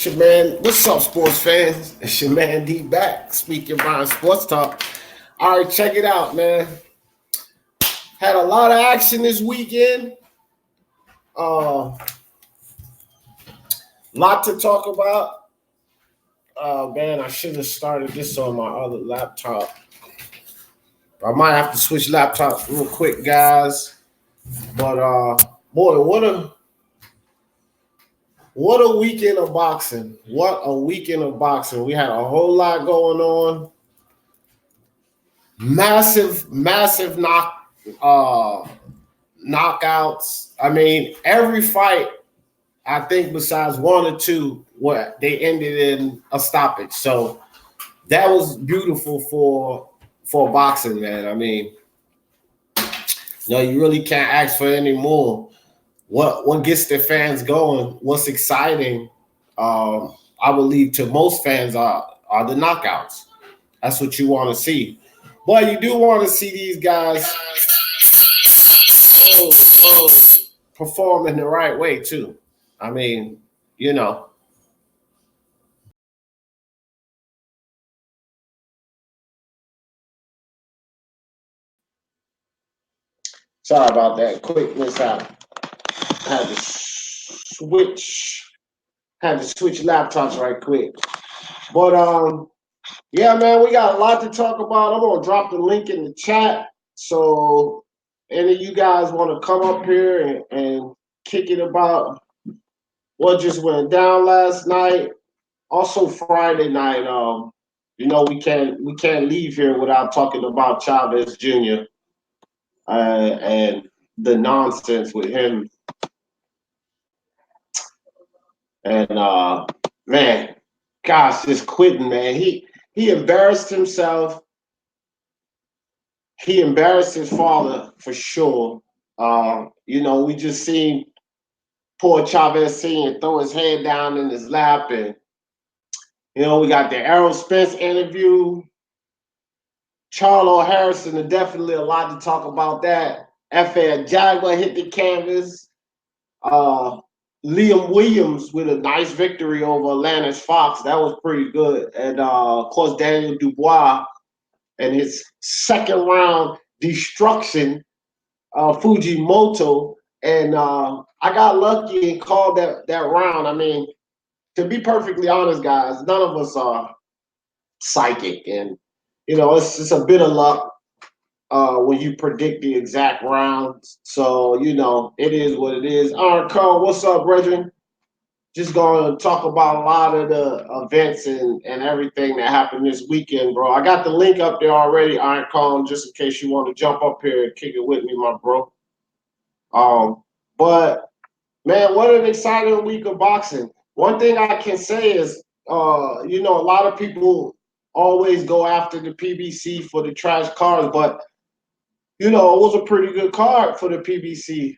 It's your man. What's up, sports fans? It's your man D back speaking behind sports talk. All right, check it out, man. Had a lot of action this weekend. Lot to talk about. Man, I should have started this on my other laptop. I might have to switch laptops real quick, guys. But boy, what a weekend of boxing! What a weekend of boxing! We had a whole lot going on. Massive uh, knockouts. I mean, every fight, I think, besides one or two, what they ended in a stoppage. So that was beautiful for boxing, man. I mean, you really can't ask for any more. What gets the fans going? What's exciting? I believe to most fans are the knockouts. That's what you want to see. But you do want to see these guys whoa, perform in the right way too. I mean, you know. Sorry about that. Quick mishap. Had to switch. Had to switch laptops right quick. But yeah, man, we got a lot to talk about. I'm gonna drop the link in the chat. So any of you guys want to come up here and kick it about what just went down last night? Also Friday night, we can't leave here without talking about Chavez Jr. And the nonsense with him. And man, gosh, just quitting, man. He embarrassed himself. He embarrassed his father for sure. We just seen poor Chavez Sr. throw his head down in his lap, and we got the Errol Spence interview. Charlo Harrison, and definitely a lot to talk about that. F.A. Jaguar hit the canvas. Uh, Liam Williams with a nice victory over Atlanta's Fox. That was pretty good. And of course, Daniel Dubois and his second round destruction, Fujimoto. And I got lucky and called that round. I mean, to be perfectly honest, guys, none of us are psychic. And, it's just a bit of luck when you predict the exact rounds. So, it is what it is. All right, Carl, what's up, brethren? Just going to talk about a lot of the events and everything that happened this weekend, bro. I got the link up there already, Iron Column, just in case you want to jump up here and kick it with me, my bro. But man, what an exciting week of boxing. One thing I can say is, a lot of people always go after the PBC for the trash cards, but it was a pretty good card for the PBC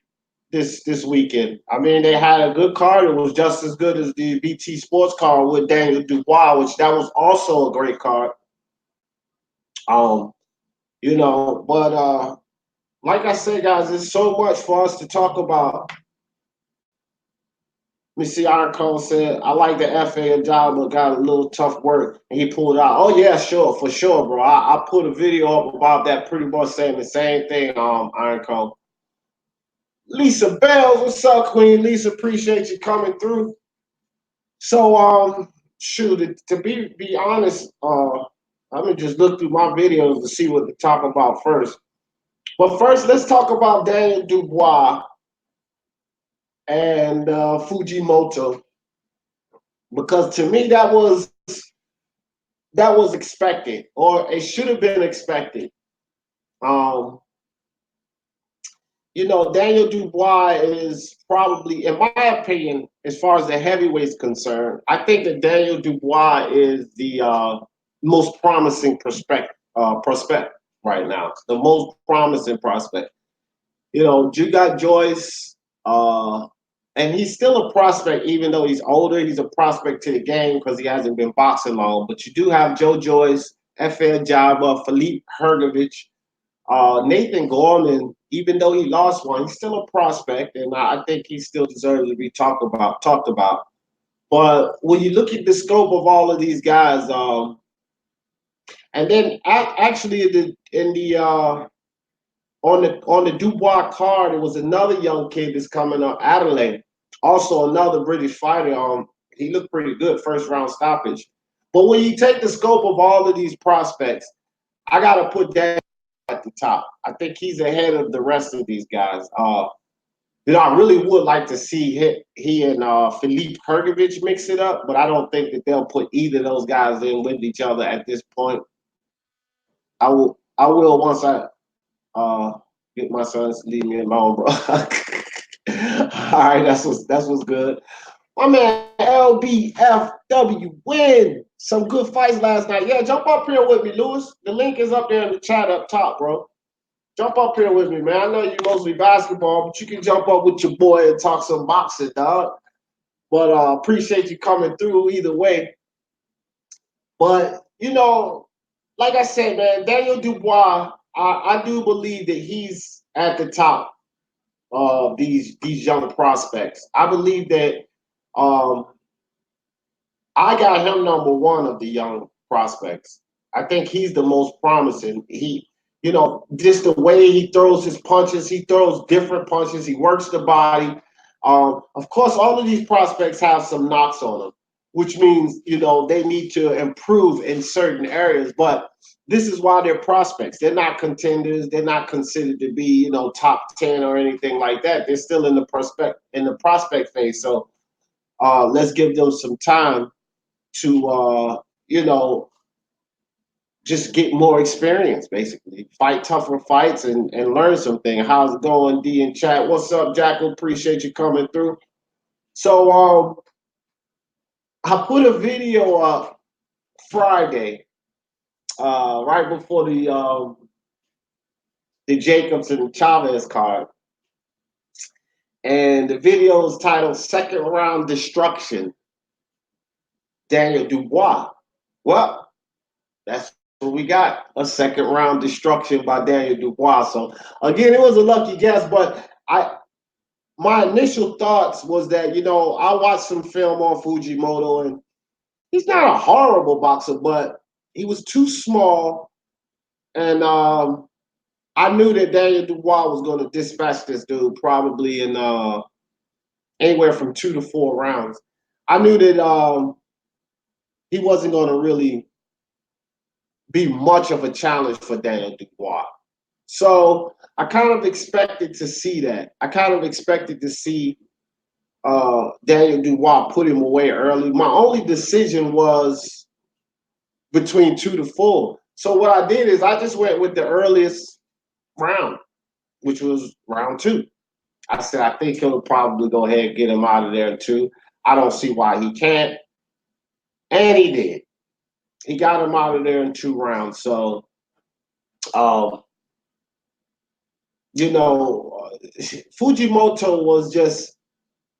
this weekend. I mean, they had a good card. It was just as good as the BT Sports card with Daniel Dubois, which that was also a great card. But like I said, guys, there's so much for us to talk about. Let me see, Iron Cole said, I like the FA job, but got a little tough work. And he pulled out. Oh, yeah, sure, for sure, bro. I put a video up about that pretty much saying the same thing, Iron Cole. Lisa Bells, what's up, Queen Lisa? Appreciate you coming through. So, shoot, to be honest, I'm gonna just look through my videos to see what to talk about first. But first, let's talk about Daniel Dubois and Fujimoto, because to me that was expected, or it should have been expected. Um, Daniel Dubois is probably, in my opinion, as far as the heavyweight's concerned, I think that Daniel Dubois is the most promising prospect right now. The most promising prospect. You got Joyce, and he's still a prospect, even though he's older. He's a prospect to the game because he hasn't been boxing long. But you do have Joe Joyce, F.L. Jabba, Philippe Hergovich, Nathan Gorman, even though he lost one, he's still a prospect, and I think he still deserves to be talked about. But when you look at the scope of all of these guys, and then actually in the on the Dubois card, it was another young kid that's coming up, Adelaide, also another British fighter. He looked pretty good, first round stoppage. But when you take the scope of all of these prospects, I gotta put Daniel at the top. I think he's ahead of the rest of these guys. I really would like to see he and Philippe Hergovich mix it up, but I don't think that they'll put either of those guys in with each other at this point. I will once I uh, get my sons to leave me alone, bro. All right, that's what's good. My man LBFW win some good fights last night. Yeah, jump up here with me, Lewis. The link is up there in the chat up top, bro. Jump up here with me, man. I know you mostly basketball, but you can jump up with your boy and talk some boxing, dog. But appreciate you coming through either way. But like I said, man, Daniel Dubois, I do believe that he's at the top of these young prospects. I believe that um, I got him number one of the young prospects. I think he's the most promising. Just the way he throws his punches, he throws different punches, he works the body. Of course, all of these prospects have some knocks on them, which means, they need to improve in certain areas. But this is why they're prospects. They're not contenders. They're not considered to be, top 10 or anything like that. They're still in the prospect phase. So let's give them some time to just get more experience, basically fight tougher fights and learn something. How's it going, D in chat? What's up, Jackal? Appreciate you coming through. So I put a video up Friday, right before the Jacobs and Chavez card, and the video is titled "Second Round Destruction." Daniel Dubois. Well, that's what we got, a second round destruction by Daniel Dubois. So again, it was a lucky guess, but my initial thoughts was that, I watched some film on Fujimoto, and he's not a horrible boxer, but he was too small. And I knew that Daniel Dubois was going to dispatch this dude probably in anywhere from 2 to 4 rounds. I knew that he wasn't going to really be much of a challenge for Daniel Dubois. So I kind of expected to see that. I kind of expected to see Daniel Dubois put him away early. My only decision was between 2 to 4. So what I did is I just went with the earliest round, which was round 2. I said, I think he'll probably go ahead and get him out of there in 2. I don't see why he can't. And he did. He got him out of there in 2 rounds. So, Fujimoto was just,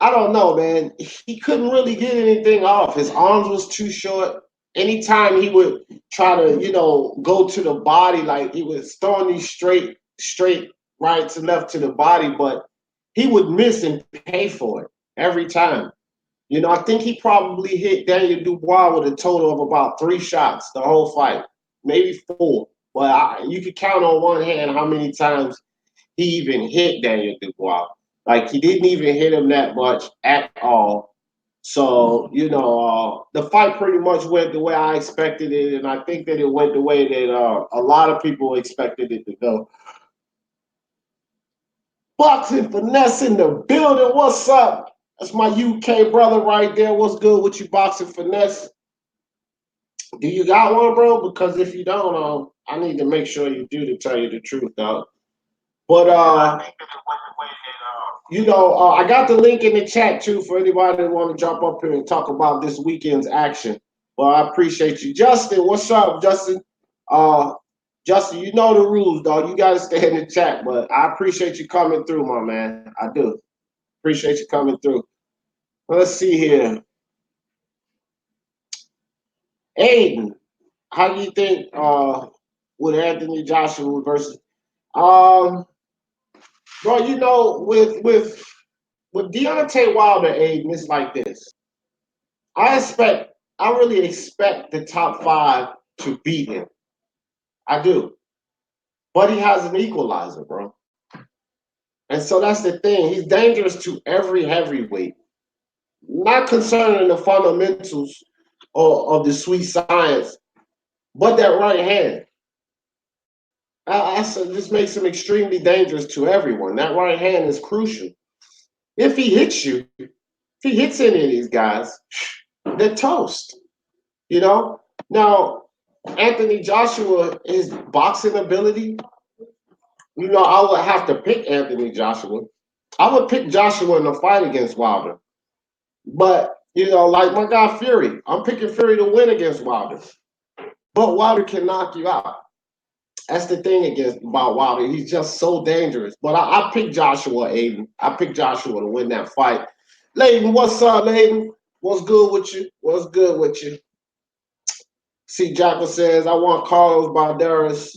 I don't know, man. He couldn't really get anything off. His arms was too short. Anytime he would try to, go to the body, like he was throwing these straight right to left to the body, but he would miss and pay for it every time. I think he probably hit Daniel Dubois with a total of about 3 shots the whole fight, maybe 4. But you could count on one hand how many times he even hit Daniel Dubois. Like, he didn't even hit him that much at all. So, the fight pretty much went the way I expected it, and I think that it went the way that a lot of people expected it to go. Boxing Finesse in the building. What's up? That's my UK brother right there. What's good with you, Boxing Finesse? Do you got one, bro? Because if you don't, I need to make sure you do, to tell you the truth, dog. But I got the link in the chat too for anybody that want to jump up here and talk about this weekend's action. Well, I appreciate you, Justin. What's up, Justin? Justin, you know the rules, dog. You gotta stay in the chat, but I appreciate you coming through, my man. I do appreciate you coming through. Let's see here, Aiden. How do you think with Anthony Joshua versus bro? With Deontay Wilder, Aiden, it's like this. I really expect the top five to beat him. I do. But he has an equalizer, bro. And so that's the thing. He's dangerous to every heavyweight. Not concerning the fundamentals of the sweet science, but that right hand. I said this makes him extremely dangerous to everyone. That right hand is crucial. If he hits you, if he hits any of these guys, they're toast. You know? Now, Anthony Joshua, his boxing ability, I would have to pick Anthony Joshua. I would pick Joshua in the fight against Wilder. But, like my guy Fury, I'm picking Fury to win against Wilder. But Wilder can knock you out. That's the thing about Wilder. He's just so dangerous. But I pick Joshua, Aiden. I pick Joshua to win that fight. Layden, what's up, Layden? What's good with you? What's good with you? See, Jackal says, I want Carlos Balderas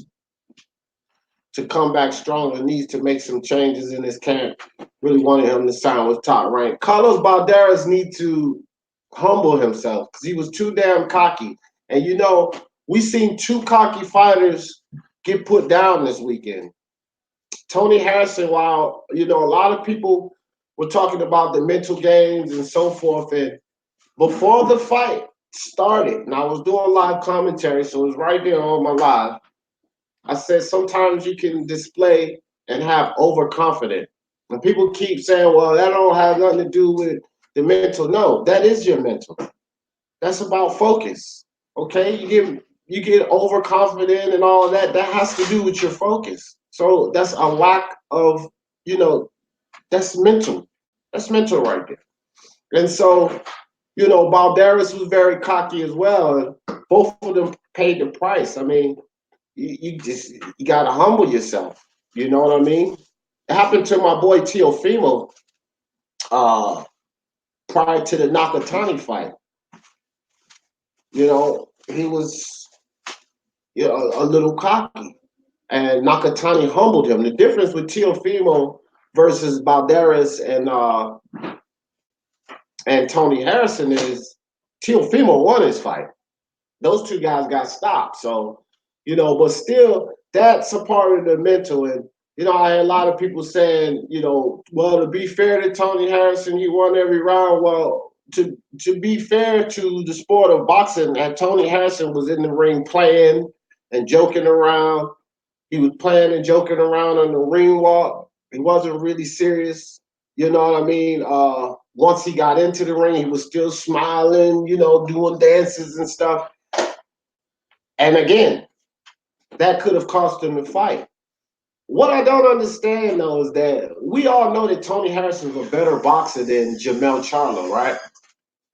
to come back stronger, needs to make some changes in his camp. Really wanted him to sign with Top Rank. Carlos Balderas needs to humble himself because he was too damn cocky. And we seen two cocky fighters get put down this weekend. Tony Harrison, while a lot of people were talking about the mental games and so forth, and before the fight started, and I was doing live commentary, so it was right there on my live. I said sometimes you can display and have overconfidence. And people keep saying, well, that don't have nothing to do with the mental. No, that is your mental. That's about focus. Okay? You get overconfident and all of that. That has to do with your focus. So that's a lack of, that's mental. That's mental right there. And so, Balderas was very cocky as well. And both of them paid the price. I mean, you gotta humble yourself. You know what I mean? It happened to my boy Teofimo prior to the Nakatani fight. He was a little cocky, and Nakatani humbled him. The difference with Teofimo versus Balderas and Tony Harrison is Teofimo won his fight. Those two guys got stopped. So, but still, that's a part of the mental. And, I had a lot of people saying, well, to be fair to Tony Harrison, he won every round. Well, to be fair to the sport of boxing, and Tony Harrison was in the ring playing and joking around. He was playing and joking around on the ring walk. He wasn't really serious. You know what I mean? Once he got into the ring, he was still smiling, doing dances and stuff. And again, that could have cost him the fight. What I don't understand, though, is that we all know that Tony Harrison's a better boxer than Jermell Charlo, right?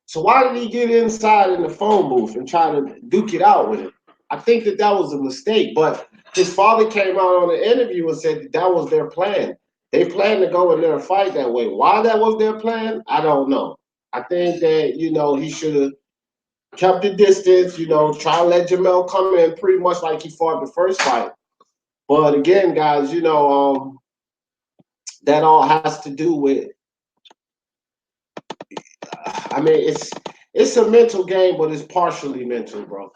So why did he get inside in the phone booth and try to duke it out with him? I think that was a mistake. But his father came out on the interview and said that was their plan. They planned to go in there and fight that way. Why that was their plan, I don't know. I think that, he should have kept the distance, try to let Jermell come in pretty much like he fought the first fight. But again, guys, that all has to do with, I mean, it's a mental game, but it's partially mental, bro.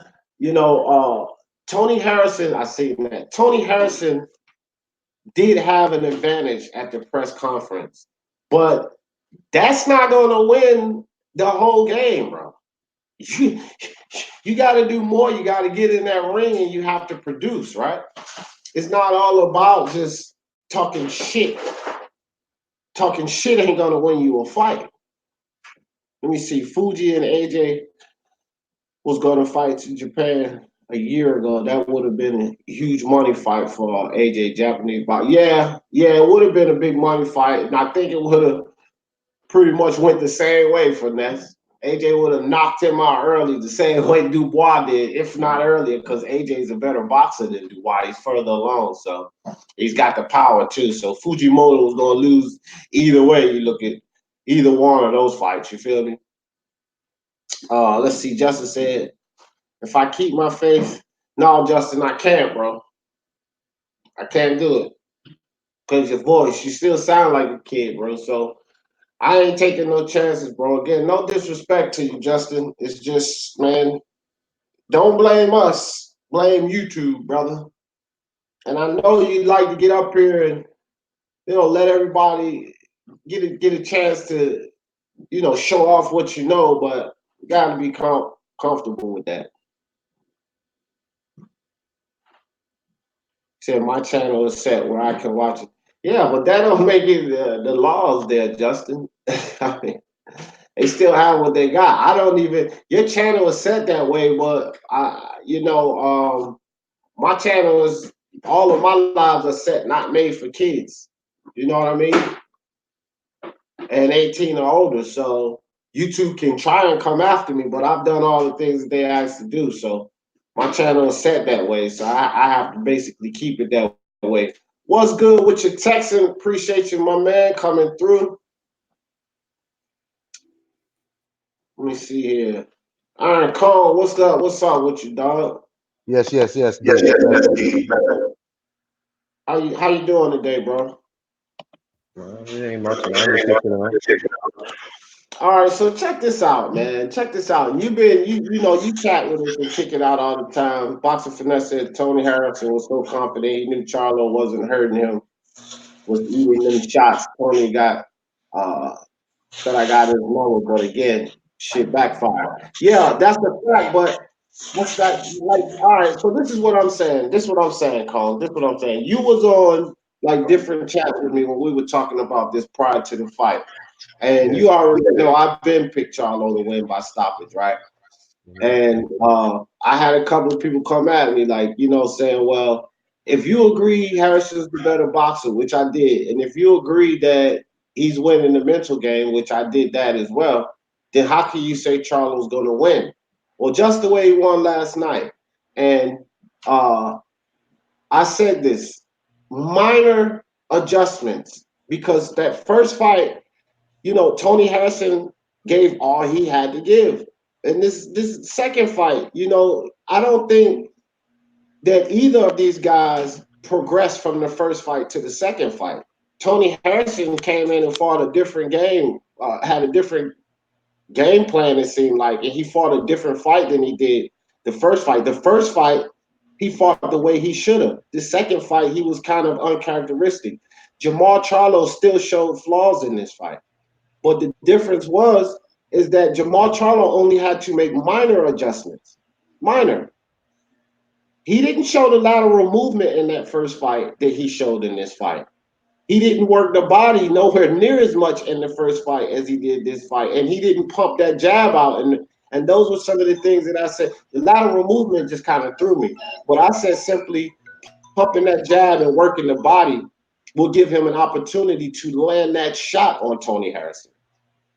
Tony Harrison, I seen that. Tony Harrison did have an advantage at the press conference, but that's not going to win the whole game, bro. You got to do more. You got to get in that ring and you have to produce, right? It's not all about just talking shit. Talking shit ain't going to win you a fight. Let me see. Fuji and AJ was going to fight in Japan a year ago. That would have been a huge money fight for AJ, Japanese boxer. Yeah, it would have been a big money fight. And I think it would have pretty much went the same way for Ness. AJ would have knocked him out early the same way Dubois did, if not earlier, because AJ's a better boxer than Dubois. He's further along, so he's got the power too. So Fujimoto was going to lose either way. You look at either one of those fights, you feel me? Let's see. Justin said, if I keep my faith, no, Justin, I can't, bro. I can't do it. Because your voice, you still sound like a kid, bro. So I ain't taking no chances, bro. Again, no disrespect to you, Justin. It's just, man, don't blame us. Blame YouTube, brother. And I know you like to get up here and let everybody get a chance to show off what you know, but you got to be comfortable with that. Said my channel is set where I can watch it. Yeah, but that don't make it the laws there, Justin. I mean, they still have what they got. I don't even. Your channel is set that way, but my channel is all of my lives are set, not made for kids. You know what I mean? And 18 or older. So YouTube can try and come after me, but I've done all the things that they asked to do. So my channel is set that way. So I have to basically keep it that way. What's good with your Texan? Appreciate you, my man, coming through. Let me see here. Iron Cole, what's up? What's up with you, dog? Yes, yes, yes, Yes, D. yes, yes. Blessings. How you doing today, bro? It ain't much, man. Just taking on. All right, so check this out, man. Check this out. You've been you chat with us and kick it out all the time. Boxer Finesse said Tony Harrison was so confident he knew Charlo wasn't hurting him, was eating them shots. Tony got said I got his number, but again, shit backfired. Yeah, that's the fact, but what's that like? All right, so this is what I'm saying. This is what I'm saying, Colin. This is what I'm saying. You was on like different chats with me when we were talking about this prior to the fight. And Yes. you already know I've been picked Charlo to win by stoppage, right? Hmm. And I had a couple of people come at me like, saying, well, if you agree Harrison's the better boxer, which I did, and if you agree that he's winning the mental game, which I did that as well, then how can you say Charlo's going to win? Well, just the way he won last night. And uh, I said this minor adjustments because that first fight, Tony Harrison gave all he had to give. And this second fight, I don't think that either of these guys progressed from the first fight to the second fight. Tony Harrison came in and fought a different game, had a different game plan, it seemed like, and he fought a different fight than he did the first fight. The first fight, he fought the way he should have. The second fight, he was kind of uncharacteristic. Jamal Charlo still showed flaws in this fight. But the difference is that Jamal Charlo only had to make minor adjustments. Minor. He didn't show the lateral movement in that first fight that he showed in this fight. He didn't work the body nowhere near as much in the first fight as he did this fight, and he didn't pump that jab out. And those were some of the things that I said. The lateral movement just kind of threw me, but I said simply pumping that jab and working the body will give him an opportunity to land that shot on Tony Harrison.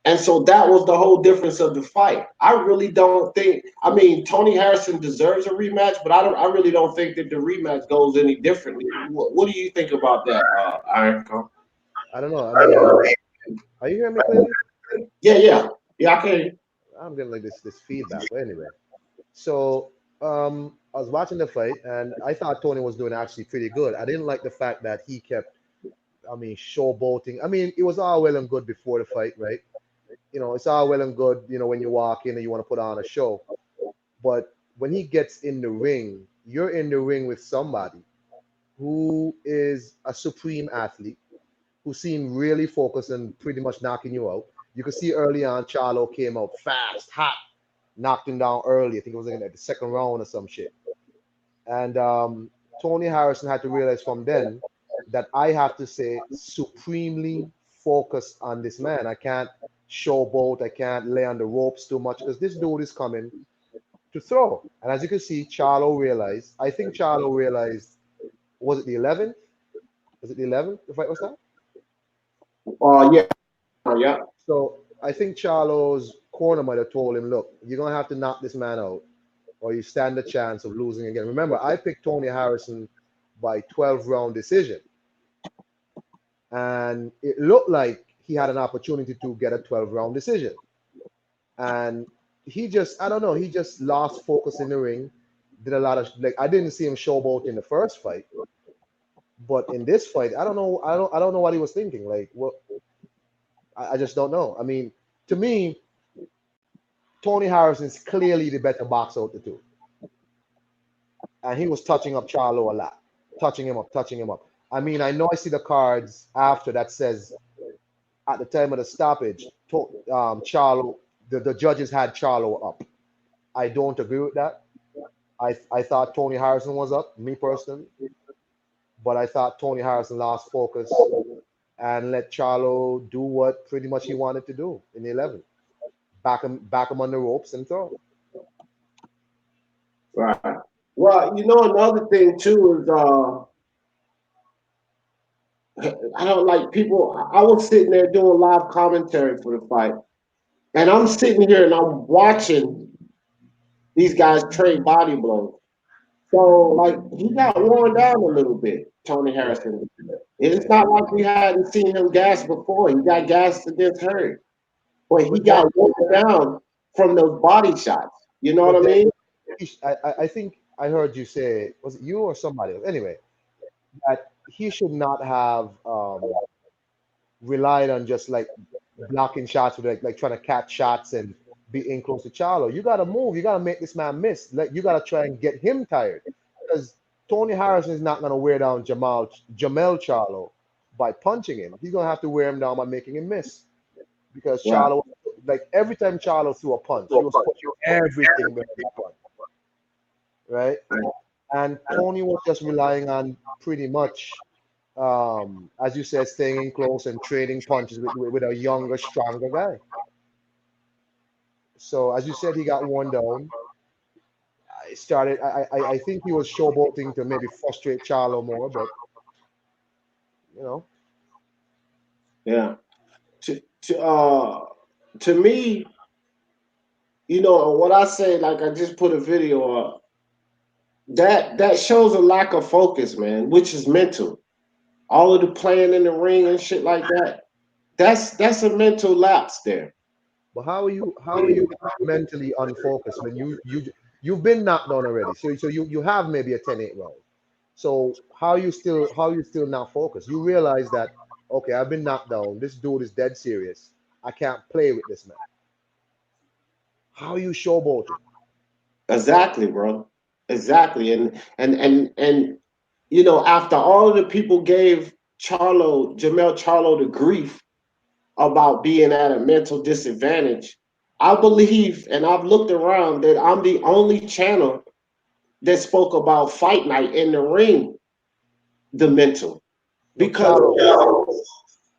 And so that was the whole difference of the fight. I really don't think. I mean, Tony Harrison deserves a rematch, but I don't. I really don't think that the rematch goes any differently. What do you think about that, Iron Cone? I don't know. I mean, are you hearing me clearly? Yeah, yeah, yeah. I can. I'm getting like this feedback. But anyway, so I was watching the fight, and I thought Tony was doing actually pretty good. I didn't like the fact that he kept, I mean, showboating. I mean, it was all well and good before the fight, right? It's all well and good, when you walk in and you want to put on a show. But when he gets in the ring, you're in the ring with somebody who is a supreme athlete, who seemed really focused and pretty much knocking you out. You could see early on, Charlo came out fast, hot, knocked him down early. I think it was in the second round or some shit. And Tony Harrison had to realize from then that I have to say supremely focused on this man. I can't showboat. I can't lay on the ropes too much because this dude is coming to throw. And as you can see, Charlo realized. I think Charlo realized. Was it the 11th? Was it the 11th? The fight was that? Yeah, yeah. So I think Charlo's corner might have told him, "Look, you're gonna have to knock this man out, or you stand a chance of losing again." Remember, I picked Tony Harrison by 12 round decision, and it looked like he had an opportunity to get a 12 round decision. And he just, I don't know, he just lost focus in the ring. Did a lot of like I didn't see him showboat in the first fight, but in this fight, I don't know what he was thinking. Like, what I just don't know. I mean, to me, Tony Harrison is clearly the better boxer out the two, and he was touching up Charlo a lot, touching him up, touching him up. I mean, I know I see the cards after that says at the time of the stoppage, Charlo, the judges had Charlo up. I don't agree with that. I thought Tony Harrison was up, me personally, but I thought Tony Harrison lost focus and let Charlo do what pretty much he wanted to do in the 11. Back him on the ropes and throw. Right. Well, another thing too is I don't like people. I was sitting there doing live commentary for the fight, and I'm sitting here and I'm watching these guys trade body blows. So like he got worn down a little bit, Tony Yeah, Harrison. yeah. It's not like we hadn't seen him gas before. He got gassed against Hurd, but he But then, got worn down from those body shots. You know what but I then, mean? I think I heard you say, was it you or somebody else? Anyway, that he should not have relied on just like blocking shots with like trying to catch shots and be in close to Charlo. You gotta move. You gotta make this man miss. Like you gotta try and get him tired because Tony Harrison is not gonna wear down Jamel Charlo by punching him. He's gonna have to wear him down by making him miss because Right. Charlo, like every time Charlo threw a punch, he was putting everything behind the punch, right? And Tony was just relying on pretty much, as you said, staying in close and trading punches with a younger, stronger guy. So as you said, he got worn down. I started. I think he was showboating to maybe frustrate Charlo more, but you know, Yeah. To to uh to me, what I say, like I just put a video up. That shows a lack of focus, man, which is mental. All of the playing in the ring and shit like that. That's a mental lapse there. but how are you mentally unfocused when you've been knocked down already? So you have maybe a 10-8 round. So how you still not focused? You realize that okay, I've been knocked down. This dude is dead serious. I can't play with this man. How are you showboating? Exactly, bro. Exactly. And after all of the people gave Jamel Charlo the grief about being at a mental disadvantage, I believe, and I've looked around, that I'm the only channel that spoke about fight night in the ring, the mental. No, Because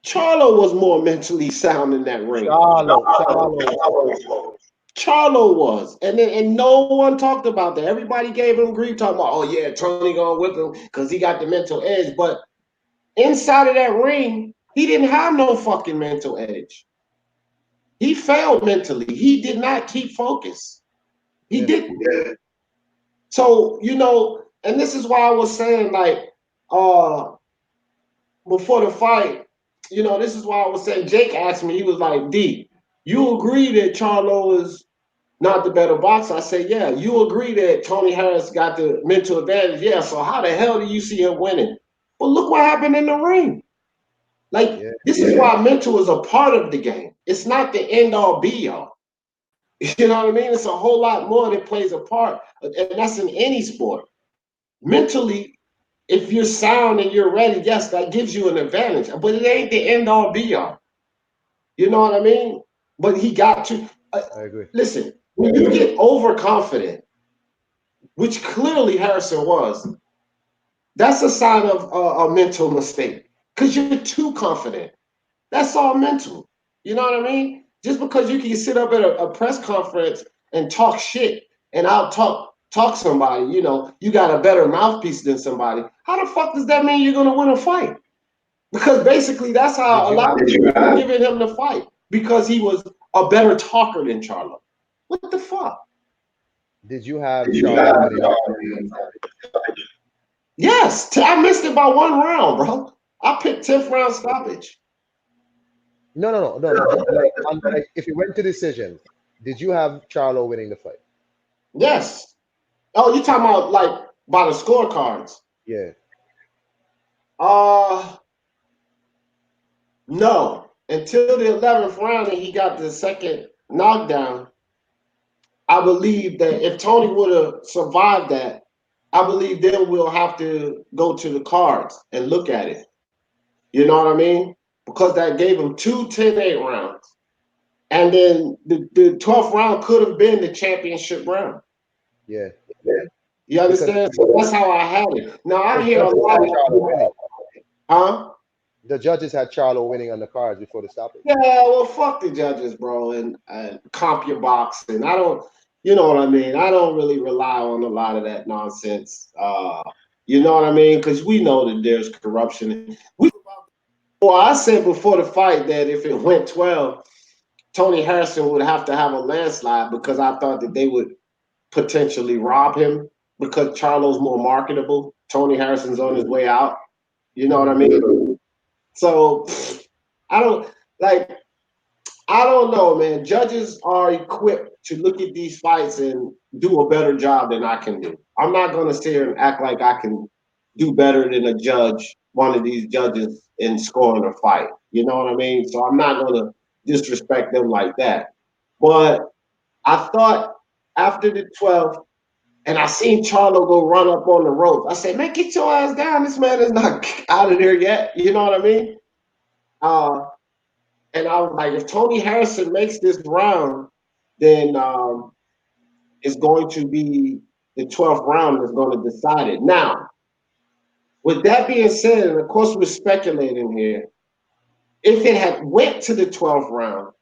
Charlo was more mentally sound in that ring. Charlo was Charlo was, and no one talked about that. Everybody gave him grief, talking about, oh yeah, Tony gonna whip him because he got the mental edge. But inside of that ring, he didn't have no fucking mental edge. He failed mentally. He did not keep focus. He yeah. didn't. So and this is why I was saying, like, uh, before the fight, this is why I was saying. Jake asked me, he was like, "D, you agree that Charlo is not the better boxer?" I say, yeah. You agree that Tony Harris got the mental advantage? Yeah. So how the hell do you see him winning? But look what happened in the ring. Like, Yeah, this is why mental is a part of the game. It's not the end all be all. You know what I mean? It's a whole lot more that plays a part, and that's in any sport. Mentally, if you're sound and you're ready, yes, that gives you an advantage. But it ain't the end all be all. You know what I mean? But he got to I agree. listen. When you get overconfident, which clearly Harrison was, that's a sign of a mental mistake because you're too confident. That's all mental. You know what I mean? Just because you can sit up at a press conference and talk shit and I'll talk somebody, you got a better mouthpiece than somebody. How the fuck does that mean you're gonna win a fight? Because basically that's Did how a you lot of people are giving him the fight because he was a better talker than Charlo. What the fuck? did you have Charlo winning the fight? Yes, I missed it by 1 round, bro. I picked 10th round stoppage. No, no, no, no, no. Like if it went to decision, did you have Charlo winning the fight? Yes. Oh, you talking about like by the scorecards? Yeah. Uh, no. until the 11th round and he got the second knockdown, I believe that if Tony would have survived that, I believe then we'll have to go to the cards and look at it. You know what I mean? Because that gave him 2 10-8 rounds. And then the 12th round could have been the championship round. Yeah, You because understand? So that's how I had it. Now I the hear a judges lot had of Charlo winning. huh? The judges had Charlo winning on the cards before the stoppage. Yeah, well, fuck the judges, bro, and comp your box. And I don't, you know what I mean? I don't really rely on a lot of that nonsense. You know what I mean? Because we know that there's corruption. Well, I said before the fight that if it went 12, Tony Harrison would have to have a landslide because I thought that they would potentially rob him because Charlo's more marketable. Tony Harrison's on his way out. You know what I Mm-hmm. mean? So I don't like. I don't know, man. Judges are equipped to look at these fights and do a better job than I can do. I'm not going to sit here and act like I can do better than a judge, one of these judges, in scoring a fight. You know what I mean? So I'm not going to disrespect them like that. But I thought after the 12th, and I seen Charlo go run up on the rope. I said, man, get your ass down. This man is not out of there yet. You know what I mean? Uh, and I was like, if Tony Harrison makes this round, then it's going to be the 12th round that's going to decide it. Now, with that being said, and of course we're speculating here, if it had went to the 12th round,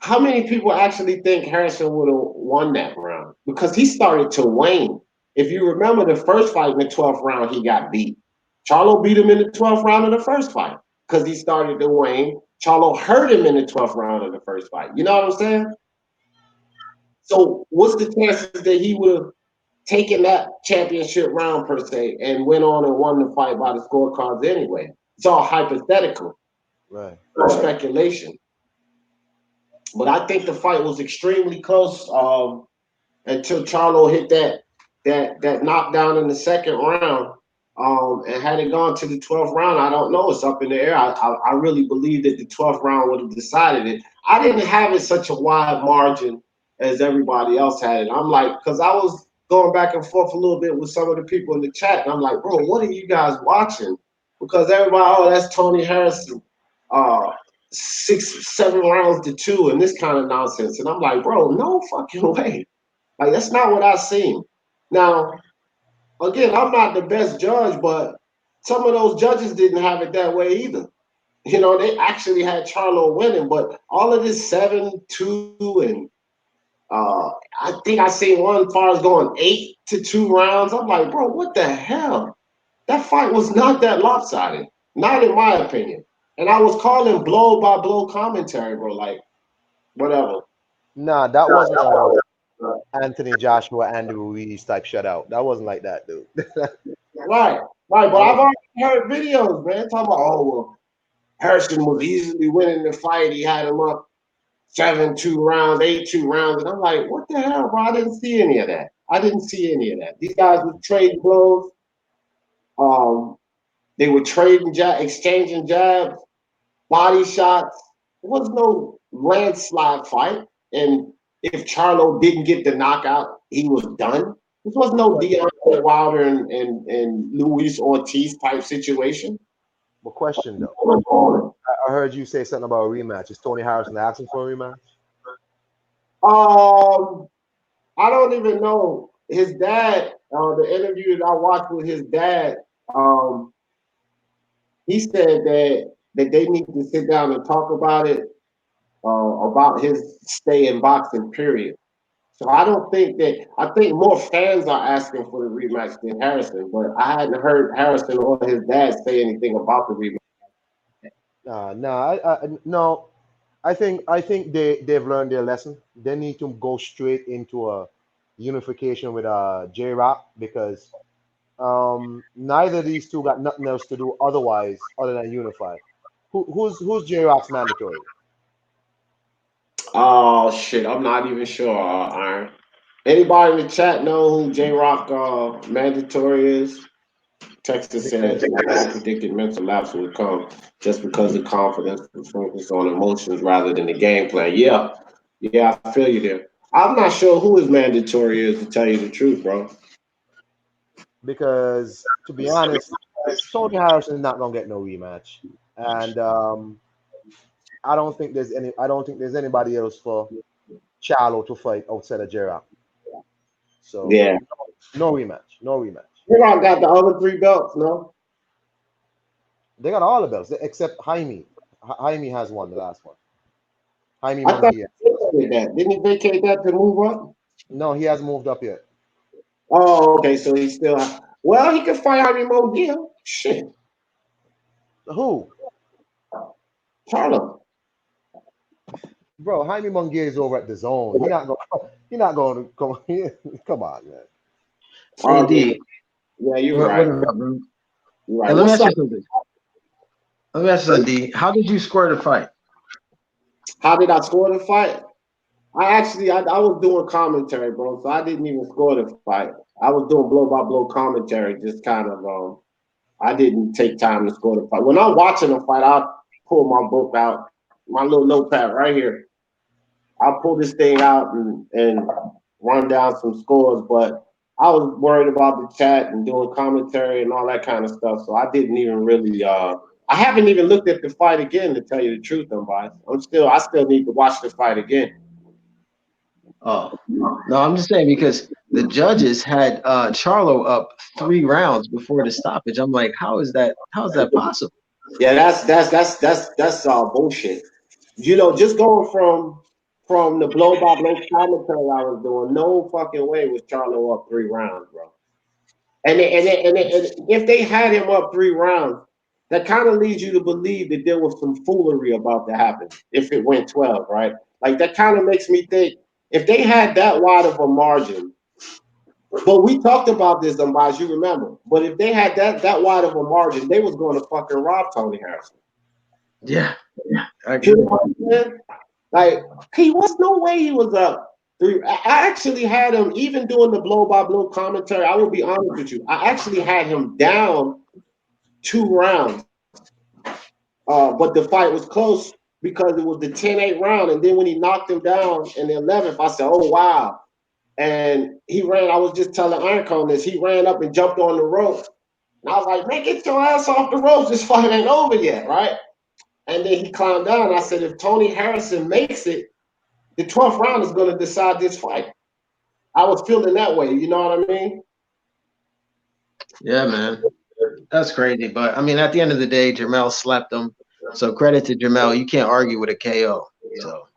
how many people actually think Harrison would have won that round? Because he started to wane. If you remember the first fight in the 12th round, he got beat. Charlo beat him in the 12th round of the first fight because he started to wane. Charlo hurt him in the 12th round of the first fight. You know what I'm saying? So what's the chances that he would have taken that championship round per se and went on and won the fight by the scorecards anyway? It's all hypothetical, Right. speculation. But I think the fight was extremely close until Charlo hit that knockdown in the second round. And had it gone to the 12th round, I don't know. It's up in the air. I really believe that the 12th round would have decided it. I didn't have it such a wide margin as everybody else had it. I'm like, because I was going back and forth a little bit with some of the people in the chat, and I'm like, bro, what are you guys watching? Because everybody, oh, that's Tony Harrison. 6, 7 rounds to 2 and this kind of nonsense. And I'm like, bro, no fucking way. Like, that's not what I seen. Now, again, I'm not the best judge, but some of those judges didn't have it that way either. You know, they actually had Charlo winning, but all of this 7-2 and I think I seen one as far as going 8-2 rounds. I'm like, bro, what the hell? That fight was not that lopsided, not in my opinion. And I was calling blow by blow commentary, bro. Like, whatever. Nah, that wasn't a Anthony Joshua, Andy Ruiz type shutout. That wasn't like that, dude. That Right, right. But I've was already heard videos, man, talking about, oh, well, Harrison was easily winning the fight. He had him up 7-2 rounds, 8-2 rounds. And I'm like, what the hell, bro? I didn't see any of that. I didn't see any of that. These guys were trading blows. Um, they were trading exchanging jabs, body shots. There was no landslide fight. And if Charlo didn't get the knockout, he was done. This was no but Deontay Wilder and Luis Ortiz type situation. but question though. I heard you say something about a rematch. Is Tony Harrison asking for a rematch? Um, I don't even know. His dad, the interview that I watched with his dad, he said that they need to sit down and talk about it, about his stay in boxing, period. So I don't think that I think more fans are asking for the rematch than Harrison, but I hadn't heard Harrison or his dad say anything about the rematch. No. I think they've learned their lesson. They need to go straight into a unification with J Rock because neither of these two got nothing else to do otherwise other than unify. Who's J Rock's mandatory? Oh shit, I'm not even sure, Iron. Anybody in the chat know who J Rock mandatory is? Texas said I predicted mental lapse would come just because the confidence was focused on emotions rather than the game plan. Yeah, yeah, I feel you there. I'm not sure who his mandatory is to tell you the truth, bro. because to be honest, Tony Harrison is not gonna get no rematch, and I don't think there's any. I don't think there's anybody else for Charlo to fight outside of Gerard. So Yeah. no rematch, no rematch. Gerard got the other three belts, no? They got all the belts except Jaime. Jaime has one, the last one. Jaime I thought Munguia. he vacated that. Didn't he vacate that to move up? No, he hasn't moved up yet. Oh, okay. So he still. Well, he could fight Jaime Munguia. Shit, Who? Charlo. Bro, Jaime Munguia is over at the zone. He not going. He not going to come. Come on, man. Hey Okay. D, Yeah, you're what right. is up, bro? You're Hey, right. let me What's ask you up? something. How did you score the fight? How did I score the fight? I was doing commentary, bro. So I didn't even score the fight. I was doing blow by blow commentary, just kind of. I didn't take time to score the fight. When I'm watching a fight, I'll pull my book out, my little notepad right here. I'll pull this thing out and run down some scores. But I was worried about the chat and doing commentary and all that kind of stuff. So I didn't even really. I haven't even looked at the fight again to tell you the truth, Boss. I still need to watch the fight again. Oh, no, I'm just saying because the judges had Charlo up 3 rounds before the stoppage. I'm like, how is that? How is that possible? Yeah, that's all bullshit. Just going from the blow by blow commentary I was doing, no fucking way was Charlo up 3 rounds, bro. And if they had him up 3 rounds, that kind of leads you to believe that there was some foolery about to happen if it went 12, right? Like that kind of makes me think if they had that wide of a margin, but we talked about this, as you remember. But if they had that wide of a margin, they was going to fucking rob Tony Harrison. Yeah, I You agree. know what I'm saying? Like he was no way he was up 3. I actually had him even doing the blow by blow commentary. I will be honest with you. I actually had him down 2 rounds, but the fight was close because it was the 10-8 round. And then when he knocked him down in the 11th, I said, "Oh wow!" And he ran. I was just telling Ironcone this. He ran up and jumped on the rope, and I was like, "Man, get your ass off the ropes! This fight ain't over yet, right?" And then he climbed down. I said, "If Tony Harrison makes it, the 12th round is going to decide this fight." I was feeling that way. You know what I mean? Yeah, man, that's crazy. But I mean, at the end of the day, Jamel slept him. So credit to Jamel. You can't argue with a KO. So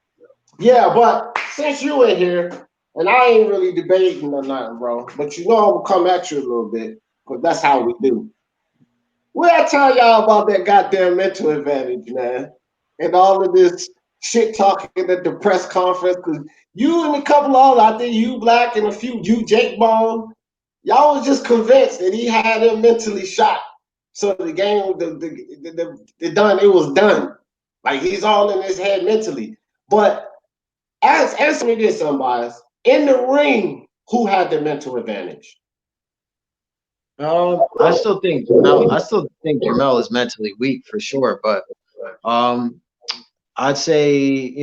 Yeah, but since you in here, and I ain't really debating or nothing, bro, but I'm gonna come at you a little bit because that's how we do. What I tell y'all about that goddamn mental advantage, man, and all of this shit talking at the press conference? Because you and a couple of others, I think you Black and a few you Jake Bone, y'all was just convinced that he had him mentally shot. So the game, the done, it was done. Like he's all in his head mentally. But answer me this, unbiased. In the ring, who had the mental advantage? I still think Jamel is mentally weak for sure. But I'd say,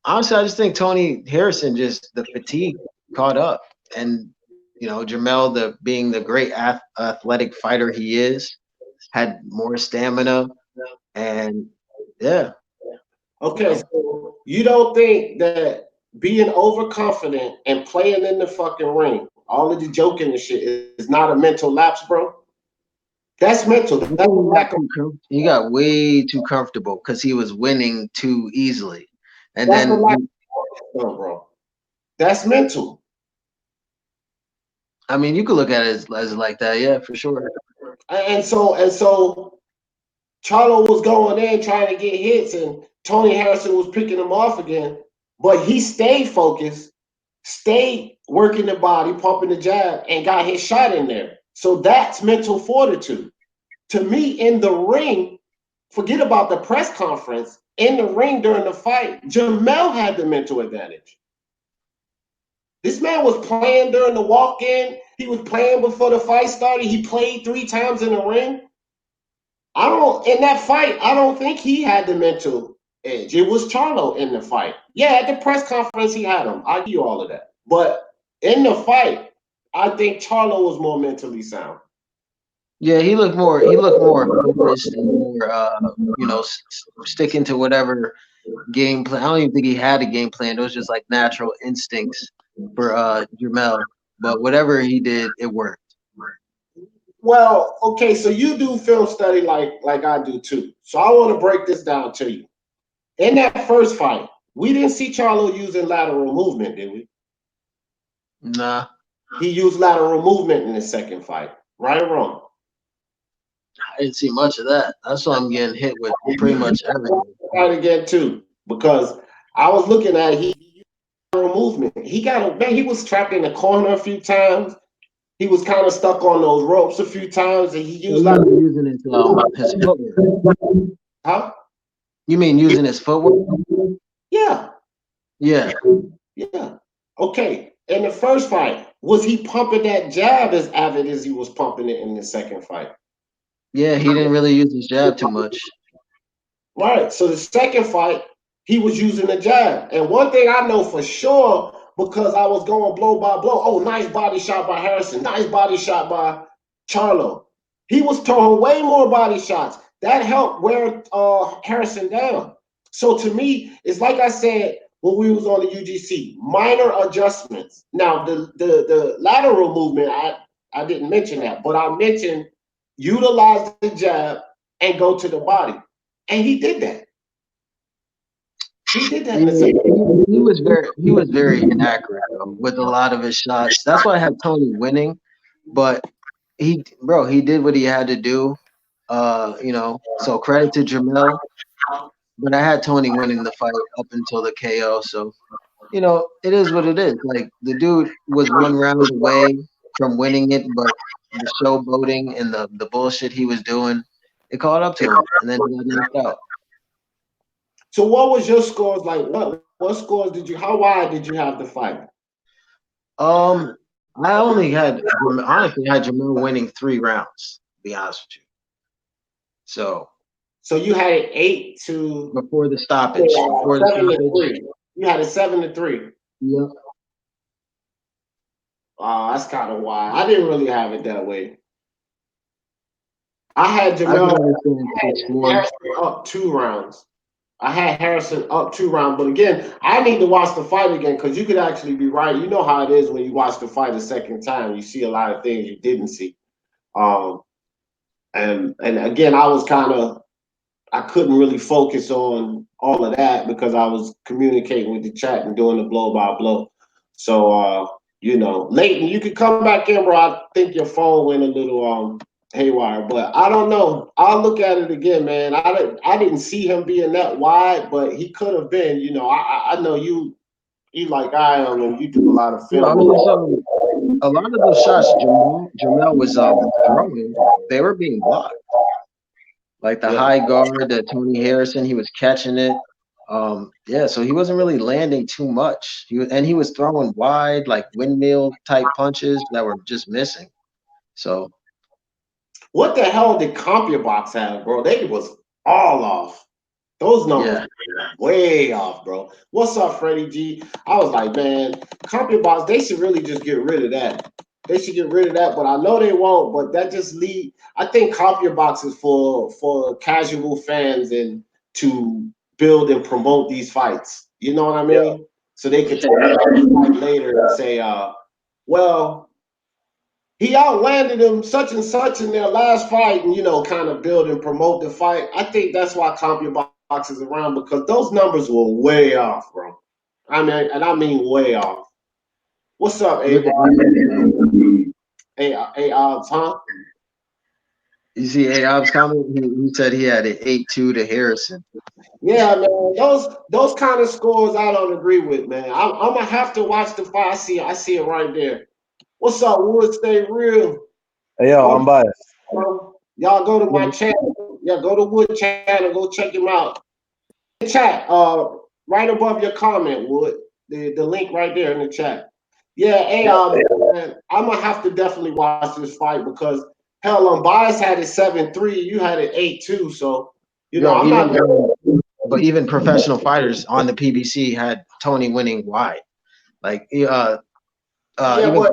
honestly, I just think Tony Harrison just the fatigue caught up, and Jamel, the being the great athletic fighter he is, had more stamina, and yeah. Okay, so you don't think that being overconfident and playing in the fucking ring, all of the joking and shit, is not a mental lapse, bro? That's mental. I think That's a lack of. he got way too comfortable because he was winning too easily, and That's a then lack of, bro. That's mental. I mean, you could look at it as like that, yeah, for sure. And so Charlo was going in trying to get hits, and Tony Harrison was picking him off again. But he stayed focused, stayed working the body, pumping the jab, and got his shot in there. So that's mental fortitude. To me, in the ring, forget about the press conference. In the ring during the fight, Jamel had the mental advantage. This man was playing during the walk-in. he was playing before the fight started. He played 3 times in the ring. In that fight, I don't think he had the mental edge. It was Charlo in the fight. Yeah, at the press conference, he had him. I give you all of that. But in the fight, I think Charlo was more mentally sound. Yeah, he looked more focused and more sticking to whatever game plan. I don't even think he had a game plan. It was just like natural instincts for Jermell. But whatever he did, it worked. Well, okay, so you do film study like I do too. So I want to break this down to you. In that first fight, we didn't see Charlo using lateral movement, did we? Nah, He used lateral movement in the second fight, right or wrong? I didn't see much of that. That's why I'm getting hit with pretty much everything. Fight again too, because I was looking at he used lateral movement. He was trapped in the corner a few times. He was kind of stuck on those ropes a few times, and he used lateral. Using his footwork. Huh? You mean using his footwork? Yeah. Yeah. Yeah. Okay. In the first fight, was he pumping that jab as avid as he was pumping it in the second fight? Yeah, he didn't really use his jab too much. Right. So the second fight, he was using the jab. And one thing I know for sure, because I was going blow by blow. Oh, nice body shot by Harrison. Nice body shot by Charlo. He was throwing way more body shots. That helped wear Harrison down. So to me, it's like I said when we was on the UGC, minor adjustments. Now the lateral movement, I didn't mention that, but I mentioned utilize the jab and go to the body. And he did that. He did that. He was very inaccurate with a lot of his shots. That's why I had Tony winning, but he did what he had to do. So credit to Jermell, but I had Tony winning the fight up until the KO. So, it is what it is. Like the dude was 1 round away from winning it, but the showboating and the bullshit he was doing, it caught up to him, and then he got knocked out. So what was your scores like? What scores did you? How wide did you have the fight? I honestly had Jermell winning 3 rounds. To be honest with you. So you had it 8 to before the stoppage. Before the 7 to stoppage. 3. You had it 7 to 3. Yep. That's kind of why I didn't really have it that way. I had Jermell up 2 rounds. I had Harrison up 2 rounds, but again, I need to watch the fight again because you could actually be right. You know how it is when you watch the fight a second time. You see a lot of things you didn't see. And again, I couldn't really focus on all of that because I was communicating with the chat and doing the blow by blow. So Leighton, you could come back in, bro. I think your phone went a little haywire, but I don't know. I'll look at it again, man. I didn't see him being that wide, but he could have been. I know you like I am, and you do a lot of film. A lot of those shots Jermell was throwing, they were being blocked. Like the high guard that Tony Harrison, he was catching it. So he wasn't really landing too much. He was throwing wide, like windmill type punches that were just missing. So what the hell did CompuBox have, bro? They was all off. Those numbers way off, bro. What's up, Freddie G? I was like, man, CompuBox, they should really just get rid of that. They should get rid of that, but I know they won't. But that just I think CompuBox is for casual fans and to build and promote these fights. You know what I mean? Yeah. So they could fight later and say, well, he outlanded him such and such in their last fight, and kind of build and promote the fight. I think that's why CompuBox is around because those numbers were way off, bro. I mean way off. What's up, A-Obs, huh? You see A-Obs comment? He said he had an 8-2 to Harrison. Yeah, man. Those kind of scores I don't agree with, man. I'm gonna have to watch the fight. I see it right there. What's up, Wood? Stay real. Hey, yo, I'm biased. Y'all go to my channel. Yeah, go to Wood channel. Go check him out. Chat. Right above your comment, Wood. The link right there in the chat. Yeah, man, I'm gonna have to definitely watch this fight because hell, Unbiased had it 7-3, you had it 8-2. So I'm not. But even professional fighters on the PBC had Tony winning wide. Like Yeah, even but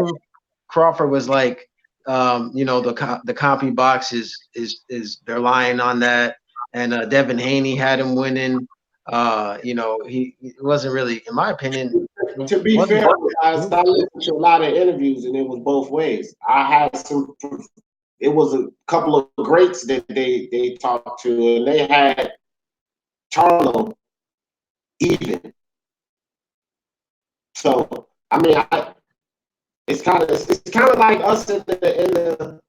Crawford was like, the compy box is they're lying on that, and Devin Haney had him winning. He wasn't really, in my opinion. to be fair, I listened to a lot of interviews and it was both ways. I had some. It was a couple of greats that they talked to, and they had Charlo even. So I mean, it's kind of like us in the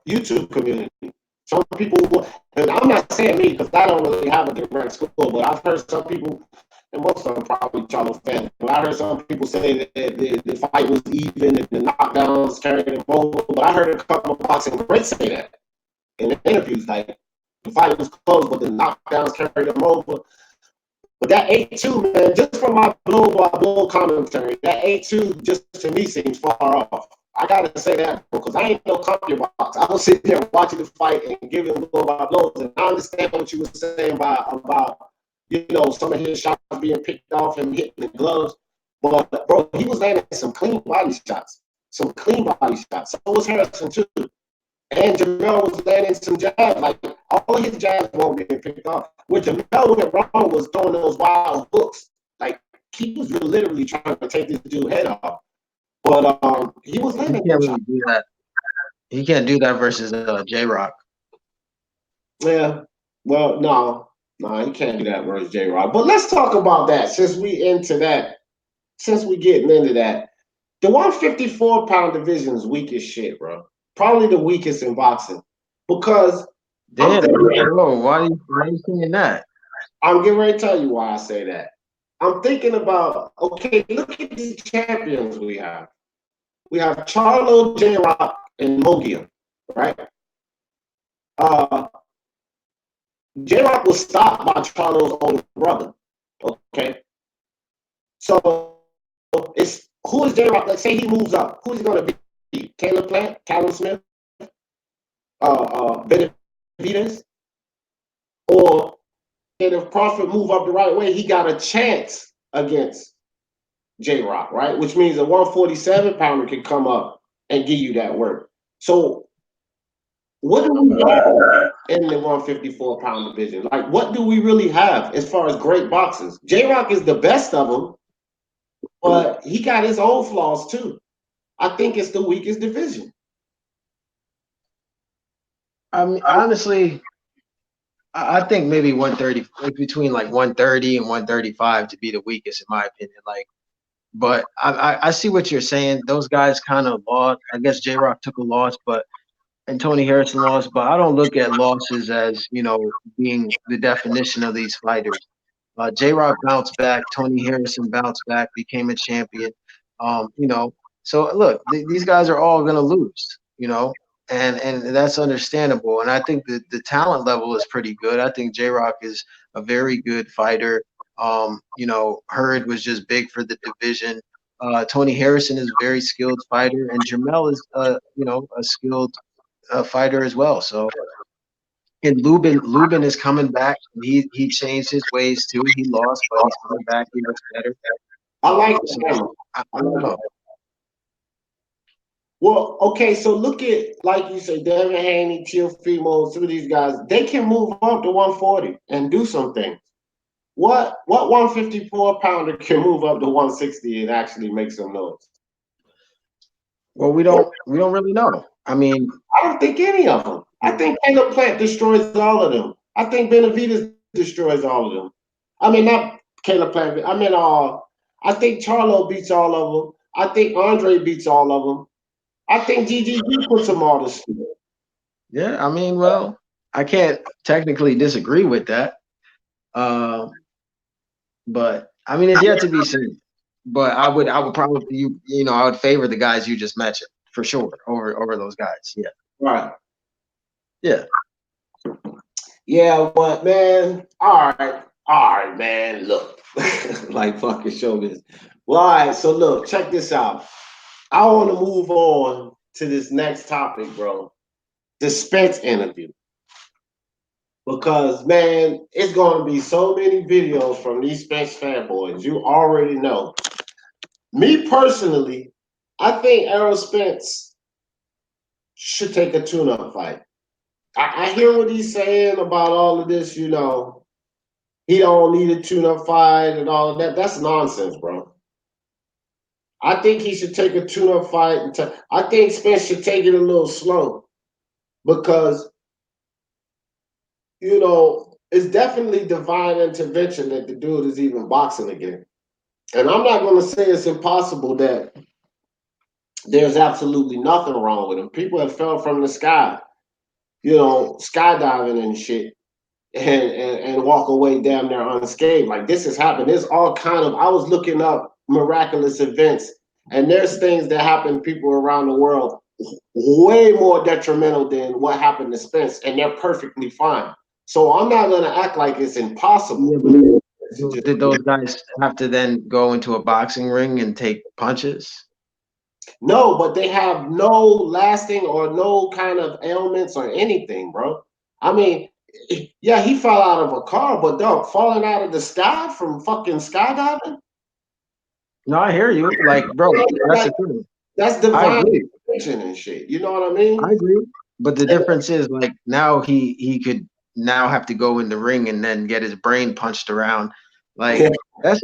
YouTube community. Some people, and I'm not saying me because I don't really have a direct score, but I've heard some people, and most of them probably Charlo fans. But I heard some people say that the fight was even and the knockdowns carried them over. But I heard a couple of boxing greats say that in interviews, like the fight was close, but the knockdowns carried them over. But that 8-2, man, just from my blow commentary, that 8-2 just to me seems far off. I gotta say that because I ain't no CompuBox. I was sitting there watching the fight and giving blow by blows, and I understand what you were saying about some of his shots being picked off and hitting the gloves. But bro, he was landing some clean body shots. So was Harrison too. And Jamel was landing some jabs. Like all of his jabs weren't getting picked off. Where Jamel went wrong was throwing those wild hooks. Like he was literally trying to take this dude's head off. But he was landing. He can't really do that. He can't do that versus J-Rock. Yeah. Well, no, he can't do that versus J-Rock. But let's talk about that since we getting into that. The 154-pound division is weak as shit, bro. Probably the weakest in boxing. Because why are you saying that? I'm getting ready to tell you why I say that. I'm thinking about, okay, look at the champions we have. We have Charlo, J-Rock, and Mogia, right? J-Rock was stopped by Charlo's older brother, okay? So who is J-Rock? Let's say he moves up. Who's he going to be? Caleb Plant, Callum Smith, Benavidez? Or and if Crawford move up the right way, he got a chance against J-Rock, right? Which means a 147-pounder can come up and give you that work. So what do we have in the 154-pound division? Like, what do we really have as far as great boxers? J-Rock is the best of them, but he got his own flaws too. I think it's the weakest division. I mean, honestly, I think maybe 130, between like 130 and 135 to be the weakest in my opinion. Like, but I see what you're saying. Those guys kind of lost. I guess J-Rock took a loss, and Tony Harrison lost. But I don't look at losses as being the definition of these fighters. J-Rock bounced back. Tony Harrison bounced back, became a champion. So look, these guys are all gonna lose. And that's understandable. And I think the talent level is pretty good. I think J-Rock is a very good fighter. Hurd was just big for the division. Tony Harrison is a very skilled fighter, and Jamel is a skilled fighter as well. So, and Lubin is coming back. He changed his ways too. He lost, but he's coming back. He looks better. I like that. I don't know. Well, okay, so look at, like you say, Devin Haney, Teofimo, some of these guys, they can move up to 140 and do some things. What 154-pounder can move up to 160 and actually make some noise? Well, we don't really know. I mean, I don't think any of them. I think Caleb Plant destroys all of them. I think Benavidez destroys all of them. I mean, not Caleb Plant. I mean, I think Charlo beats all of them. I think Andre beats all of them. I think GGG puts them all to sleep. Yeah, I mean, well, I can't technically disagree with that. But I mean, it's yet to be seen. But I would probably I would favor the guys you just mentioned for sure over those guys. Yeah. Right. Yeah. Yeah, but man, all right, man. Look, like fucking showbiz. Well, all right. So look, check this out. I want to move on to this next topic, bro. The Spence interview. Because, man, it's going to be so many videos from these Spence fanboys. You already know. Me personally, I think Errol Spence should take a tune-up fight. I hear what he's saying about all of this, you know. He don't need a tune-up fight and all of that. That's nonsense, bro. I think he should take a tune-up fight. I think Spence should take it a little slow because, you know, it's definitely divine intervention that the dude is even boxing again. And I'm not going to say it's impossible that there's absolutely nothing wrong with him. People have fell from the sky, you know, skydiving and shit. And walk away damn near unscathed. Like this has happened. There's all kind of. I was looking up miraculous events, and there's things that happen to people around the world way more detrimental than what happened to Spence, and they're perfectly fine. So I'm not gonna act like it's impossible. Yeah, did those guys have to then go into a boxing ring and take punches? No, but they have no lasting or no kind of ailments or anything, bro. I mean, yeah, he fell out of a car, but dog, falling out of the sky from fucking skydiving? No, I hear you. Like, bro, that's the thing. That's I divine agree. intervention and shit. You know what I mean? I agree. But the difference is like now he could now have to go in the ring and then get his brain punched around. Like Yeah. that's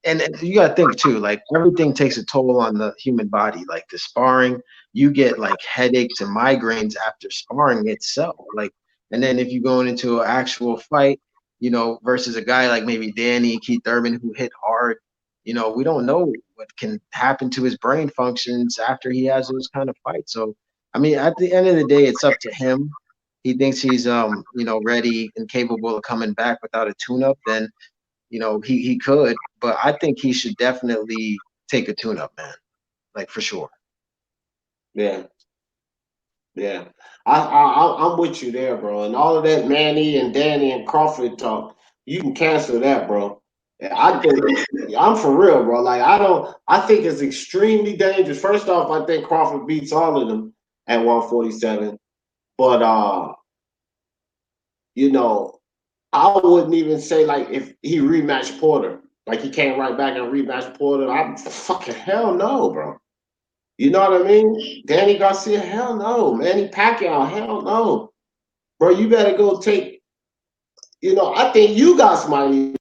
and you gotta think too, like everything takes a toll on the human body. Like the sparring, you get like headaches and migraines after sparring itself. Like, and then if you're going into an actual fight, you know, versus a guy like maybe Danny Keith Urban who hit hard, you know, we don't know what can happen to his brain functions after he has those kind of fights. So I mean, at the end of the day, it's up to him. He thinks he's you know, ready and capable of coming back without a tune-up, then you know, he could, but I think he should definitely take a tune-up, man. Like for sure. Yeah. Yeah. I'm with you there, bro. And all of that Manny and Danny and Crawford talk, you can cancel that, bro. Yeah, I think I'm for real, bro. Like I think it's extremely dangerous. First off, I think Crawford beats all of them at 147. But you know, I wouldn't even say like if he rematched Porter, like he came right back and rematched Porter. I'm fucking hell no, bro. You know what I mean? Danny Garcia, hell no. Manny Pacquiao, hell no. Bro, you better go take, you know, I think you guys might even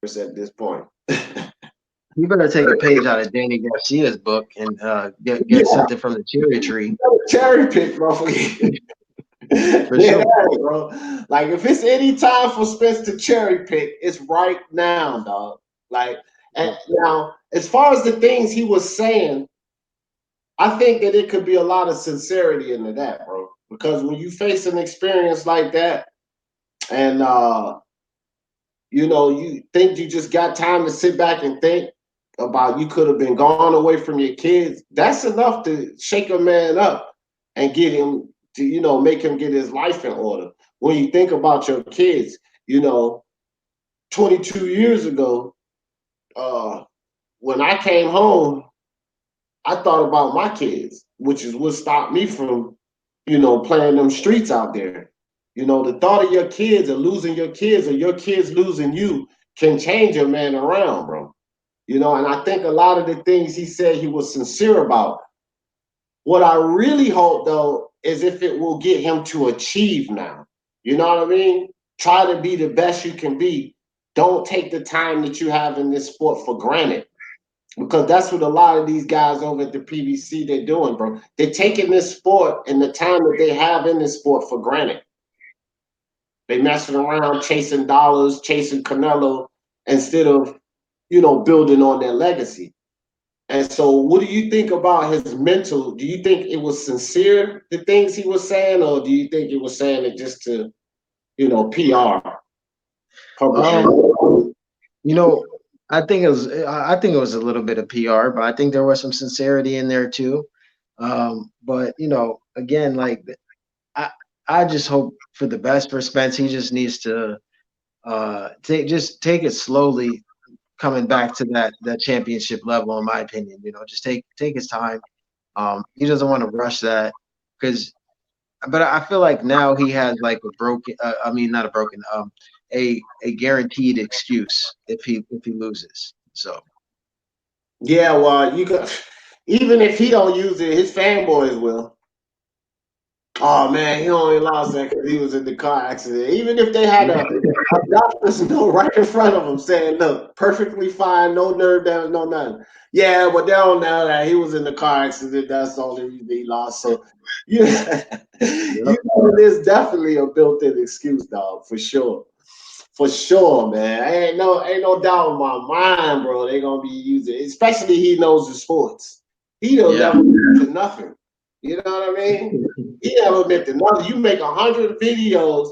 at this point. You better take a page out of Danny Garcia's book and get Yeah, something from the cherry tree. cherry pick, bro. For Yeah, sure. bro. Like if it's any time for Spence to cherry pick, it's right now, dog. Like, and now as far as the things he was saying, I think that it could be a lot of sincerity into that, bro. Because when you face an experience like that, and you know, you think you just got time to sit back and think about you could have been gone away from your kids, that's enough to shake a man up and get him to, you know, make him get his life in order. When you think about your kids, you know, 22 years ago, when I came home, I thought about my kids, which is what stopped me from, you know, playing them streets out there. You know, the thought of your kids or losing your kids or your kids losing you can change a man around, bro. You know, and I think a lot of the things he said he was sincere about. What I really hope though is if it will get him to achieve now. You know what I mean? Try to be the best you can be. Don't take the time that you have in this sport for granted. Because that's what a lot of these guys over at the PBC they're doing, bro. They're taking this sport and the time that they have in this sport for granted. They messing around chasing dollars, chasing Canelo instead of, you know, building on their legacy. And so what do you think about his mental? Do you think it was sincere, the things he was saying, or do you think he was saying it just to, you know, PR, Um, publishing? you know, I think it was a little bit of PR, but I think there was some sincerity in there too. But you know, again, like I I just hope for the best for Spence. He just needs to take it slowly coming back to that championship level, in my opinion. You know, just take his time. He doesn't want to rush that because, but I feel like now he has like a broken, I mean, not a broken, a guaranteed excuse if he loses. So Yeah, well, you could even if he don't use it, his fanboys will. Oh man, he only lost that because he was in the car accident. Even if they had a doctor's note right in front of him saying, "Look, perfectly fine, no nerve damage, no nothing." Yeah, but they don't know that he was in the car accident. That's the only reason he lost. So, yeah, yep. it is definitely a built-in excuse, dog, for sure. For sure, man. Ain't no doubt in my mind, bro. They gonna be using, especially he knows the sports. He don't Yeah. never admit to nothing. You know what I mean? He never admit to nothing. You make 100 videos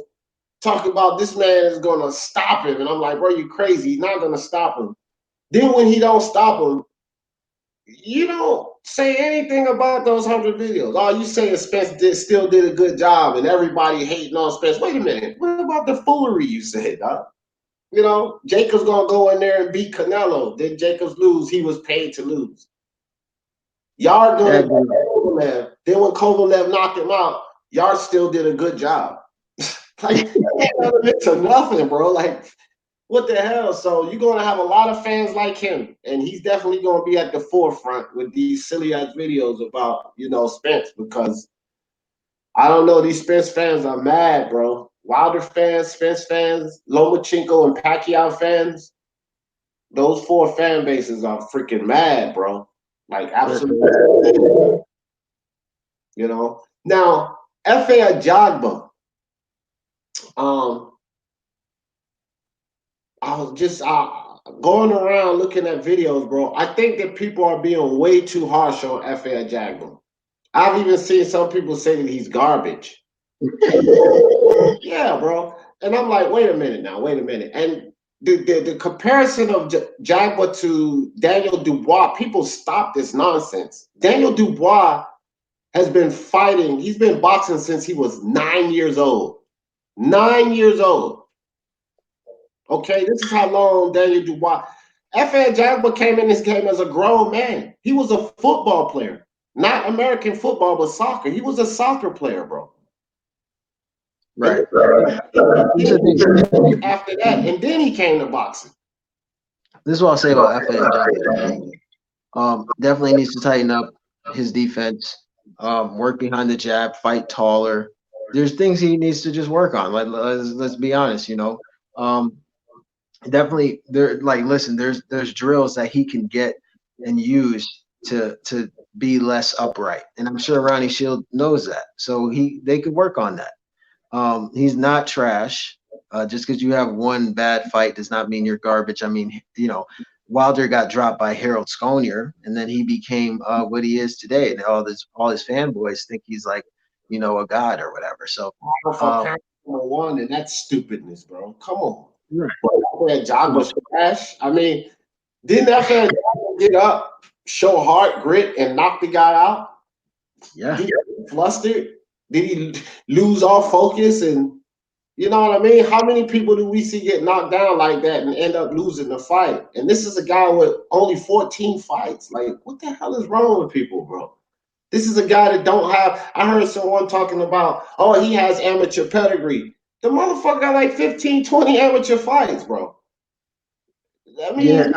talking about this man is gonna stop him, and I'm like, bro, you crazy. He's not gonna stop him. Then when he don't stop him, you don't say anything about those 100 videos. All you say is Spence still did a good job, and everybody hating on Spence. Wait a minute. What about the foolery you said, dog? You know, Jacobs gonna go in there and beat Canelo. Did Jacobs lose? He was paid to lose. Yard gonna That beat dude, Kovalev. Then when Kovalev knocked him out, Yard still did a good job. Like, ain't nothing to nothing, bro. Like, what the hell? So you're gonna have a lot of fans like him, and he's definitely gonna be at the forefront with these silly ass videos about Spence, because I don't know, these Spence fans are mad, bro. Wilder fans, Spence fans, Lomachenko and Pacquiao fans. Those four fan bases are freaking mad, bro. Like absolutely. Now, F.A. Ajagba, um, I was just going around looking at videos, bro. I think that people are being way too harsh on F.A. Ajagba. I've even seen some people say that he's garbage. Yeah, bro. And I'm like, wait a minute now, wait a minute. And the comparison of Jagba to Daniel Dubois, people stop this nonsense. Daniel Dubois has been fighting. He's been boxing since he was 9 years old. 9 years old. Okay, this is how long Daniel Dubois. F.A. Jagba came in this game as a grown man. He was a football player, not American football, but soccer. He was a soccer player, bro. right. This is the thing. After that, and then he came to boxing. This is what I'll say about F.A. Definitely needs to tighten up his defense. Work behind the jab, fight taller. There's things he needs to just work on. Like let's be honest, definitely there. Like listen, there's drills that he can get and use to be less upright, and I'm sure Ronnie Shield knows that. So they could work on that. He's not trash. Just because you have one bad fight does not mean you're garbage. I mean, Wilder got dropped by Harold Sconier, and then he became what he is today. And all his fanboys think he's like, a god or whatever. So, Number one, and that's stupidness, bro. Come on. right. Job was trash. I mean, didn't that fan get up, show heart, grit, and knock the guy out? Yeah. Did he get flustered? Did he lose all focus? And you know what I mean? How many people do we see get knocked down like that and end up losing the fight? And this is a guy with only 14 fights. Like, what the hell is wrong with people, bro? This is a guy that don't have. I heard someone talking about, oh, he has amateur pedigree. The motherfucker got like 15, 20 amateur fights, bro. I mean,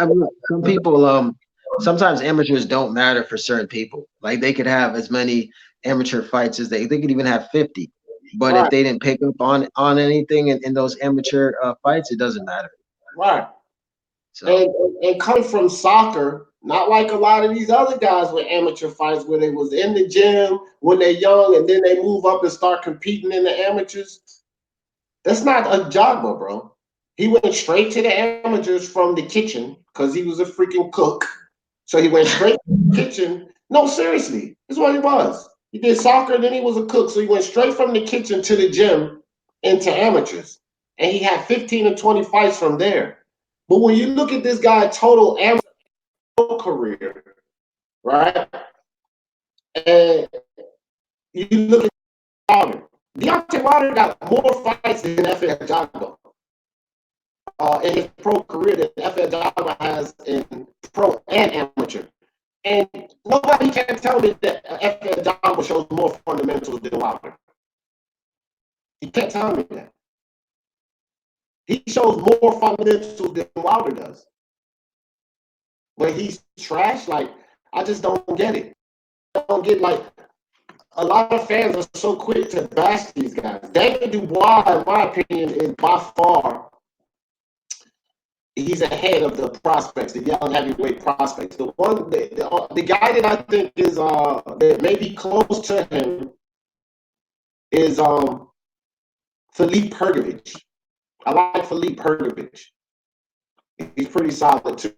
Some people, sometimes amateurs don't matter for certain people. Like they could have as many amateur fights as they could even have 50. But right. if they didn't pick up on anything in those amateur fights, it doesn't matter. Right. So And coming from soccer, not like a lot of these other guys with amateur fights where they was in the gym when they're young and then they move up and start competing in the amateurs. That's not a Jagba, bro. He went straight to the amateurs from the kitchen because he was a freaking cook. So he went straight to the kitchen. No, seriously, that's what he was. He did soccer, then he was a cook. So he went straight from the kitchen to the gym into amateurs. And he had 15 or 20 fights from there. But when you look at this guy's total amateur career, right? And you look at Wilder. Deontay Wilder got more fights than F.A. Jagba in his pro career than F.A. Jagba has in pro and amateur. And nobody can tell me that shows more fundamentals than Wilder. You can't tell me that. He shows more fundamentals than Wilder does. But he's trash. Like, I just don't get it. I don't get, like, a lot of fans are so quick to bash these guys. David Dubois, in my opinion, is by far, he's ahead of the prospects, the young heavyweight prospects. The guy that I think is that may be close to him is Philippe Hrgović. I like Philippe Hrgović. He's pretty solid too.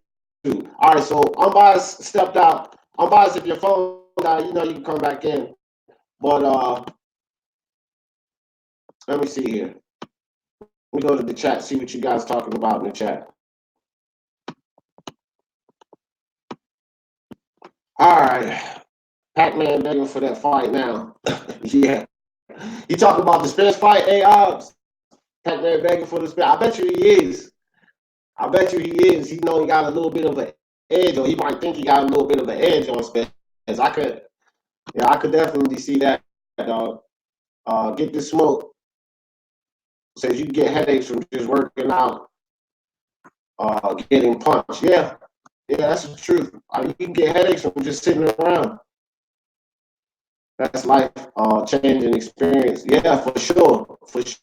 All right, so Unbiased stepped out. Unbiased, if your phone died, you know you can come back in. But let me see here. Let me go to the chat, see what you guys talking about in the chat. All right. Pac-Man begging for that fight now. Yeah. You talking about the Spence fight, A-Obs? Pac-Man begging for the Spence. I bet you he is. I bet you he is. He know he got a little bit of an edge, or he might think he got a little bit of an edge on Spence. I could definitely see that, dog. Get this smoke. Says you get headaches from just working out, getting punched. Yeah, that's the truth. You can get headaches from just sitting around. That's life changing experience. Yeah, for sure,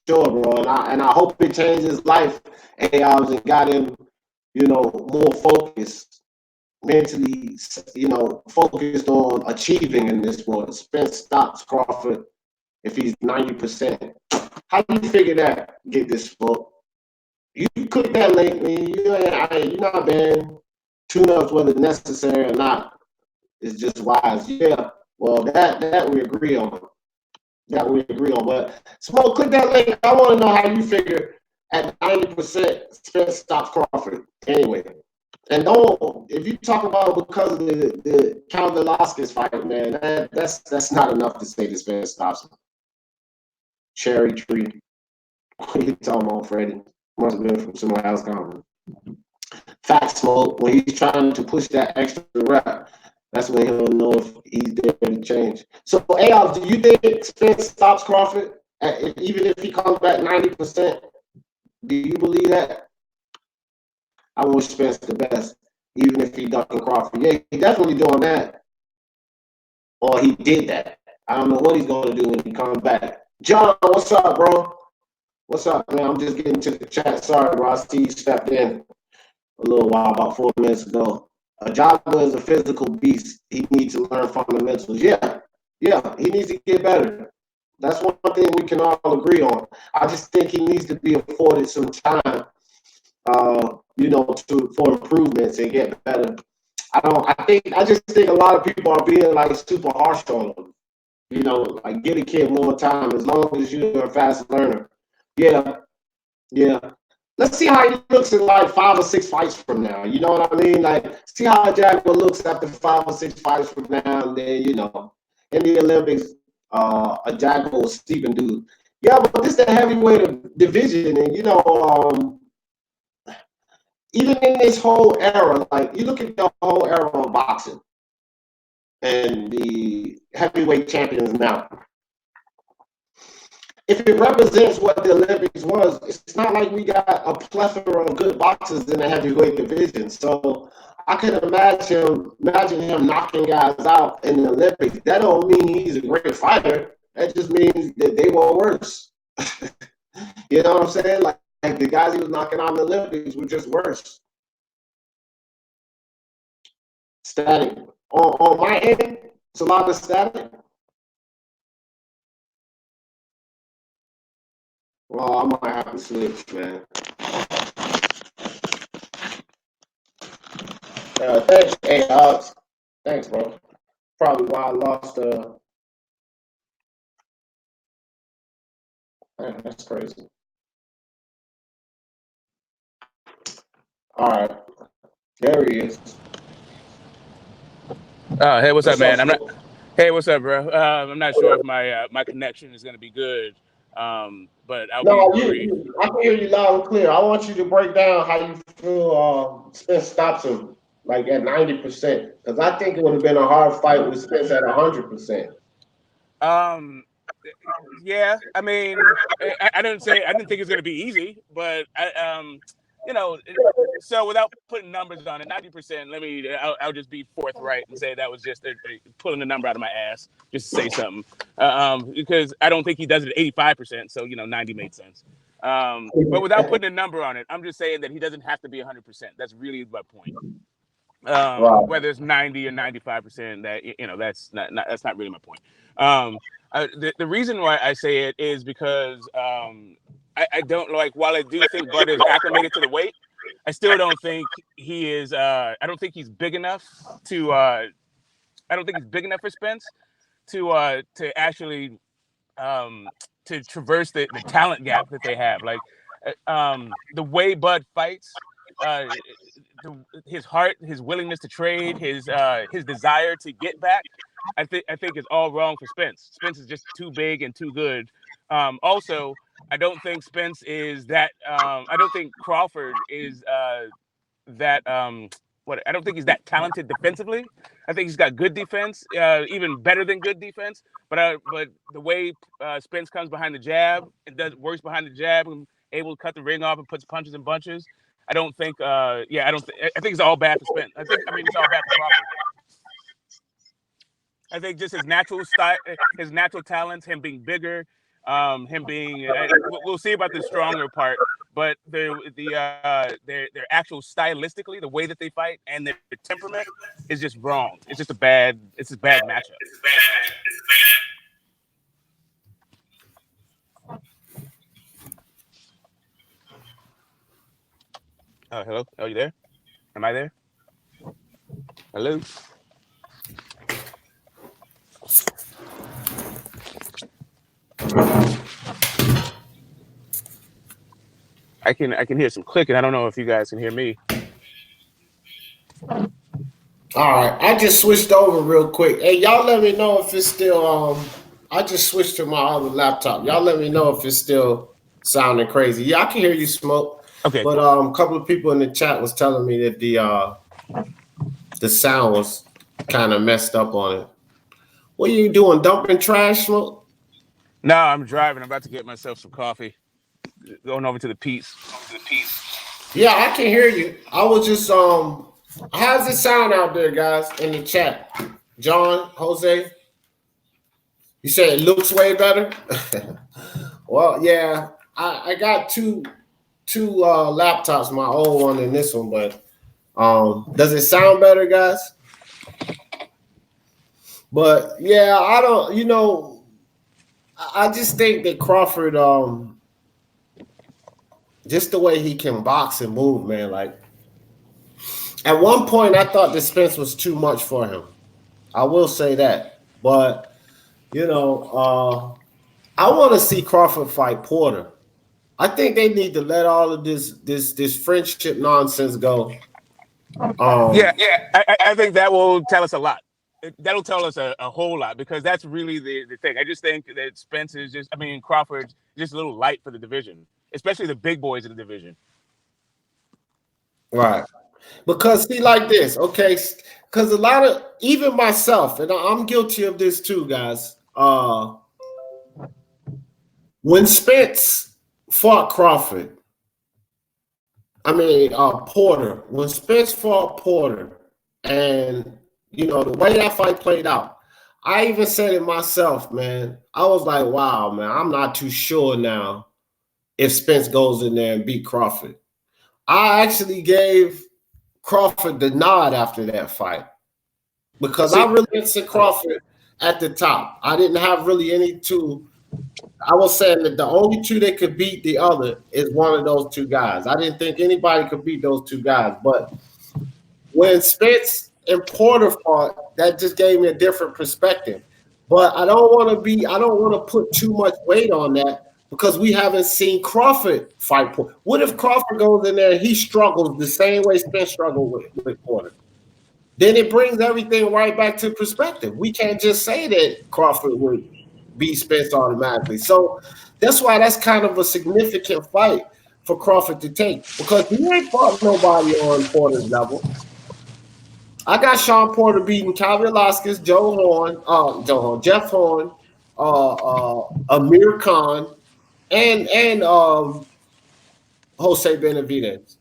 bro. And I hope it changed his life. A-Obs and got him, more focused, mentally, focused on achieving in this world. Spence stops Crawford if he's 90%. How do you figure that? Get this smoke. You click that link, man. You're not banned. Tune-ups, whether necessary or not, is just wise. Yeah. Well, that we agree on. But Smoke, click that link. I want to know how you figure at 90% Spence stops Crawford. Anyway. And if you talk about because of the Count Velasquez fight, man, that's not enough to say the Spence stops him. Cherry tree. What are you talking about, Freddie? Must have been from somewhere else conference. Fact Smoke, when he's trying to push that extra rep, that's when he'll know if he's there to change. So, A-Obs, do you think Spence stops Crawford, even if he comes back 90%? Do you believe that? I wish Spence the best, even if he ducking Crawford. Yeah, he definitely doing that. Or he did that. I don't know what he's going to do when he comes back. John, what's up, bro? What's up, man? I'm just getting to the chat. Sorry, bro. I see you stepped in a little while, about 4 minutes ago. Ajagba is a physical beast. He needs to learn fundamentals. Yeah, he needs to get better. That's one thing we can all agree on. I just think he needs to be afforded some time, for improvements and get better. I just think a lot of people are being like super harsh on him. Like give a kid more time as long as you're a fast learner. Yeah. Let's see how he looks in like 5 or 6 fights from now. You know what I mean? Like, see how Jaguar looks after 5 or 6 fights from now. And then, in the Olympics, a Jaguar will steep and do. Yeah, but this is the heavyweight division. And, even in this whole era, like, you look at the whole era of boxing and the heavyweight champions now. If it represents what the Olympics was, it's not like we got a plethora of good boxers in the heavyweight division. So I can imagine him knocking guys out in the Olympics. That don't mean he's a great fighter. That just means that they were worse. You know what I'm saying? Like the guys he was knocking out in the Olympics were just worse. Static. On my end, it's a lot of static. Well, I might have to switch, man. Thanks, A-Obs. Thanks, bro. Probably why I lost. Man, that's crazy. All right, there he is. Hey, what's up, man? Hey, what's up, bro? I'm not sure if my connection is gonna be good, but I'll be. I can hear you loud and clear. I want you to break down how you feel Spence stops him like at 90%, because I think it would have been a hard fight with Spence at 100%. Um, yeah, I mean, I didn't think it's going to be easy, but you know, so without putting numbers on it, 90%. I'll just be forthright and say that was just pulling the number out of my ass just to say something, because I don't think he does it at 85%. So 90 made sense. But without putting a number on it, I'm just saying that he doesn't have to be 100%. That's really my point. Right. Whether it's 90 or 95%, that's not really my point. The reason why I say it is because I don't like, while I do think Bud is acclimated to the weight, I still don't think he is. I don't think he's big enough to. I don't think he's big enough for Spence to actually to traverse the talent gap that they have. Like the way Bud fights. His heart, his willingness to trade, his desire to get back, I think is all wrong for Spence. Spence is just too big and too good. Also, I don't think Spence is that. I don't think Crawford is that. I don't think he's that talented defensively. I think he's got good defense, even better than good defense. But the way Spence comes behind the jab and works behind the jab and able to cut the ring off and puts punches in bunches. I don't think. I think it's all bad for Spence. It's all bad for Crawford. I think just his natural style, his natural talents, him being bigger, him being. We'll see about the stronger part, but their actual stylistically, the way that they fight and their temperament is just wrong. It's just a bad matchup. Hello? Are you there? Am I there? Hello? I can hear some clicking. I don't know if you guys can hear me. All right, I just switched over real quick. Hey, y'all let me know if it's still I just switched to my other laptop. Y'all let me know if it's still sounding crazy. Yeah, I can hear you, Smoke. Okay. But a couple of people in the chat was telling me that the sound was kind of messed up on it. What are you doing? Dumping trash, Smoke? No, I'm driving. I'm about to get myself some coffee. Going over to the Peace. Yeah, I can hear you. I was just how's it sound out there, guys, in the chat? John, Jose, you say it looks way better? Well, yeah, I got two laptops, my old one and this one, but does it sound better, guys? But yeah, I don't, I just think that Crawford, just the way he can box and move, man, like at one point I thought the Spence was too much for him. I will say that. But I want to see Crawford fight Porter. I think they need to let all of this friendship nonsense go. I think that will tell us a lot. That'll tell us a whole lot, because that's really the thing. I just think that Spence is Crawford's just a little light for the division, especially the big boys in the division. Right. Because see, like this, okay, because a lot of, even myself, and I'm guilty of this too, guys. When Spence fought Crawford, Porter, when Spence fought Porter, and the way that fight played out, I even said it myself, man. I was like, wow, man, I'm not too sure now if Spence goes in there and beat Crawford. I actually gave Crawford the nod after that fight, because I really didn't see Crawford at the top. I didn't have really any two. I was saying that the only two that could beat the other is one of those two guys. I didn't think anybody could beat those two guys. But when Spence and Porter fought, that just gave me a different perspective. But I don't want to put too much weight on that, because we haven't seen Crawford fight Porter. What if Crawford goes in there and he struggles the same way Spence struggled with Porter? Then it brings everything right back to perspective. We can't just say that Crawford would beat Spence automatically. So that's why that's kind of a significant fight for Crawford to take, because he ain't fought nobody on Porter's level. I got Sean Porter beating Kyle Velasquez, Jeff Horn, Amir Khan, and Jose Benavidez.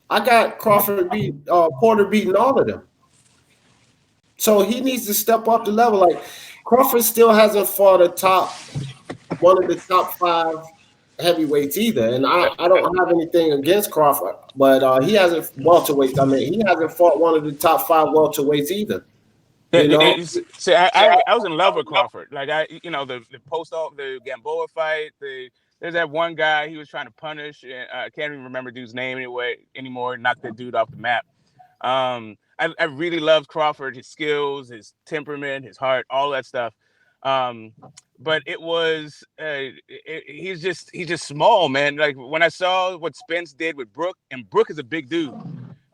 I got Crawford beat Porter beating all of them. So he needs to step up the level. Like Crawford still hasn't fought one of the top 5 heavyweights either. And I don't have anything against Crawford, but he hasn't welterweights. I mean, he hasn't fought one of the top 5 welterweights either. You know, See, I was in love with Crawford. Like the the Gamboa fight. There's that one guy he was trying to punish. And I can't even remember dude's name anymore. Knocked that dude off the map. I really loved Crawford, his skills, his temperament, his heart, all that stuff. But it was he's just small, man. Like when I saw what Spence did with Brook, and Brook is a big dude.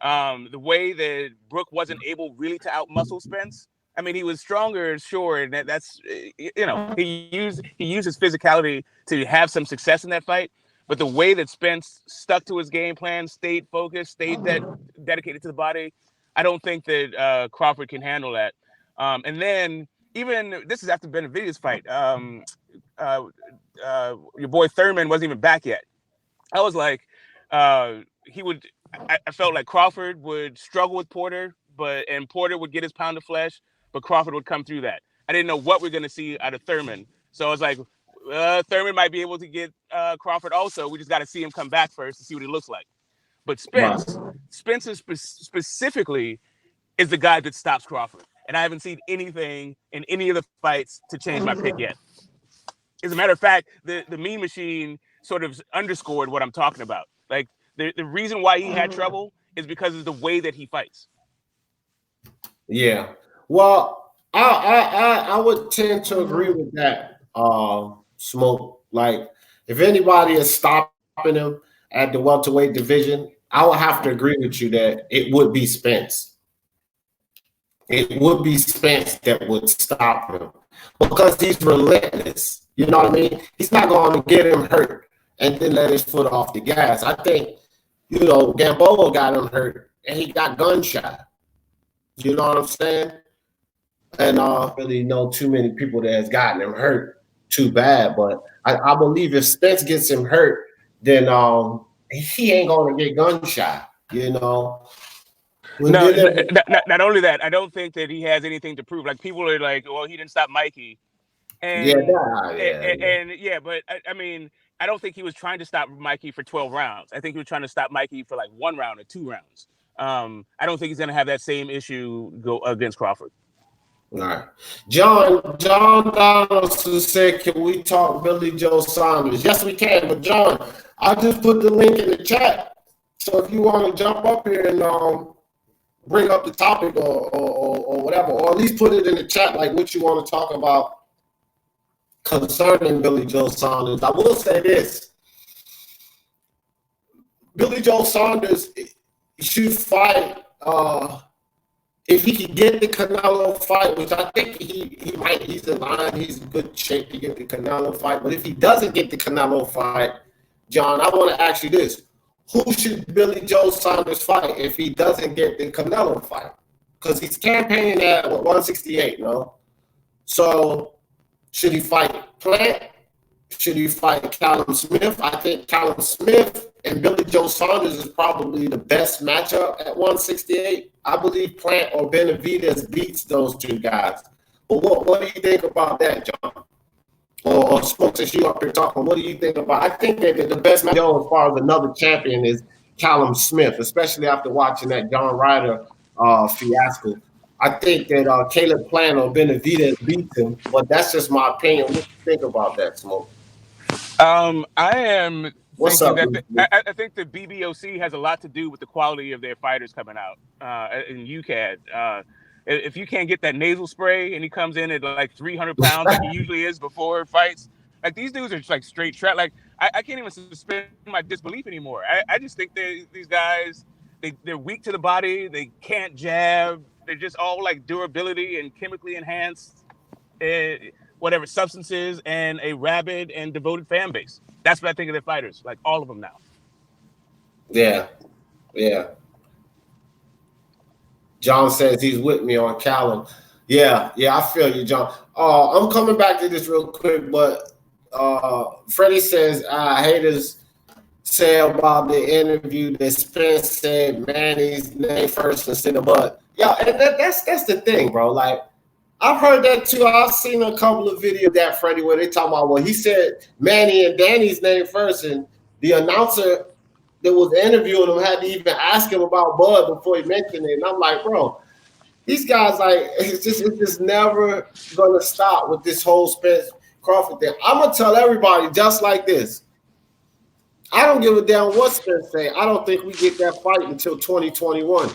The way that Brook wasn't able really to outmuscle Spence. I mean, he was stronger, sure, and that's he used his physicality to have some success in that fight. But the way that Spence stuck to his game plan, stayed focused, stayed dedicated to the body, I don't think that Crawford can handle that. And then even this is after Benavidez' fight. Your boy Thurman wasn't even back yet. I was like, he would. I felt like Crawford would struggle with Porter, and Porter would get his pound of flesh, but Crawford would come through that. I didn't know what we're going to see out of Thurman, so I was like, Thurman might be able to get Crawford also. We just got to see him come back first to see what he looks like. But Spence specifically is the guy that stops Crawford, and I haven't seen anything in any of the fights to change my pick yet. As a matter of fact, the Mean Machine sort of underscored what I'm talking about. Like the reason why he had trouble is because of the way that he fights. Yeah. Well, I would tend to agree with that. Smoke. Like if anybody is stopping him at the welterweight division, I would have to agree with you that it would be Spence. It would be Spence that would stop him because he's relentless. You know what I mean? He's not going to get him hurt and then let his foot off the gas. I think, Gamboa got him hurt and he got gunshot. You know what I'm saying? And I don't really know too many people that has gotten him hurt too bad. But I believe if Spence gets him hurt, then he ain't going to get gunshot, No, not only that, I don't think that he has anything to prove. Like people are like, well, he didn't stop Mikey. And but I mean, I don't think he was trying to stop Mikey for 12 rounds. I think he was trying to stop Mikey for like 1 round or 2 rounds. I don't think he's going to have that same issue go against Crawford. All right. John Donaldson said, can we talk Billy Joe Saunders? Yes, we can. But John, I just put the link in the chat. So if you want to jump up here and bring up the topic or whatever, or at least put it in the chat like what you want to talk about concerning Billy Joe Saunders. I will say this. Billy Joe Saunders should fight if he can get the Canelo fight, which I think he might. He's in line. He's in good shape to get the Canelo fight. But if he doesn't get the Canelo fight, John, I want to ask you this. Who should Billy Joe Saunders fight if he doesn't get the Canelo fight? Because he's campaigning at 168, no? So should he fight Plant? Should he fight Callum Smith? I think Callum Smith and Billy Joe Saunders is probably the best matchup at 168. I believe Plant or Benavidez beats those 2 guys. But what do you think about that, John? Or Smoke, since you up here talking, what do you think about? I think that the best matchup as far as another champion is Callum Smith, especially after watching that John Ryder fiasco. I think that Caleb Plant or Benavidez beats him, but that's just my opinion. What do you think about that, Smoke? I am What's up? I think the BBOC has a lot to do with the quality of their fighters coming out in UCAD. If you can't get that nasal spray and he comes in at like 300 pounds like he usually is before fights, like these dudes are just like straight trap. Like I can't even suspend my disbelief anymore. I just think these guys, they're weak to the body. They can't jab. They're just all like durability and chemically enhanced whatever substances and a rabid and devoted fan base. That's what I think of their fighters, like all of them now. Yeah. John says he's with me on Callum. Yeah, I feel you, John. I'm coming back to this real quick, but Freddie says haters say about the interview that Spence said Manny's name first instead of Bud. Yeah, and that's the thing, bro. Like I've heard that too. I've seen a couple of videos of that Freddie where they talk about he said Manny and Danny's name first, and the announcer that was interviewing him had to even ask him about Bud before he mentioned it. And I'm like, bro, these guys like it's just never gonna stop with this whole Spence Crawford thing. I'm gonna tell everybody just like this. I don't give a damn what Spence say. I don't think we get that fight until 2021.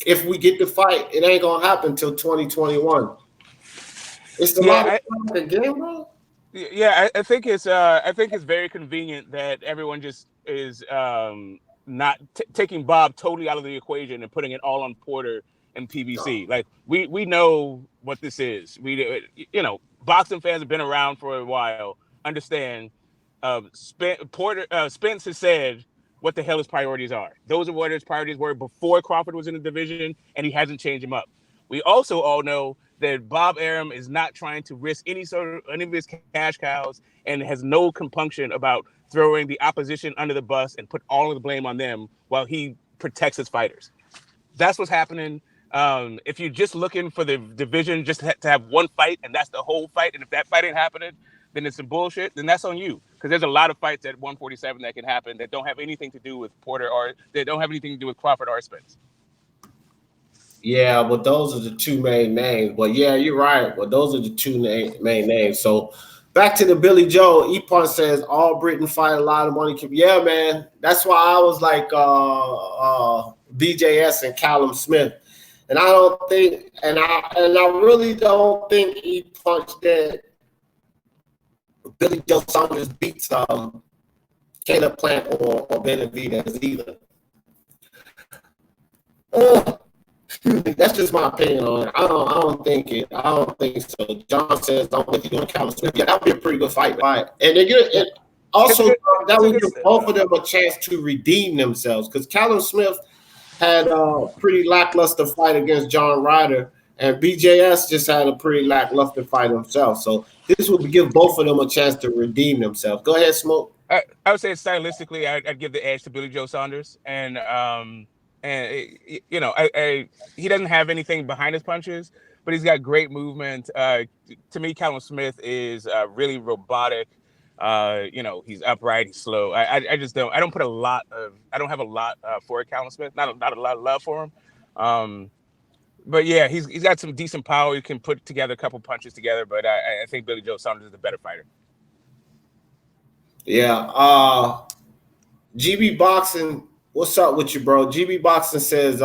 If we get the fight, it ain't gonna happen until 2021. It's the lot again, bro. Yeah, I think it's very convenient that everyone just is not taking Bob totally out of the equation and putting it all on Porter and PBC. Like we know what this is. Boxing fans have been around for a while. Understand? Spence has said what the hell his priorities are. Those are what his priorities were before Crawford was in the division, and he hasn't changed them up. We also all know that Bob Arum is not trying to risk any of his cash cows and has no compunction about throwing the opposition under the bus and put all of the blame on them while he protects his fighters. That's what's happening. If you're just looking for the division just to have one fight and that's the whole fight, and if that fight ain't happening, then it's some bullshit, then that's on you. Because there's a lot of fights at 147 that can happen that don't have anything to do with Porter or that don't have anything to do with Crawford or Spence. Yeah, but those are the two main names. But yeah, you're right. But those are the two main names. So back to the Billy Joe. Epon says all Britain fight a lot of money. Yeah, man. That's why I was like BJS and Callum Smith. And I don't think, and I really don't think he punched that Billy Joe Saunders beats Caleb Plant or Benavidez either. That's just my opinion on it. I don't think so. John says don't think you're doing Callum Smith. Yeah, that would be a pretty good fight. Right. And it also that would give both of them a chance to redeem themselves because Callum Smith had a pretty lackluster fight against John Ryder, and BJS just had a pretty lackluster fight himself. So this would give both of them a chance to redeem themselves. Go ahead, Smoke. I would say stylistically, I'd give the edge to Billy Joe Saunders, and he doesn't have anything behind his punches, but he's got great movement. To me, Callum Smith is really robotic. He's upright, he's slow. I don't have a lot for Callum Smith. Not a lot of love for him. But yeah, he's got some decent power. He can put together a couple punches together. But I think Billy Joe Saunders is the better fighter. Yeah. GB Boxing, what's up with you, bro? GB Boxing says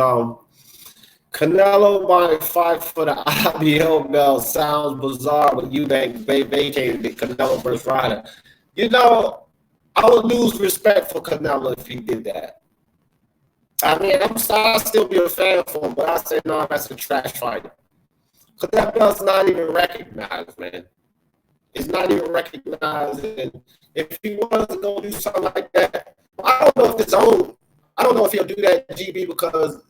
Canelo might fight for the IBL belt. Sounds bizarre, but Eubank vacated it. Canelo versus Ryder. I would lose respect for Canelo if he did that. I mean, I'll still be a fan for him, but I say no, that's a trash fighter. Because that belt's not even recognized, man. It's not even recognized. And if he was to go do something like that, I don't know if he'll do that, GB, because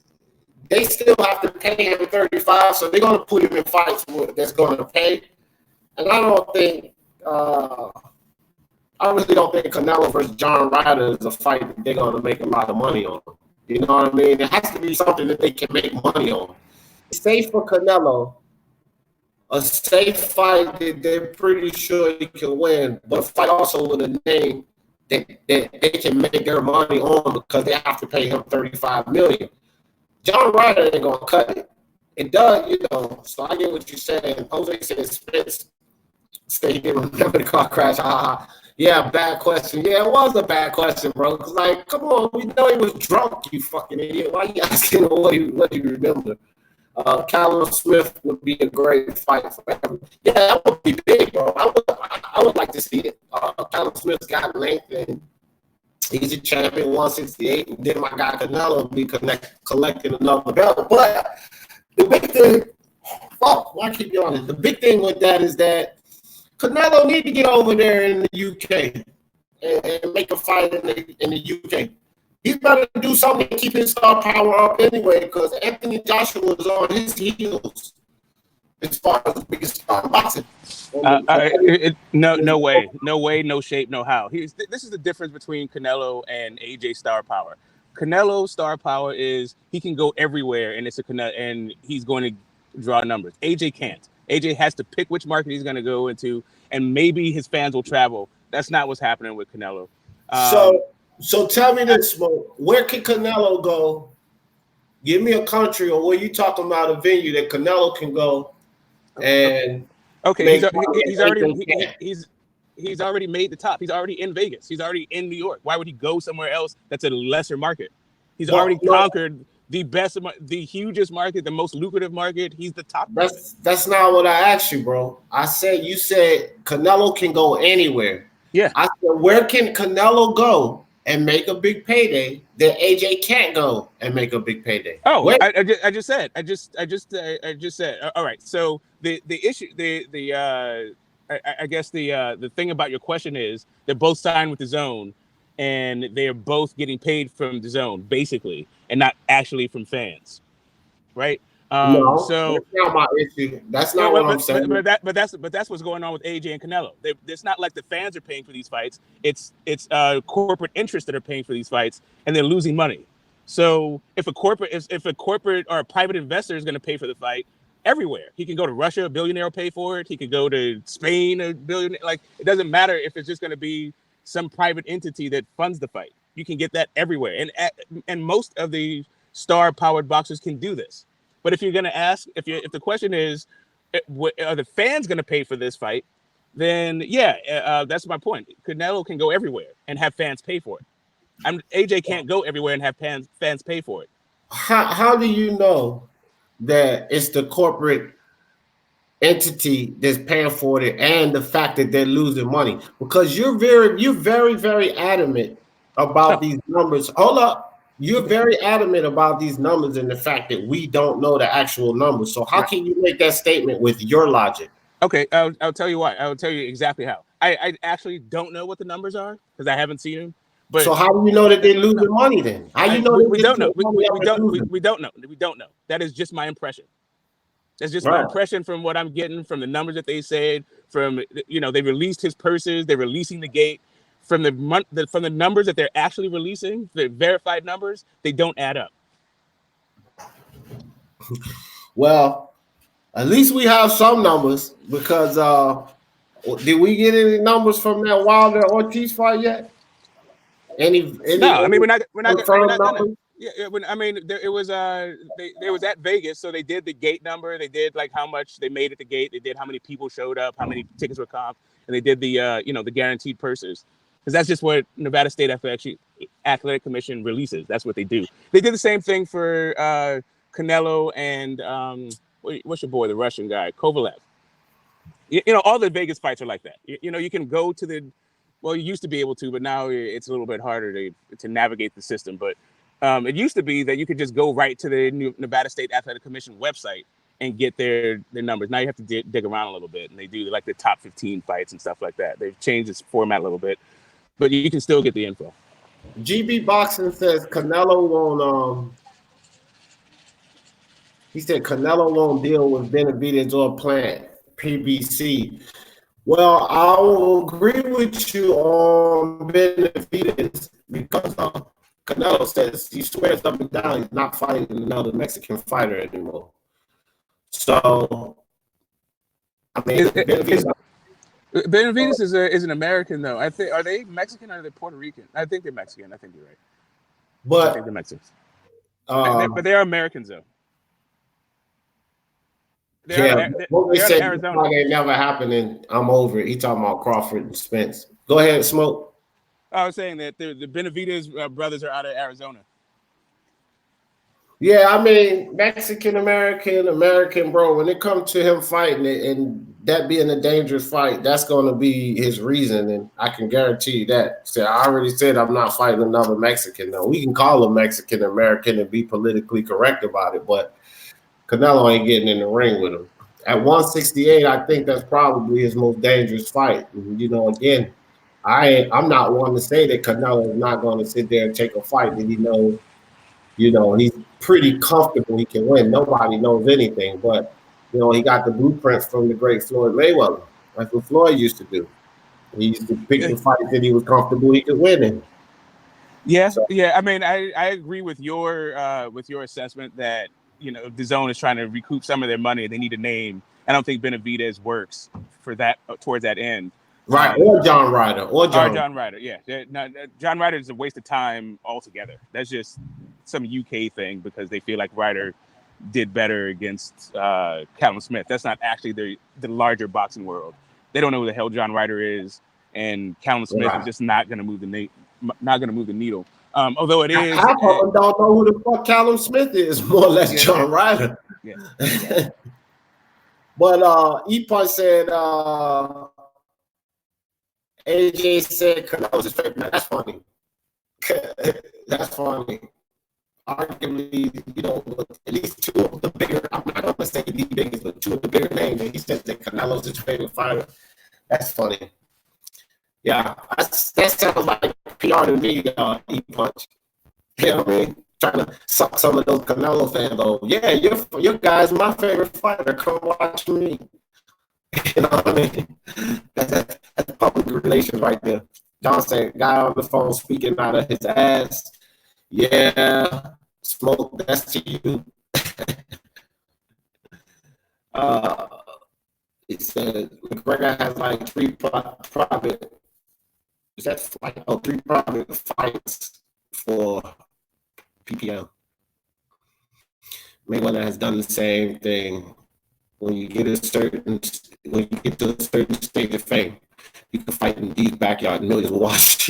they still have to pay him 35, so they're going to put him in fights that's going to pay. And I really don't think Canelo versus John Ryder is a fight that they're going to make a lot of money on. You know what I mean? It has to be something that they can make money on. It's safe for Canelo. A safe fight that they're pretty sure he can win, but a fight also with a name that they can make their money on because they have to pay him $35 million. John Ryder ain't gonna cut it. It does, So I get what you're saying. Jose said Spence say he didn't remember the car crash. Yeah, bad question. Yeah, it was a bad question, bro. Cause like, come on, we know he was drunk, you fucking idiot. Why are you asking him what do you remember? Callum Smith would be a great fight for him. Yeah, that would be big, bro. I would like to see it. Callum Smith's got length and he's a champion, 168, and then my guy Canelo will be collecting another belt. But the big thing, why keep you on it? The big thing with that is that Canelo need to get over there in the UK and make a fight in the UK. He's better do something to keep his star power up anyway, because Anthony Joshua was on his heels as far as the biggest star in boxing. No way, no shape, no how. This is the difference between Canelo and AJ star power. Canelo star power is he can go everywhere, and and he's going to draw numbers. AJ can't. AJ has to pick which market he's going to go into, and maybe his fans will travel. That's not what's happening with Canelo. So tell me this, Smoke. Where can Canelo go? Give me a country, or where you talking about a venue that Canelo can go and okay, he's already made the top. He's already in Vegas. He's already in New York. Why would he go somewhere else that's a lesser market? He's already conquered the best, the hugest market, the most lucrative market. He's the top. That's not what I asked you, bro. You said Canelo can go anywhere. Yeah. I said, where can Canelo go and make a big payday that AJ can't go and make a big payday? Oh, I just said. All right. So the issue, I guess the thing about your question is they're both signed with the Zone, and they're both getting paid from the Zone, basically, and not actually from fans, right? No, so that's not my issue. That's not what I'm saying. But that's what's going on with AJ and Canelo. It's not like the fans are paying for these fights. It's corporate interests that are paying for these fights, and they're losing money. So if a corporate or a private investor is going to pay for the fight, everywhere he can go to Russia, a billionaire will pay for it. He could go to Spain, a billionaire. Like, it doesn't matter if it's just going to be some private entity that funds the fight. You can get that everywhere, and most of the star-powered boxers can do this. But if you're going to ask, if the question is, are the fans going to pay for this fight? Then yeah, that's my point. Canelo can go everywhere and have fans pay for it. AJ can't go everywhere and have fans pay for it. How do you know that it's the corporate entity that's paying for it and the fact that they're losing money? Because you're very, very adamant about these numbers. Hold up. You're very adamant about these numbers and the fact that we don't know the actual numbers. So how can you make that statement with your logic? Okay, I'll tell you why. I'll tell you exactly how. I actually don't know what the numbers are because I haven't seen them. But so how do you know that they're losing money then? How you know we don't know. We don't know. We don't know. That is just my impression. That's just my impression from what I'm getting from the numbers that they said. From they released his purses. They're releasing the gate. From the numbers that they're actually releasing, the verified numbers, they don't add up. Well, at least we have some numbers because did we get any numbers from that Wilder Ortiz fight yet? Any no, I mean we're not gonna. Yeah, I mean it was at Vegas, so they did the gate number. They did like how much they made at the gate. They did how many people showed up, how many tickets were comped, and they did the the guaranteed purses. Because that's just what Nevada State Athletic Commission releases. That's what they do. They did the same thing for Canelo and what's your boy, the Russian guy, Kovalev. All the Vegas fights are like that. You can go to you used to be able to, but now it's a little bit harder to navigate the system. But it used to be that you could just go right to the Nevada State Athletic Commission website and get their numbers. Now you have to dig around a little bit, and they do like the top 15 fights and stuff like that. They've changed its format a little bit. But you can still get the info. GB Boxing says Canelo won't. He said Canelo won't deal with Benavidez or Plant PBC. Well, I will agree with you on Benavidez because Canelo says he swears up and down he's not fighting another Mexican fighter anymore. So, I mean, Benavidez is an American though. I think are they Mexican or are they Puerto Rican? I think they're Mexican. I think you're right. But I think they're Mexicans. But they are Americans though. What they said ain't never happened, and I'm over it. He talking about Crawford and Spence. Go ahead, Smoke. I was saying that the Benavidez brothers are out of Arizona. Yeah, I mean, Mexican-American, bro, when it comes to him fighting it and that being a dangerous fight, that's going to be his reason, and I can guarantee you that. So I already said I'm not fighting another Mexican. Now, we can call him Mexican-American and be politically correct about it, but Canelo ain't getting in the ring with him. At 168, I think that's probably his most dangerous fight. And, again, I'm not one to say that Canelo is not going to sit there and take a fight that he knows, he's pretty comfortable he can win. Nobody knows anything, but You know, he got the blueprints from the great Floyd Mayweather. That's what Floyd used to do. He used to pick the fights that he was comfortable he could win in. Yeah, So- yeah. I mean, I agree with your assessment that the zone is trying to recoup some of their money. They need a name. I don't think Benavidez works for that towards that end. Right, or John Ryder, or John Ryder. Yeah, John Ryder is a waste of time altogether. That's just some UK thing because they feel like Ryder did better against Callum Smith. That's not actually the larger boxing world. They don't know who the hell John Ryder is, and Callum Smith is just not going to move the needle. Although it is, half of them don't know who the fuck Callum Smith is, more or less John Ryder. Yeah. But E-Punch said, AJ said Canelo's his favorite. That's funny. That's funny. Arguably, at least two of the bigger, I'm not going to say the biggest, but two of the bigger names, and he said that Canelo's his favorite fighter. That's funny. Yeah, that sounds like PR to me, E-Punch. You know what I mean? Trying to suck some of those Canelo fans though. Yeah, your guy's my favorite fighter. Come watch me. You know what I mean? That's public relations right there. John said, guy on the phone speaking out of his ass. Yeah, smoke, that's to you. He said McGregor has like three private fights for PPL. Mayweather has done the same thing. When you get to a certain stage of fame, you can fight in these backyard millions will watch.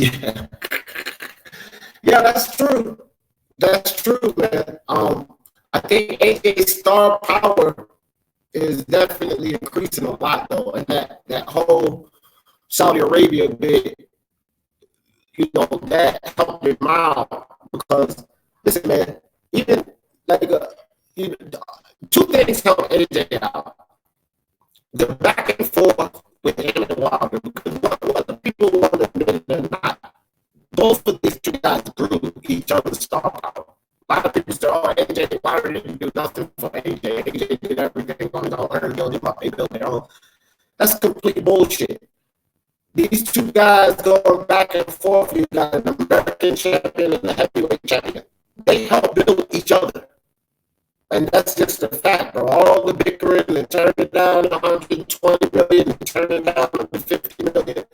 Yeah, that's true. That's true, man. I think AJ's star power is definitely increasing a lot, though, and that whole Saudi Arabia bit, that helped him out because listen, man, even two things help AJ out. The back and forth with him and Wilder, because what the people want to admit they're not. Both of these two guys grew each other's star power. A lot of people say, oh, AJ Wilder didn't do nothing for AJ. AJ did everything on his own, build him up, they built their own. That's complete bullshit. These two guys going back and forth, you got an American champion and a heavyweight champion. They help build each other. And that's just a fact, bro. All the bickering and turning down 120 million and turning down 50 million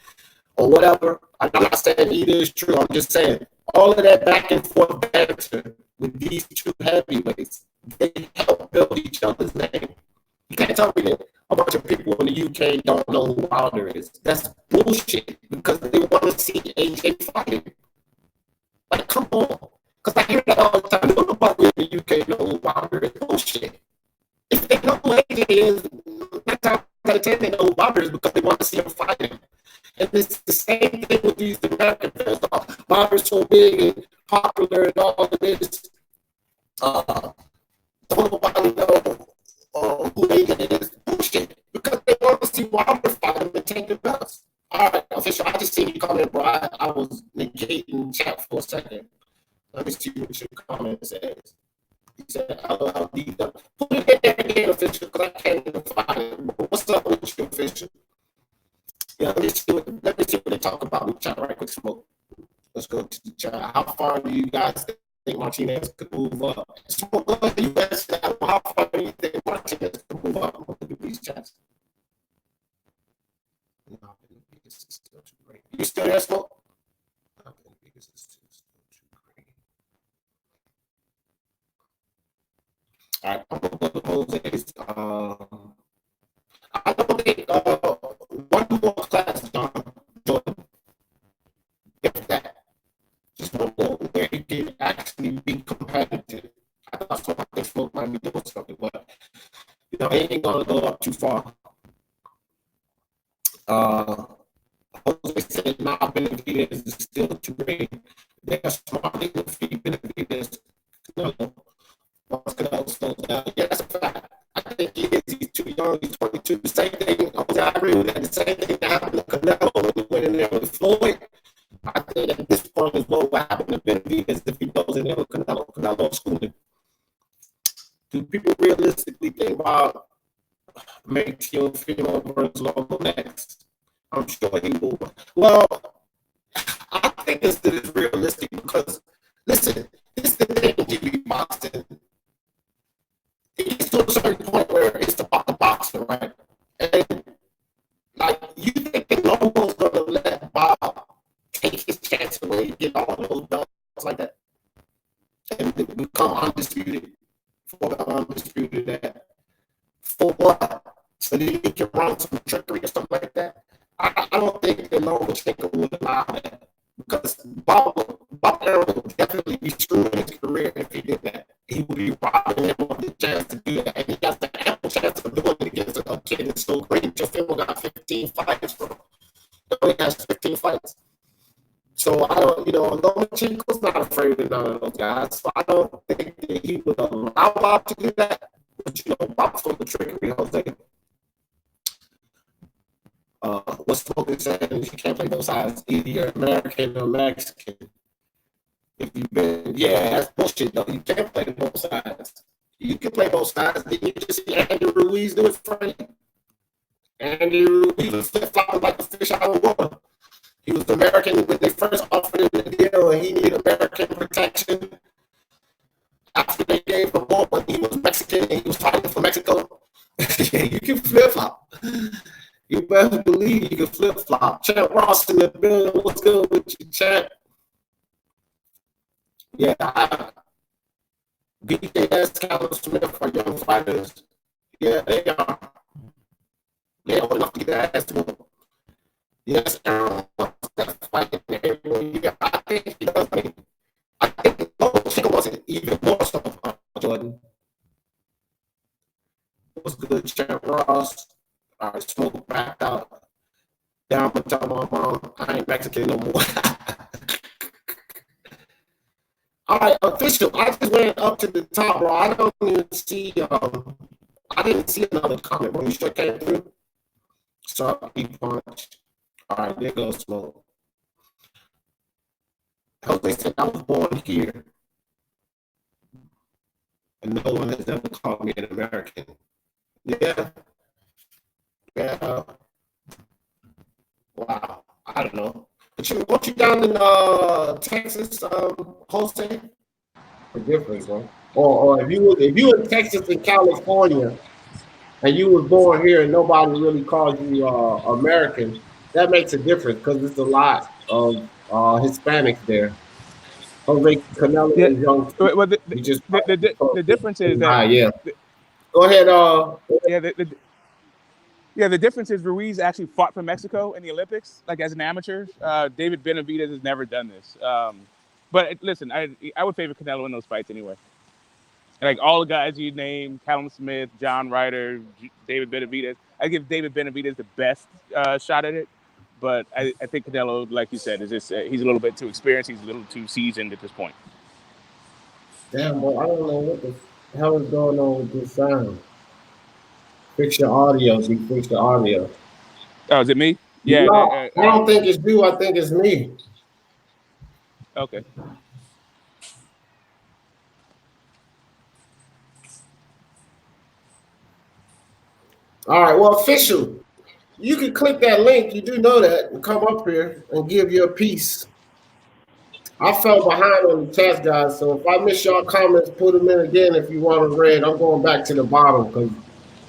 or whatever. I'm not saying either is true. I'm just saying all of that back and forth banter with these two heavyweights, they help build each other's name. You can't tell me that a bunch of people in the UK don't know who Wilder is. That's bullshit because they want to see AJ fight. Like, come on. Because I hear that all the time. Nobody in the UK know who Wilder is. Bullshit. If they know who AJ is, 9 times out of 10 they know who Wilder is because they want to see him fighting. And it's the same thing with these American fans. Wilder's so big and popular and all of this. Don't nobody know who AJ is. Bullshit. Because they want to see Wilder fight him and take the belts. All right, official. I just see you come in, bro. I was negating chat for a second. Let me see what your comment says. He said, I'll leave them. Put it in there again, official, because I can't even find it. What's up with you, official? Yeah, let me see what they talk about in the chat right quick, Smoke. Let's go to the chat. How far do you guys think Martinez could move up? Smoke, you guys, how far do you think Martinez could move up? Look at these chats. No, it's still too great. You still there, Smoke? All right, I'm going to Jose's. I don't think one more class is done, Jordan. If that, just one more where he can actually be competitive. I thought so. I think Smoke might be doing something, but he ain't gonna go up too far. Jose said, "Nah, Benavidez is still too great. They're smart. They can feed Benavidez. Once Canelo slows down, yeah, that's a fact. I think he is. He's too young. He's 22. The same thing. I agree with that. The same thing that happened to Canelo when he went in there with Floyd. I think at this point as well, what happened to Benavidez if he goes in there with Canelo schooling. Do people realistically think about make Teofimo versus Logo next. I'm sure he will. Well, I think this is realistic because, listen, this is the thing, GB boxing. It gets to a certain point where it's about the boxer, right? And like, you think the Logo's gonna let Bob take his chance away, get all those belts like that, and become undisputed for the undisputed that? For what? So that you can run some trickery or something like that? I don't think the Logo Shaker would allow that. Because Bob Arum would definitely be screwing his career if he did that. He would be robbing him of the chance to do that. And he got the ample chance of doing it against a kid that's so great. Teofimo got 15 fights, bro. He only has 15 fights. So I don't, Lomachenko's not afraid of none of those guys. So I don't think that he would allow Bob to do that. But Bob's full of trickery, Jose. What's Smoking saying? You can't play both sides. Either you're American or Mexican. If you've been, that's bullshit though. You can't play both sides. You can play both sides. Did you just see Andy Ruiz do it for you? Andy Ruiz was flip-flopping like a fish out of water. He was American when they first offered him the deal, and he needed American protection. After they gave him more, but he was Mexican and he was fighting for Mexico. You can flip-flop. You better believe you can flip-flop. Champ Ross in the building. What's good with you, Champ? Yeah, BKS, Callum Smith are young fighters. Yeah, they are. They are enough to get their ass to them. Yes, Aaron wants that fight every year. I think he does. I think Chicken wasn't even more so, Jordan. What's good, Champ Ross? All right, Smoke back out. Down for tell my mom I ain't Mexican no more. All right, official. I just went up to the top, bro. I don't even see. I didn't see another comment, bro. You sure came through? Sorry, punch. All right, there goes Smoke. Jose said I was born here, and no one has ever called me an American. Yeah. Wow. I don't know. But weren't you down in Texas, Jose? The difference, right? Or if you in Texas and California and you was born here and nobody really calls you American, that makes a difference because there's a lot of Hispanics there. Jose Canelo is young. Well, the difference is that. Go ahead. The difference is Ruiz actually fought for Mexico in the Olympics, like as an amateur. David Benavidez has never done this. But listen, I would favor Canelo in those fights anyway. Like all the guys you named, Callum Smith, John Ryder, David Benavidez, I give David Benavidez the best shot at it. But I think Canelo, like you said, is just he's a little bit too experienced. He's a little too seasoned at this point. Damn, boy, I don't know what the hell is going on with this sound. Fix your audio. Fix the audio. Oh, is it me? Yeah. No, I don't think it's you. I think it's me. Okay. All right. Well, official. You can click that link. You do know that, and come up here and give your piece. I fell behind on the test, guys. So if I miss y'all comments, put them in again. If you want to read, I'm going back to the bottom because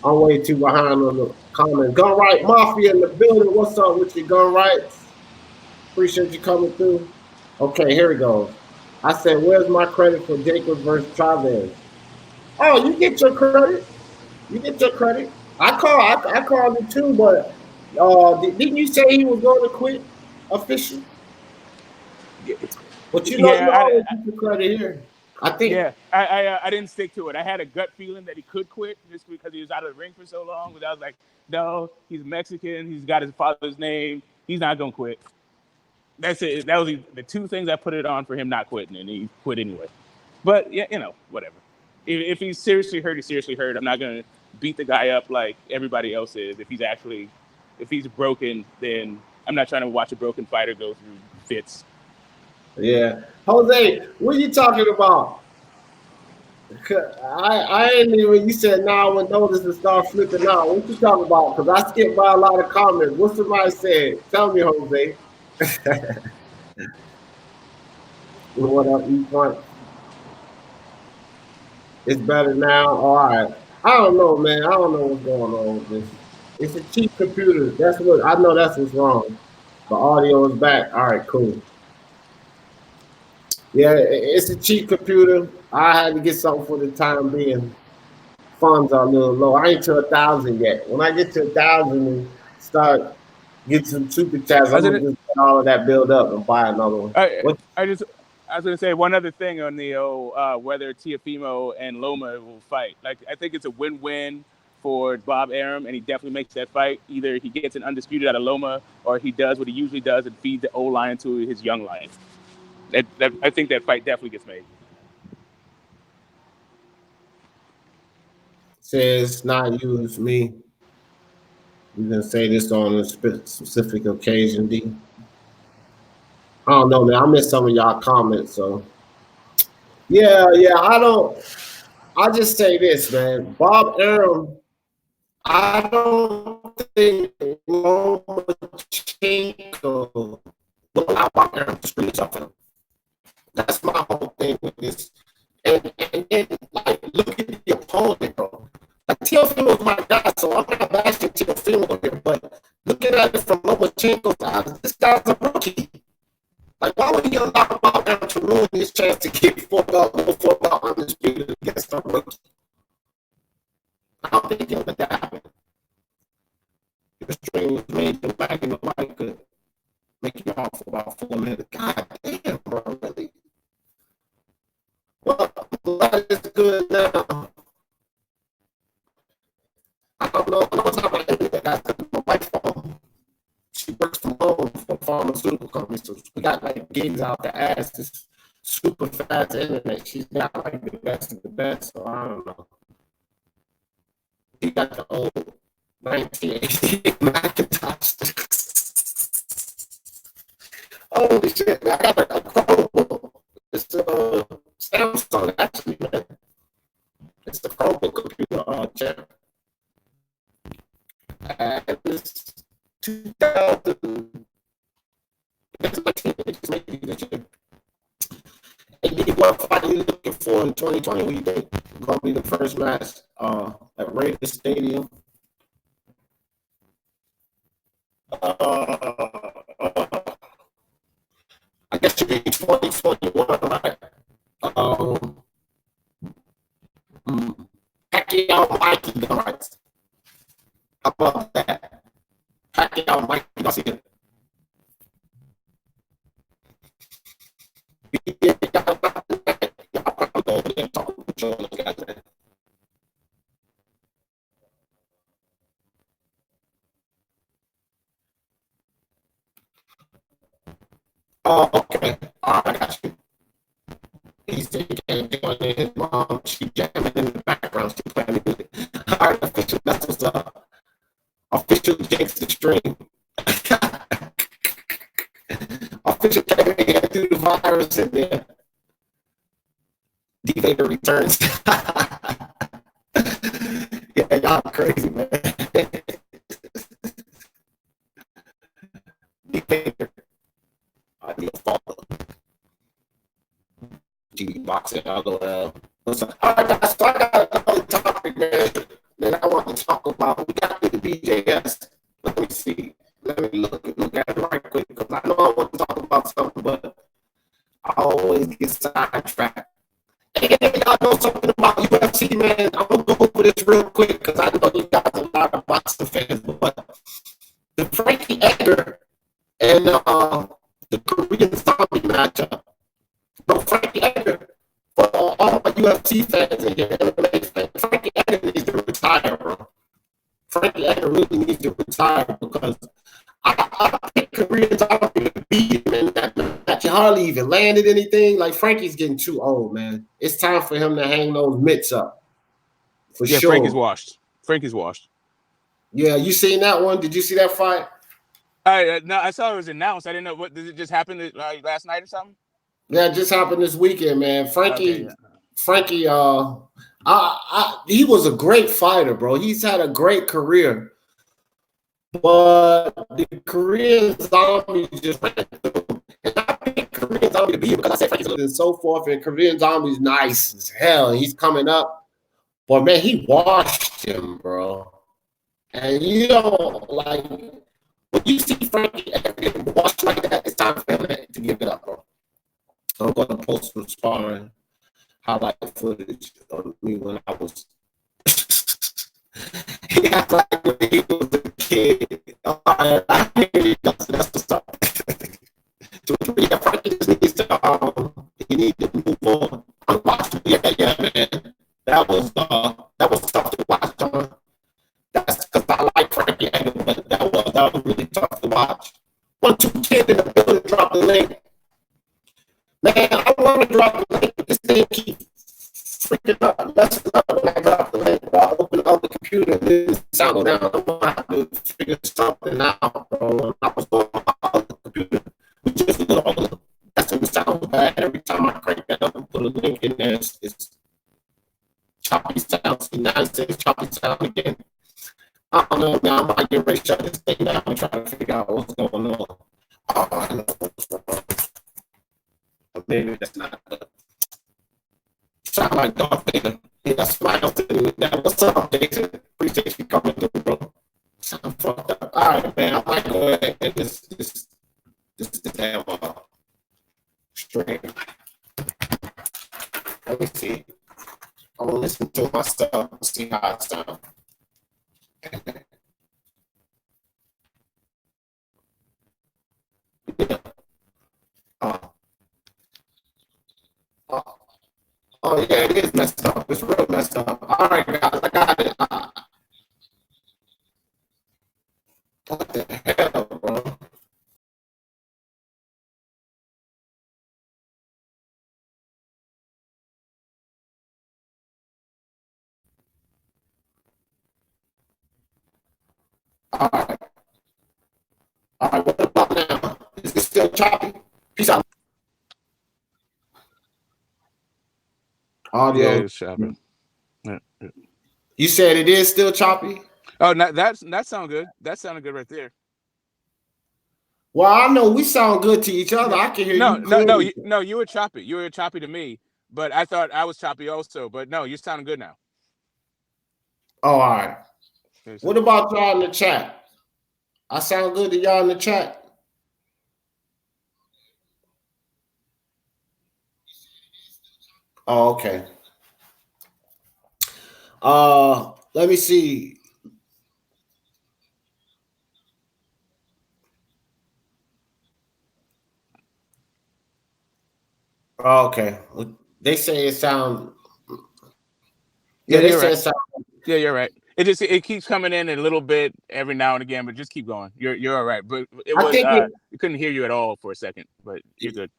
I'm way too behind on the comments. Gun Right Mafia in the building. What's up with you, Gun Rights? Appreciate you coming through. Okay, here we go. I said, where's my credit for Jacobs versus Chavez? Oh, you get your credit. You get your credit. I called it too, but didn't you say he was going to quit official? But you always get your credit here. I think. Yeah, I didn't stick to it. I had a gut feeling that he could quit just because he was out of the ring for so long. But I was like, no, he's Mexican. He's got his father's name. He's not going to quit. That's it. That was the two things I put it on for him not quitting, and he quit anyway. But, yeah, whatever. If he's seriously hurt, he's seriously hurt. I'm not going to beat the guy up like everybody else is. If he's broken, then I'm not trying to watch a broken fighter go through fits. Yeah. Jose, what are you talking about? I ain't even. You said now when notice and start flipping out. What you talking about? Because I skipped by a lot of comments. What somebody said? Tell me, Jose. What up, E-Front? It's better now. All right. I don't know, man. I don't know what's going on with this. It's a cheap computer. That's what I know. That's what's wrong. The audio is back. All right, cool. Yeah, it's a cheap computer. I had to get something for the time being. Funds are a little low. I ain't to 1,000 yet. When I get to 1,000 and start get some super chats, I was I'm gonna gonna, just get all of that build up and buy another one. I, What I just, I was gonna say one other thing on the whether Tiafimo and Loma will fight. Like, I think it's a win-win for Bob Arum, and he definitely makes that fight. Either he gets an undisputed out of Loma, or he does what he usually does and feed the old lion to his young lion. I think that fight definitely gets made. says not use me? You can say this on a specific occasion, D. I don't know, man. I missed some of y'all comments, so yeah. I just say this, man. Bob Arum, I don't think Lomachenko will allow Bob Arum to screw this up for him. That's my whole thing with this. And like, look at the opponent, bro. Like, Teofimo is my guy, so I'm not bashing Teofimo here, but looking at it from Lomachenko's eyes, this guy's a rookie. Like, why would he allow Bob Arum to ruin his chance to get 4 belt undisputed against a rookie? I don't think he'll let that happen. The stream was made to back in the mic could make you off for about 4 minutes. God damn, bro, really? Well, that is good now. I don't know. I know it's not my internet. I got my wife phone. She works from home for a pharmaceutical company, so we got like gigs out the ass. This super fast internet. She's got like the best of the best, so I don't know. She got the old 1988 Macintosh. Holy shit, man. I got a Chromebook. It's a Samsung, actually, man. It's the Chromebook computer chip. And it's 2000. It's my teenagers making the chip. And what fight are you looking for in 2020? What do you think? Gonna be the first match at Raiders Stadium. I guess it should be 2021, right? Pacquiao Mikey guards. How about that? Pacquiao Mikey Garcia. Oh, okay. I got you. He's taking his mom. She jamming in the background. She playing music. All right, official. That's what's up. Official Jinx the stream. Official carrying through the virus and then D-Vader returns. Yeah, y'all crazy, man. D-Vader. Your fault. G boxing, LOL. Listen, all right, guys, so I got another topic, man, that I want to talk about. We got the BJS. Let me see. Let me look at it right quick because I know I want to talk about something, but I always get sidetracked. Hey, y'all know something about UFC, man? I'm gonna go over this real quick because I know you guys are a lot of boxing fans, but the Frankie Edgar and the Korean Zombie matchup. Bro, Frankie Edgar, for all my UFC fans in here, MMA fans, Frankie Edgar needs to retire, bro. Frankie Edgar really needs to retire because I picked Korean Zombie to beat him in that match. He hardly even landed anything. Like, Frankie's getting too old, man. It's time for him to hang those mitts up. For sure. Frankie's washed. Frankie's washed. Yeah, you seen that one? Did you see that fight? No, I saw it was announced. I didn't know. Did it just happen last night or something? Yeah, it just happened this weekend, man. Frankie Frankie, he was a great fighter, bro. He's had a great career, but the Korean Zombie just ran through. And I picked Korean Zombie to beat him because I said Frankie's and so forth. And Korean Zombie's nice as hell. He's coming up, but man, he washed him, bro. And you know, like when you see Frankie getting washed like that, it's time for him to give it up, bro. I'm going to post some sparring highlight footage of me when I was. He acted like when he was a kid. That's what's up. Yeah, Frankie just needs to he needs to move on. I'm watching. Yeah, man. That was tough to watch. That's because I like Frankie, but that was really tough to watch. 1-2 kid in the building dropped the link. Man, I want to drop the link, but this thing keeps freaking up, messing up when I drop the link. I open up the computer, this sound go down. I'm gonna have to figure something out, bro. I was going on the computer, we just that's when it sounds bad. Every time I crank that up and put a link in there, it's choppy sound. Now it says choppy sound again. I don't know, now I might get ready to shut this thing down and try to figure out what's going on. Oh, I know what's going on. Maybe that's not good. Sound like Darth Vader. Yeah, smile to me. What's up, Jason? Appreciate you coming through, bro. Sound fucked up. All right, man. I might go ahead and this damn stream. Let me see. I'm gonna listen to myself and see how it sounds. Yeah. Oh yeah, it is messed up. It's real messed up. All right, guys, I got it. What the hell, bro? All right. All right, what about now? Is it still choppy? Peace out. Audio. Yeah, it's choppy. Yeah. You said it is still choppy? Oh, that sounded good. That sounded good right there. Well, I know we sound good to each other. I can hear you clearly. No, you were choppy. You were choppy to me, but I thought I was choppy also. But no, you sound good now. Oh, all right. What about y'all in the chat? I sound good to y'all in the chat? Oh, okay. Let me see. Oh, okay. They say it sound. Yeah, they say right. it sound. Yeah, you're right. It keeps coming in a little bit every now and again, but just keep going. You're all right. But it was you couldn't hear you at all for a second, but you're good.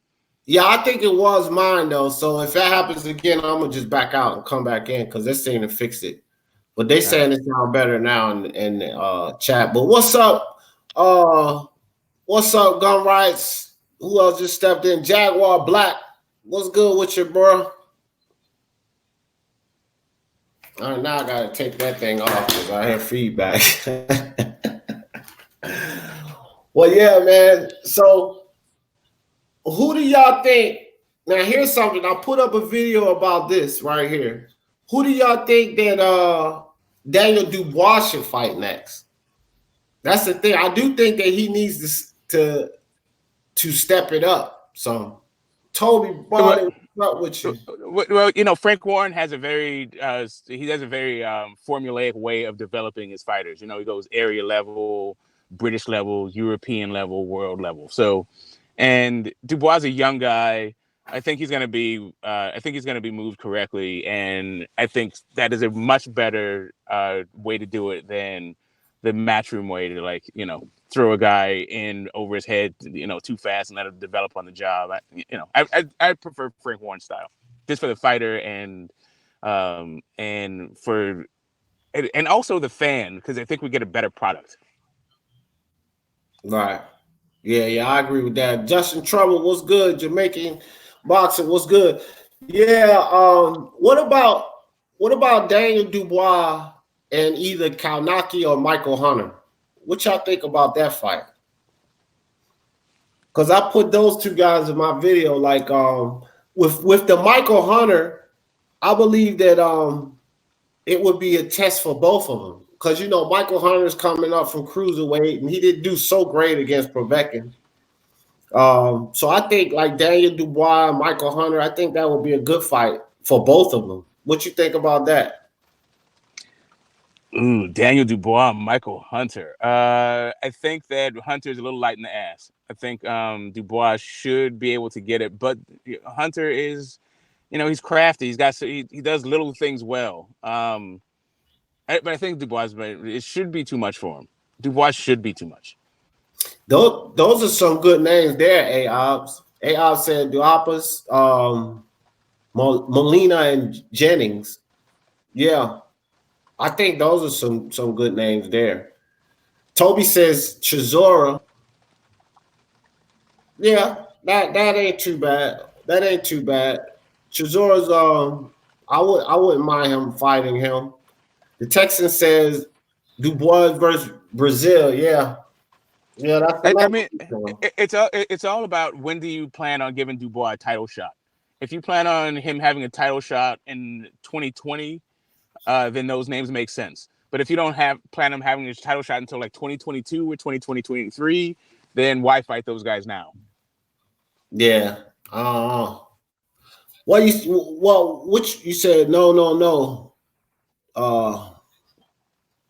Yeah, I think it was mine though. So if that happens again, I'm gonna just back out and come back in because they're saying to fix it. But they saying it sound better now in chat. But what's up? What's up, Gun Rights? Who else just stepped in? Jaguar Black. What's good with you, bro? All right, now I gotta take that thing off because I hear feedback. Well, yeah, man. So who do y'all think? Now, here's something. I put up a video about this right here. Who do y'all think that Daniel Dubois should fight next? That's the thing. I do think that he needs to step it up. So, Toby, what's up with you? Well, Frank Warren has a very formulaic way of developing his fighters. He goes area level, British level, European level, world level. So, and Dubois is a young guy. I think he's going to be moved correctly, and I think that is a much better way to do it than the matchroom way to throw a guy in over his head, too fast and let him develop on the job. I prefer Frank Warren style, just for the fighter and also the fan, because I think we get a better product. Right. Yeah, I agree with that. Justin Trouble, what's good? Jamaican Boxing, what's good? Yeah. What about Daniel Dubois and either Kalnaki or Michael Hunter? What y'all think about that fight? Because I put those two guys in my video. Like with the Michael Hunter, I believe that it would be a test for both of them. Because Michael Hunter's coming up from cruiserweight, and he didn't do so great against Povetkin. So I think like Daniel Dubois, Michael Hunter, I think that would be a good fight for both of them. What you think about that? Ooh, Daniel Dubois, Michael Hunter. I think that Hunter's a little light in the ass. I think Dubois should be able to get it, but Hunter is, he's crafty. He does little things well. But I think Dubois, it should be too much for him. Dubois should be too much. Those are some good names there, A-Obs. A-Obs said Duapas, Molina, and Jennings. Yeah. I think those are some good names there. Toby says Chisora. Yeah, that ain't too bad. That ain't too bad. Chisora's I wouldn't mind him fighting him. The Texan says Dubois versus Brazil. Yeah. Yeah, that's I mean, it's all about when do you plan on giving Dubois a title shot. If you plan on him having a title shot in 2020, then those names make sense. But if you don't plan on having a title shot until like 2022 or 2023, then why fight those guys now? Yeah. Which you said no.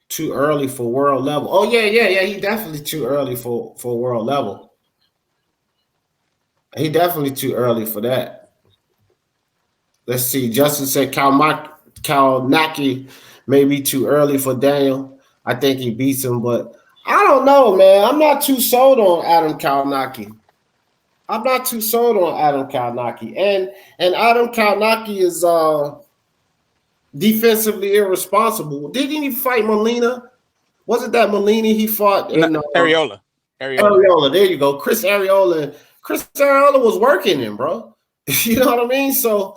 Too early for world level. Oh yeah. He definitely too early for world level. He definitely too early for that. Let's see. Justin said Kalnaki may be too early for Daniel. I think he beats him, but I don't know, man. I'm not too sold on Adam Kalnaki. I'm not too sold on Adam Kalnaki. And Adam Kalnaki is defensively irresponsible. Didn't he fight Molina? Wasn't that Molina he fought? In, Arreola. Arreola. There you go. Chris Arreola was working him, bro. You know what I mean? So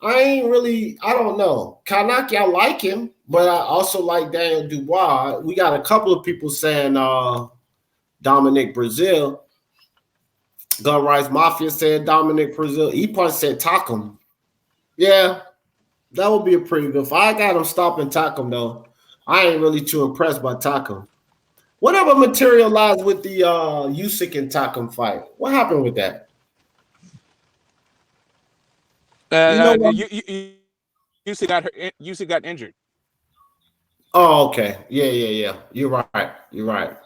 I don't know. Kalnaki, I like him, but I also like Daniel Dubois. We got a couple of people saying Dominic Brazil. Gun Rights Mafia said Dominic Brazil. E-Punch said Takum. Yeah, that would be a pretty good fight. I got him stopping Takum, though. I ain't really too impressed by Takum. Whatever materialized with the Usyk and Takum fight? What happened with that? Usyk got injured. Oh, okay. Yeah. You're right.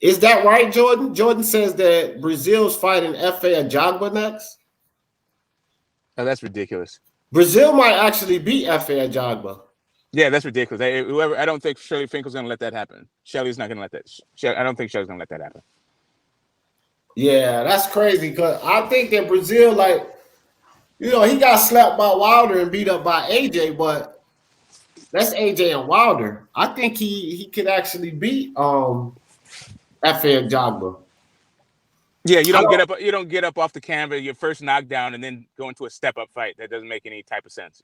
Is that right, Jordan? Jordan says that Brazil's fighting F.A. Ajagba next. Oh, that's ridiculous. Brazil might actually beat F.A. Ajagba. Yeah, that's ridiculous. I don't think Shelley Finkel's going to let that happen. Shelley's not going to let that. I don't think Shelley's going to let that happen. Yeah, that's crazy because I think that Brazil, he got slapped by Wilder and beat up by AJ, but that's AJ and Wilder. I think he could actually beat F.A. Ajagba. Yeah, you don't get up off the canvas, your first knockdown, and then go into a step-up fight. That doesn't make any type of sense,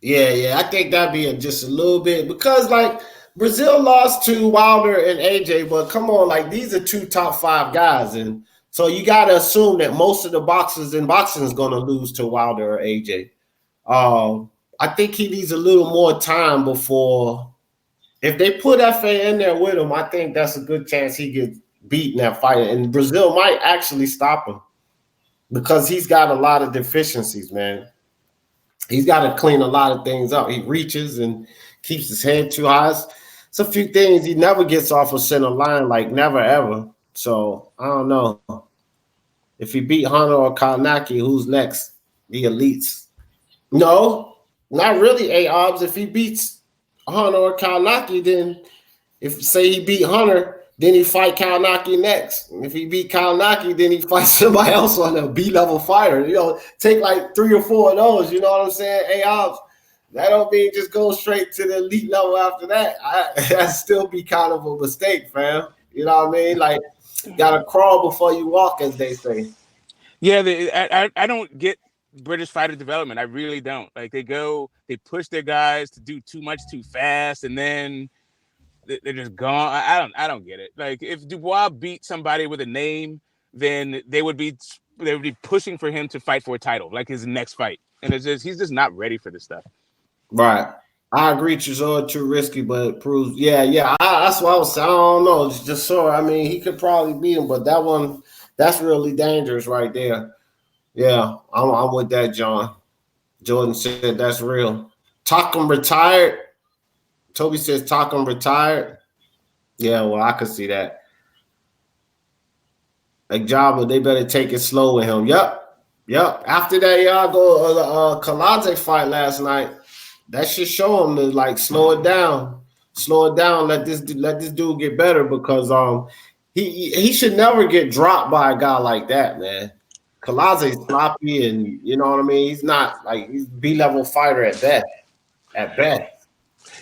Yeah, I think that'd be just a little bit because Brazil lost to Wilder and AJ, but come on, these are two top 5 guys, and so you got to assume that most of the boxers in boxing is going to lose to Wilder or AJ. I think he needs a little more time before. If they put FA in there with him, I think that's a good chance he gets beat in that fight, and Brazil might actually stop him because he's got a lot of deficiencies, man. He's got to clean a lot of things up. He reaches and keeps his head too high. It's a few things he never gets off of center line, never ever. So I don't know. If he beat Hunter or Kalnaki, who's next? The elites. No, not really, A-Obs. If he beats Hunter or Kalnaki, then if say he beat Hunter, then he fight Kalnaki next. And if he beat Kalnaki, then he fights somebody else on a B-level fighter. Take 3 or 4 of those. You know what I'm saying? A-Obs. That don't mean just go straight to the elite level after that. That'd still be kind of a mistake, fam. You know what I mean? Gotta crawl before you walk, as they say. Yeah, I don't get British fighter development. I really don't. Like they push their guys to do too much too fast, and then they're just gone. I don't get it. Like if Dubois beat somebody with a name, then they would be pushing for him to fight for a title, like his next fight. And he's just not ready for this stuff. Right. I agree, Chisora too risky, but it proves, that's what I was saying. I don't know. It's just so, I mean, he could probably beat him, but that's really dangerous right there. Yeah, I'm with that, John. Jordan said that's real. Takam retired. Toby says Takam retired. Yeah, well, I could see that. Like Jabba, they better take it slow with him. Yep. After that, y'all go Kalate fight last night. That should show him to like slow it down. Let this dude get better because he should never get dropped by a guy like that, man. Kalaze's sloppy, and you know what I mean. He's not like he's B-level fighter at best. At best.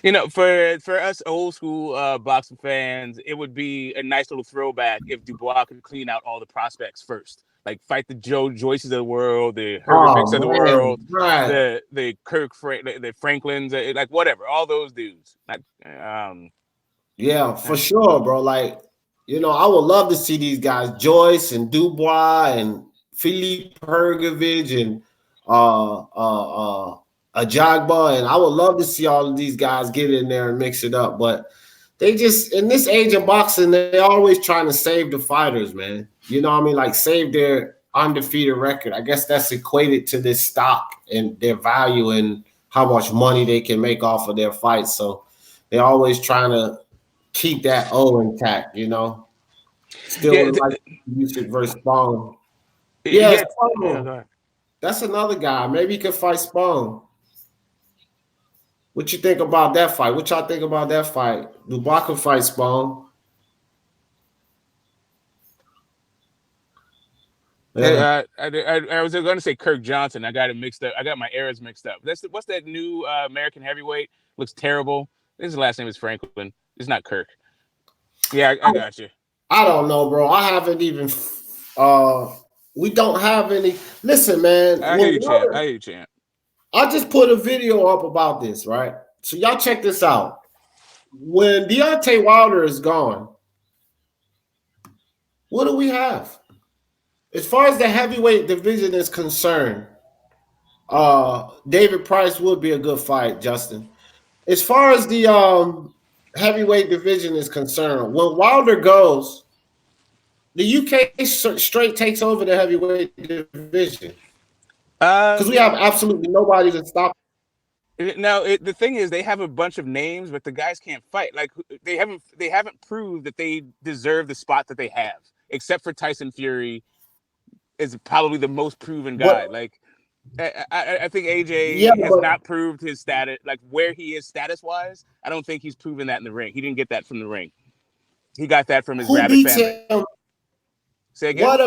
You know, for us old school boxing fans, it would be a nice little throwback if Dubois could clean out all the prospects first. Like fight the Joe Joyces of the world, the Herbics of the world, right. the Kirk the Franklins, like whatever, all those dudes. Like, yeah, for sure, bro. Like, you know, I would love to see these guys, Joyce and Dubois and Philippe Hergovich and Ajagba, and I would love to see all of these guys get in there and mix it up. But they just, in this age of boxing, they're always trying to save the fighters, man. You know what I mean? Like save their undefeated record. I guess that's equated to this stock and their value and how much money they can make off of their fights. So they're always trying to keep that O intact, you know. Still like Usyk versus Spong. Yeah, that's another guy. Maybe he could fight Spong. What you think about that fight? What y'all think about that fight? Dubois could fight Spong. Yeah. I was going to say Kirk Johnson. I got it mixed up. I got my eras mixed up. What's that new American heavyweight? Looks terrible. His last name is Franklin. It's not Kirk. Yeah, I got you. I don't know, bro. I haven't even. We don't have any. Listen, man. I hear you, champ. I just put a video up about this, right? So y'all check this out. When Deontay Wilder is gone, what do we have? As far as the heavyweight division is concerned, David Price would be a good fight, Justin. As far as the heavyweight division is concerned, when Wilder goes, the UK straight takes over the heavyweight division. Because we have absolutely nobody to stop. Now the thing is, they have a bunch of names, but the guys can't fight. Like they haven't proved that they deserve the spot that they have, except for Tyson Fury, is probably the most proven guy. Like I think AJ has not proved his status, like where he is status wise. I don't think he's proven that in the ring. He didn't get that from the ring. He got that from his rabbit family. Say again? What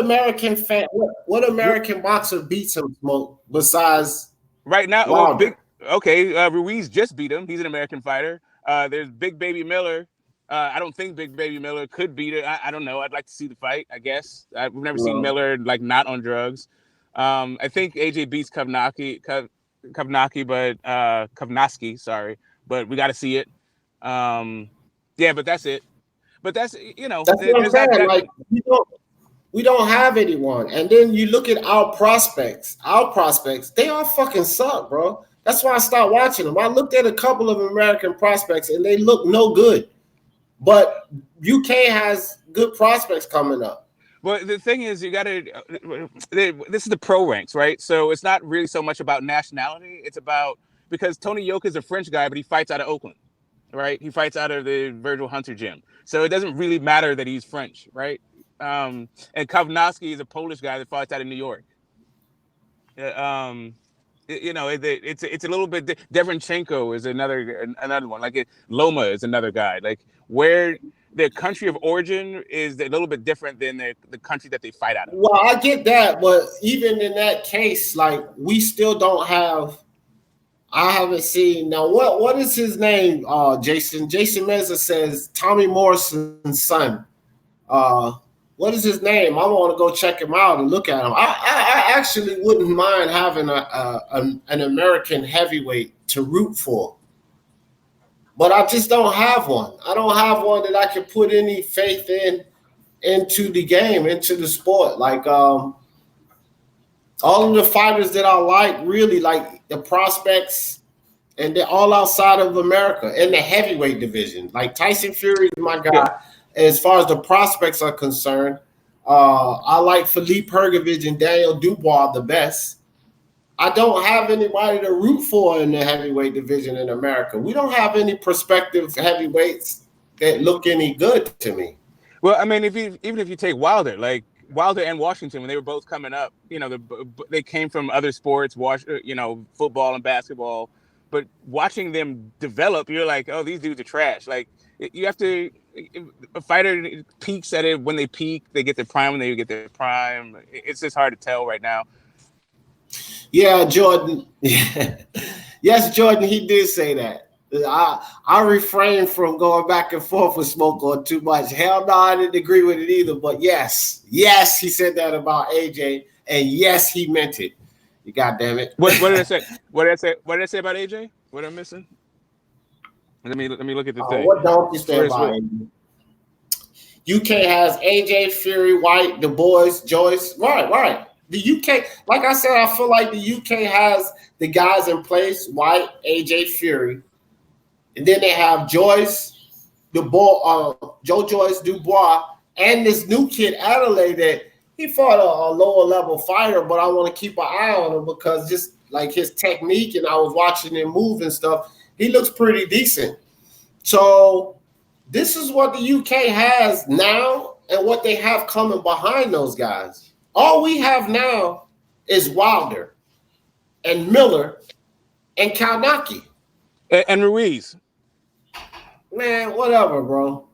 American boxer beats him, Smoke, besides right now? Ruiz just beat him. He's an American fighter. There's Big Baby Miller. I don't think Big Baby Miller could beat it. I don't know. I'd like to see the fight, I guess. We've never seen Miller like not on drugs. I think AJ beats Kovnacki, but Kovnacki, sorry. But we got to see it. But that's it. But that's, you know. That's what I'm saying. Like, we don't have anyone. And then you look at our prospects. Our prospects, they all fucking suck, bro. That's why I stopped watching them. I looked at a couple of American prospects, and they look no good. But UK has good prospects coming up. Well, the thing is, you got to. This is the pro ranks, right? So it's not really so much about nationality. It's about because Tony Yoka is a French guy, but he fights out of Oakland, right? He fights out of the Virgil Hunter gym. So it doesn't really matter that he's French, right? And Kovnacki is a Polish guy that fights out of New York. It's a little bit. Devonchenko is another one. Like Loma is another guy. Like where their country of origin is a little bit different than the country that they fight out of. Well, I get that, but even in that case, like we still don't have. I haven't seen now. What is his name? Jason Meza says Tommy Morrison's son. what is his name? I want to go check him out and look at him. I actually wouldn't mind having an American heavyweight to root for, but I just don't have one. I don't have one that I can put any faith into the game, into the sport. Like all of the fighters that I like, really like the prospects, and they're all outside of America in the heavyweight division. Like Tyson Fury is my guy. Yeah. As far as the prospects are concerned, I like Philippe Hergovich and Daniel Dubois the best. I don't have anybody to root for in the heavyweight division in America. We don't have any prospective heavyweights that look any good to me. Well, I mean, even if you take Wilder, like Wilder and Washington, when they were both coming up, they came from other sports, football and basketball. But watching them develop, you're like, oh, these dudes are trash. Like, you have to. A fighter peaks at it when they peak. They get their prime when they get their prime. It's just hard to tell right now. Yeah, Jordan. Yes, Jordan. He did say that. I refrain from going back and forth with Smoke on too much. Hell no, I didn't agree with it either. But yes, he said that about AJ, and yes, he meant it. You goddamn it. What did I say? What did I say about AJ? What am I missing? Let me look at the thing. What don't you say about AJ? UK has AJ, Fury, White, the boys, Joyce. Right. The UK, like I said, I feel like the UK has the guys in place: White, AJ, Fury, and then they have Joyce, Joe Joyce, Dubois, and this new kid Adelaide that he fought a lower level fighter, but I want to keep an eye on him because just like his technique, and I was watching him move and stuff, he looks pretty decent. So this is what the UK has now and what they have coming behind those guys. All we have now is Wilder and Miller and Kalnaki. And Ruiz. Man, whatever, bro.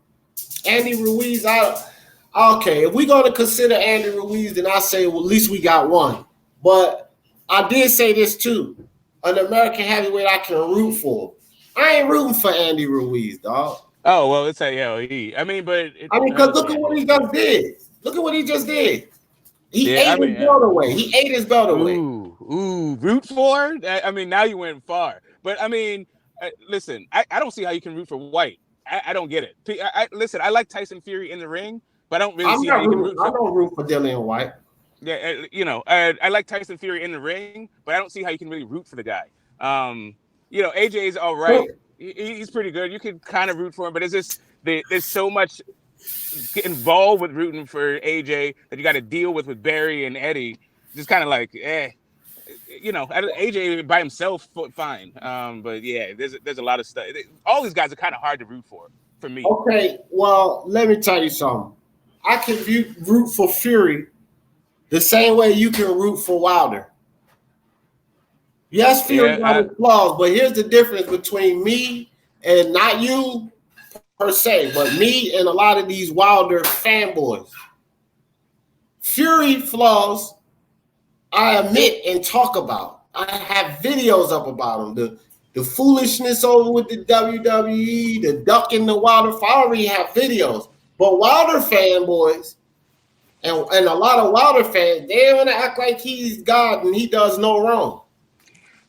Andy Ruiz, okay, if we're going to consider Andy Ruiz, then I say, well, at least we got one. But I did say this too. An American heavyweight I can root for. I ain't rooting for Andy Ruiz, dog. Oh, well, it's a I mean, but... because look at what he just did. Look at what he just did. He ate his belt away. He ate his belt away. Root for? I mean, now you went far. But, I mean, listen, I don't see how you can root for White. I don't get it. Listen, I like Tyson Fury in the ring, but I don't really see how you can root for... I don't root for Dillian White. Yeah, I like Tyson Fury in the ring, but I don't see how you can really root for the guy. AJ's all right. He's pretty good. You can kind of root for him, but it's just there's so much involved with rooting for AJ that you got to deal with Barry and Eddie. Just kind of like, AJ by himself, fine. But yeah, there's a lot of stuff. All these guys are kind of hard to root for me. Okay, well, let me tell you something. I can root for Fury the same way you can root for Wilder. Yes, Fury got his flaws, but here's the difference between me and not you per se, but me and a lot of these Wilder fanboys. Fury flaws, I admit and talk about. I have videos up about them. The foolishness over with the WWE, the ducking the Wilder. I already have videos. But Wilder fanboys and a lot of Wilder fans, they want to act like he's God and he does no wrong.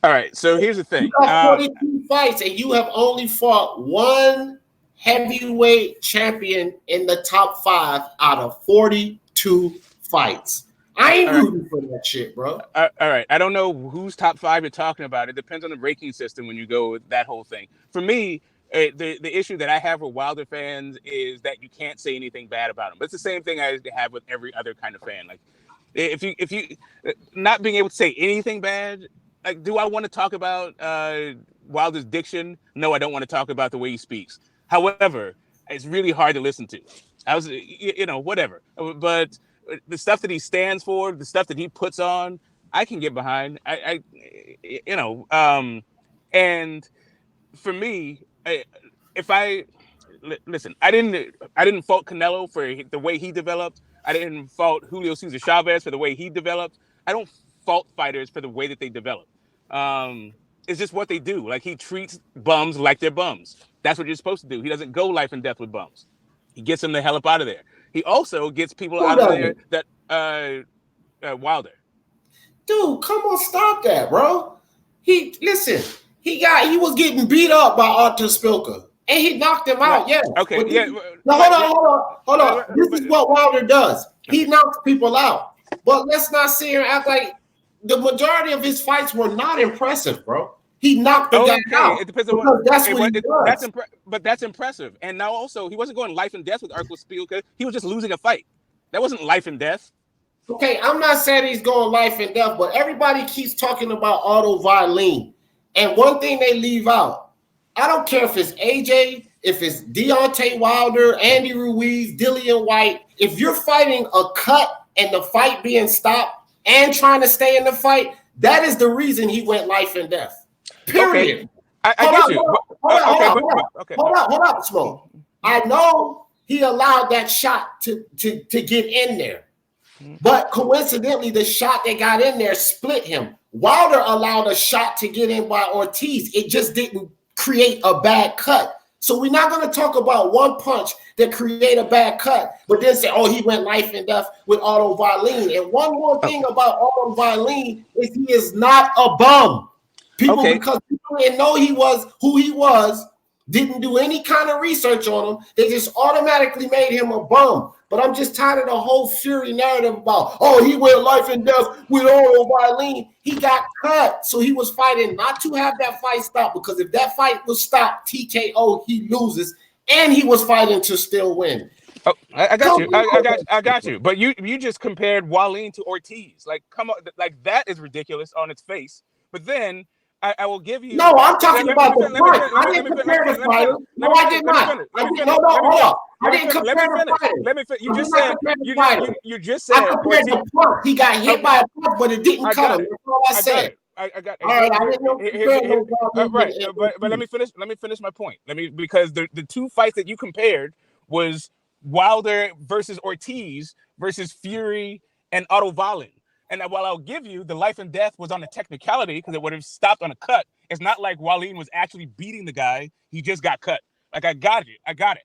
All right, so here's the thing. You got 42 fights and you have only fought one heavyweight champion in the top 5 out of 42 fights. I ain't rooting for that shit, bro. All right. I don't know whose top 5 you're talking about. It depends on the ranking system when you go with that whole thing. For me, the issue that I have with Wilder fans is that you can't say anything bad about them. But it's the same thing I have with every other kind of fan. Like, if you not being able to say anything bad, like, do I want to talk about Wilder's diction? No, I don't want to talk about the way he speaks. However, it's really hard to listen to. Whatever. But the stuff that he stands for, the stuff that he puts on, I can get behind. And for me, listen, I didn't fault Canelo for the way he developed. I didn't fault Julio Cesar Chavez for the way he developed. I don't fault fighters for the way that they develop. It's just what they do. Like, he treats bums like they're bums. That's what you're supposed to do. He doesn't go life and death with bums. He gets them the hell up out of there. He also gets people Who out of doesn't? there that Wilder. Dude, come on, stop that, bro. He was getting beat up by Artur Spilka, and he knocked him out. Yeah. Okay. But Yeah. now, hold on. This is what Wilder does. He knocks people out. But let's not sit here and act like the majority of his fights were not impressive, bro. He knocked the guy out. It depends on because that's what he does. But that's impressive. And now also, he wasn't going life and death with Artur Spilka. He was just losing a fight. That wasn't life and death. Okay, I'm not saying he's going life and death, but everybody keeps talking about Otto Wallin. And one thing they leave out, I don't care if it's AJ, if it's Deontay Wilder, Andy Ruiz, Dillian White. If you're fighting a cut and the fight being stopped and trying to stay in the fight, that is the reason he went life and death. Period. Okay. I get you. Hold up, Smoke. I know he allowed that shot to get in there. But coincidentally, the shot that got in there split him. Wilder allowed a shot to get in by Ortiz. It just didn't create a bad cut. So we're not going to talk about one punch that create a bad cut, but then say, oh, he went life and death with Otto Wallin. And one more thing about Otto Wallin is he is not a bum. Because people didn't know he was who he was, didn't do any kind of research on him. They just automatically made him a bum. But I'm just tired of the whole Fury narrative about, oh, he went life and death with Otto Wallin. He got cut. So he was fighting not to have that fight stop, because if that fight was stopped, TKO, he loses. And he was fighting to still win. Oh, I got you. I got you. But you just compared Wallin to Ortiz. Like, come on, like that is ridiculous on its face. But then I will give you. No, I'm talking about the fight. I didn't compare the fighter. No, I did not. Hold up. I didn't compare the fighter. Let me finish. You just said. You just said. I compared the punch. He got hit by a punch, but it didn't cut him. That's all I said. I got it. All right, I didn't know. Right, but let me finish my point. Because the two fights that you compared was Wilder versus Ortiz versus Fury and Otto Wallin. And while I'll give you the life and death was on a technicality because it would have stopped on a cut, it's not like Wallin was actually beating the guy. He just got cut. Like, I got it. I got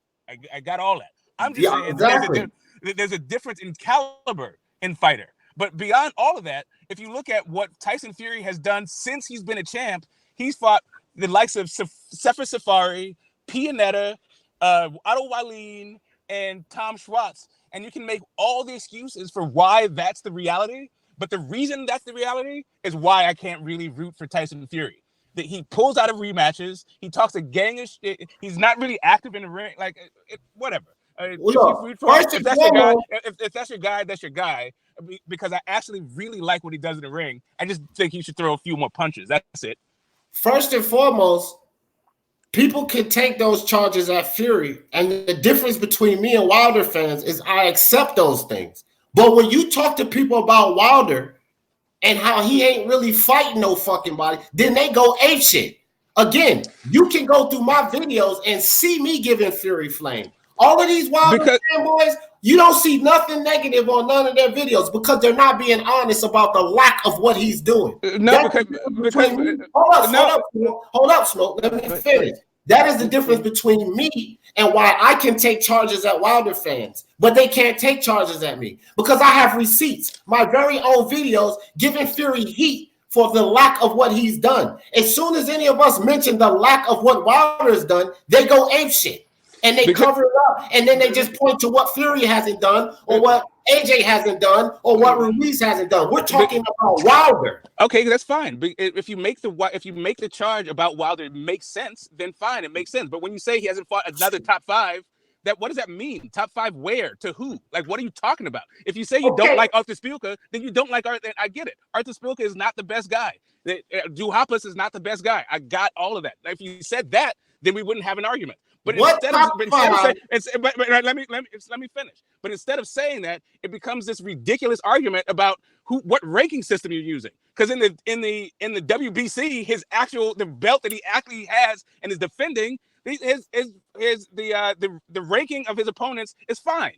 all that. I'm just saying there's a difference in caliber in fighter. But beyond all of that, if you look at what Tyson Fury has done since he's been a champ, he's fought the likes of Sefer Safari, Pianetta, Otto Wallin, and Tom Schwartz. And you can make all the excuses for why that's the reality. But the reason that's the reality is why I can't really root for Tyson Fury. That he pulls out of rematches. He talks a gang of shit. He's not really active in the ring. Like, whatever. If that's your guy, that's your guy. Because I actually really like what he does in the ring. I just think he should throw a few more punches. That's it. First and foremost, people can take those charges at Fury. And the difference between me and Wilder fans is I accept those things. But when you talk to people about Wilder and how he ain't really fighting no fucking body, then they go apeshit. Again, you can go through my videos and see me giving Fury flame. All of these Wilder fanboys, you don't see nothing negative on none of their videos because they're not being honest about the lack of what he's doing. Hold up, Smoke. Let me finish. That is the difference between me and why I can take charges at Wilder fans, but they can't take charges at me because I have receipts, my very own videos giving Fury heat for the lack of what he's done. As soon as any of us mention the lack of what Wilder has done, they go apeshit and they cover it up, and then they just point to what Fury hasn't done or what AJ hasn't done or what Ruiz hasn't done. We're talking about Wilder. Okay, that's fine. But if you make the charge about Wilder, it makes sense. Then fine, it makes sense. But when you say he hasn't fought another top five, what does that mean? Top five where? To who? Like, what are you talking about? If you say you don't like Artur Spilka, then you don't like Artur. I get it. Artur Spilka is not the best guy. Duhaupas is not the best guy. I got all of that. If you said that, then we wouldn't have an argument. But let me finish. But instead of saying that, it becomes this ridiculous argument about what ranking system you're using. Because in the WBC, the belt that he actually has and is defending, the ranking of his opponents is fine.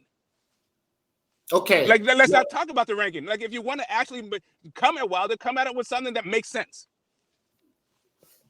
Okay. Like, let's not talk about the ranking. Like, if you want to actually come at Wilder, come at it with something that makes sense.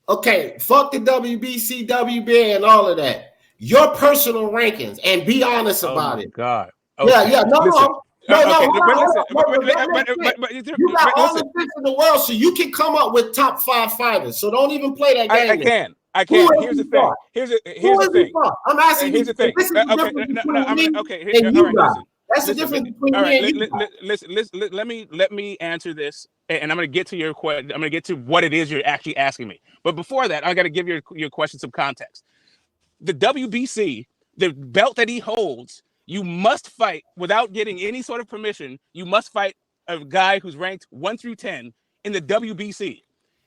Okay, fuck the WBC, WBA, and all of that. Your personal rankings, and be honest about it. God. Okay. Yeah. No. Listen. No, Okay, hold but on, listen, hold on, let me think. You got all the picks in the world, so you can come up with top 5 fighters. So don't even play that game. I can. Here's the thing. Here's the thing. I'm asking Here's you. the thing. This is the Okay, difference no, between I'm me okay. and All you right, guys. listen. That's the Listen, difference between all right, me and you. listen. Let me answer this, and I'm gonna get to your question. I'm gonna get to what it is you're actually asking me. But before that, I got to give your question some context. The WBC, the belt that he holds, you must fight without getting any sort of permission. You must fight a guy who's ranked 1 through 10 in the WBC.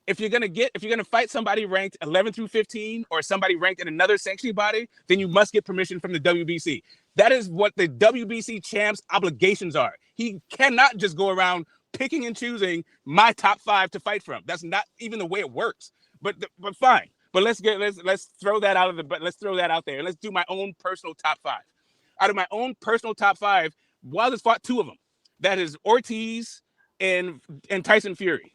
If you're gonna fight somebody ranked 11 through 15 or somebody ranked in another sanctioning body, then you must get permission from the WBC. That is what the WBC champ's obligations are. He cannot just go around picking and choosing my top 5 to fight from. That's not even the way it works. But fine. But let's throw that out of the. But let's throw that out there and let's do my own personal top 5. Out of my own personal top 5, Wilder's fought 2 of them. That is Ortiz and Tyson Fury.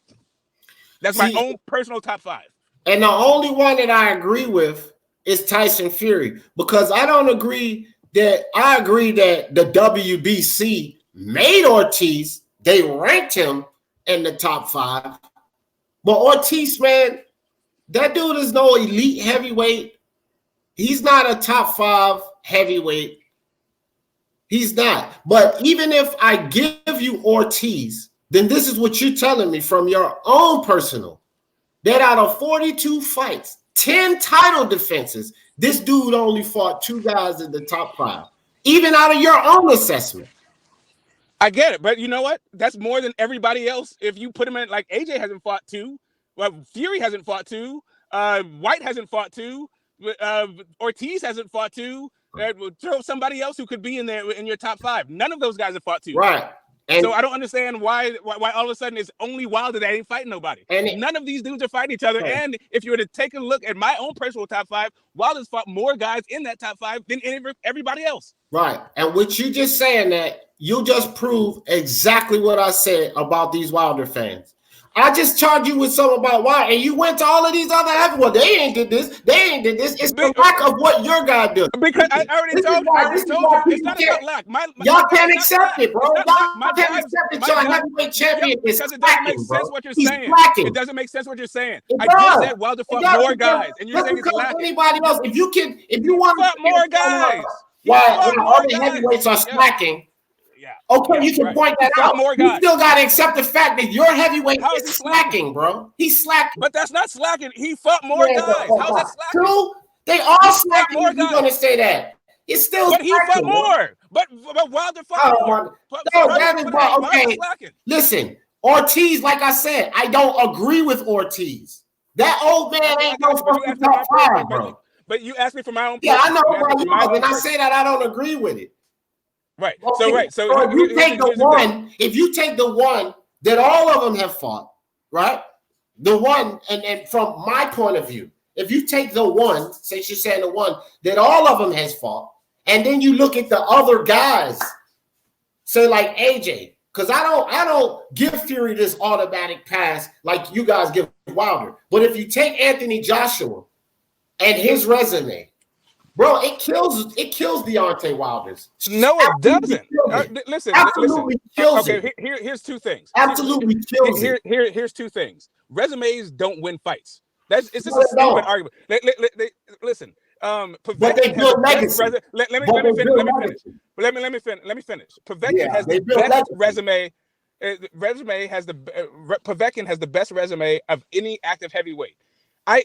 That's my own personal top 5. And the only one that I agree with is Tyson Fury, because I agree that the WBC made Ortiz. They ranked him in the top 5. But Ortiz, man, that dude is no elite heavyweight. He's not a top 5 heavyweight. He's not. But even if I give you Ortiz, then this is what you're telling me from your own personal, that out of 42 fights, 10 title defenses, this dude only fought 2 guys in the top 5, even out of your own assessment. I get it, but you know what? That's more than everybody else. If you put him in, like AJ hasn't fought 2, well, Fury hasn't fought 2, White hasn't fought 2, Ortiz hasn't fought 2. Throw somebody else who could be in there in your top 5. None of those guys have fought 2. Right. And so I don't understand why all of a sudden it's only Wilder that ain't fighting nobody. None of these dudes are fighting each other. Right. And if you were to take a look at my own personal top 5, Wilder's fought more guys in that top 5 than everybody else. Right. And what you just saying that, you just prove exactly what I said about these Wilder fans. I just charged you with something about why, and you went to all of these other heavyweights. Well, they ain't did this. It's the lack of what your guy does. Because I already told you. It's not about lack. Y'all can't accept it, bro. Y'all can't accept it. Your heavyweight champion is because it doesn't make sense what you're saying. It doesn't make sense what you're saying. I just said Wilder fought more guys, and you're saying it's lacking. Anybody else? If you want to more guys, why other heavyweights are slacking? Okay, you can point that out. You still got to accept the fact that your heavyweight is slacking, bro. He's slacking. But that's not slacking. He fought more guys. How's that slacking? True. They all slacking. You're going to say that. It's still but slacking. He fought more. But Wilder fought more. That is why. Okay. Listen, Ortiz, like I said, I don't agree with Ortiz. That old man ain't no fucking top 5, bro. But you asked me for my own. Yeah, I know, bro. When I say that, I don't agree with it. Right. Okay. So if you take the one that all of them have fought, right? The one, and from my point of view, if you take the one, since you're saying the one that all of them has fought, and then you look at the other guys, say like AJ, because I don't give Fury this automatic pass like you guys give Wilder. But if you take Anthony Joshua and his resume, bro, it kills Deontay Wilder's. No, it doesn't. Listen, kills it. Here's 2 things. Absolutely kills it. Here's 2 things. Resumes don't win fights. It's just a stupid argument. Listen, but they build legacy. Let me finish. Povetkin has the best resume. Povetkin has the best resume of any active heavyweight.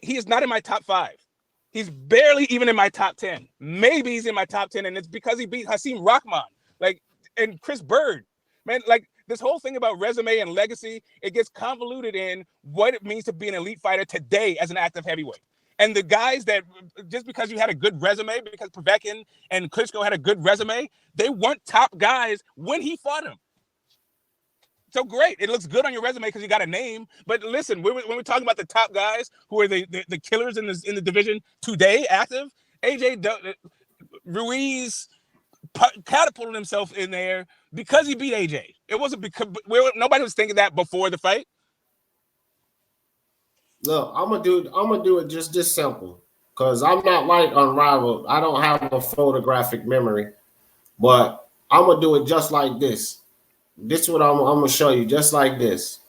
He is not in my top 5. He's barely even in my top 10. Maybe he's in my top 10, and it's because he beat Hasim Rahman, and Chris Bird. Man, this whole thing about resume and legacy, it gets convoluted in what it means to be an elite fighter today as an active heavyweight. And the guys that, just because you had a good resume, because Povetkin and Klitschko had a good resume, they weren't top guys when he fought him. So great, it looks good on your resume because you got a name. But listen, when we're talking about the top guys who are the killers in the division today, active, AJ Ruiz catapulted himself in there because he beat AJ. It wasn't because nobody was thinking that before the fight. Look, I'm gonna do it just this simple because I'm not like Unrivaled. I don't have a photographic memory, but I'm gonna do it just like this. This is what I'm gonna show you, just like this.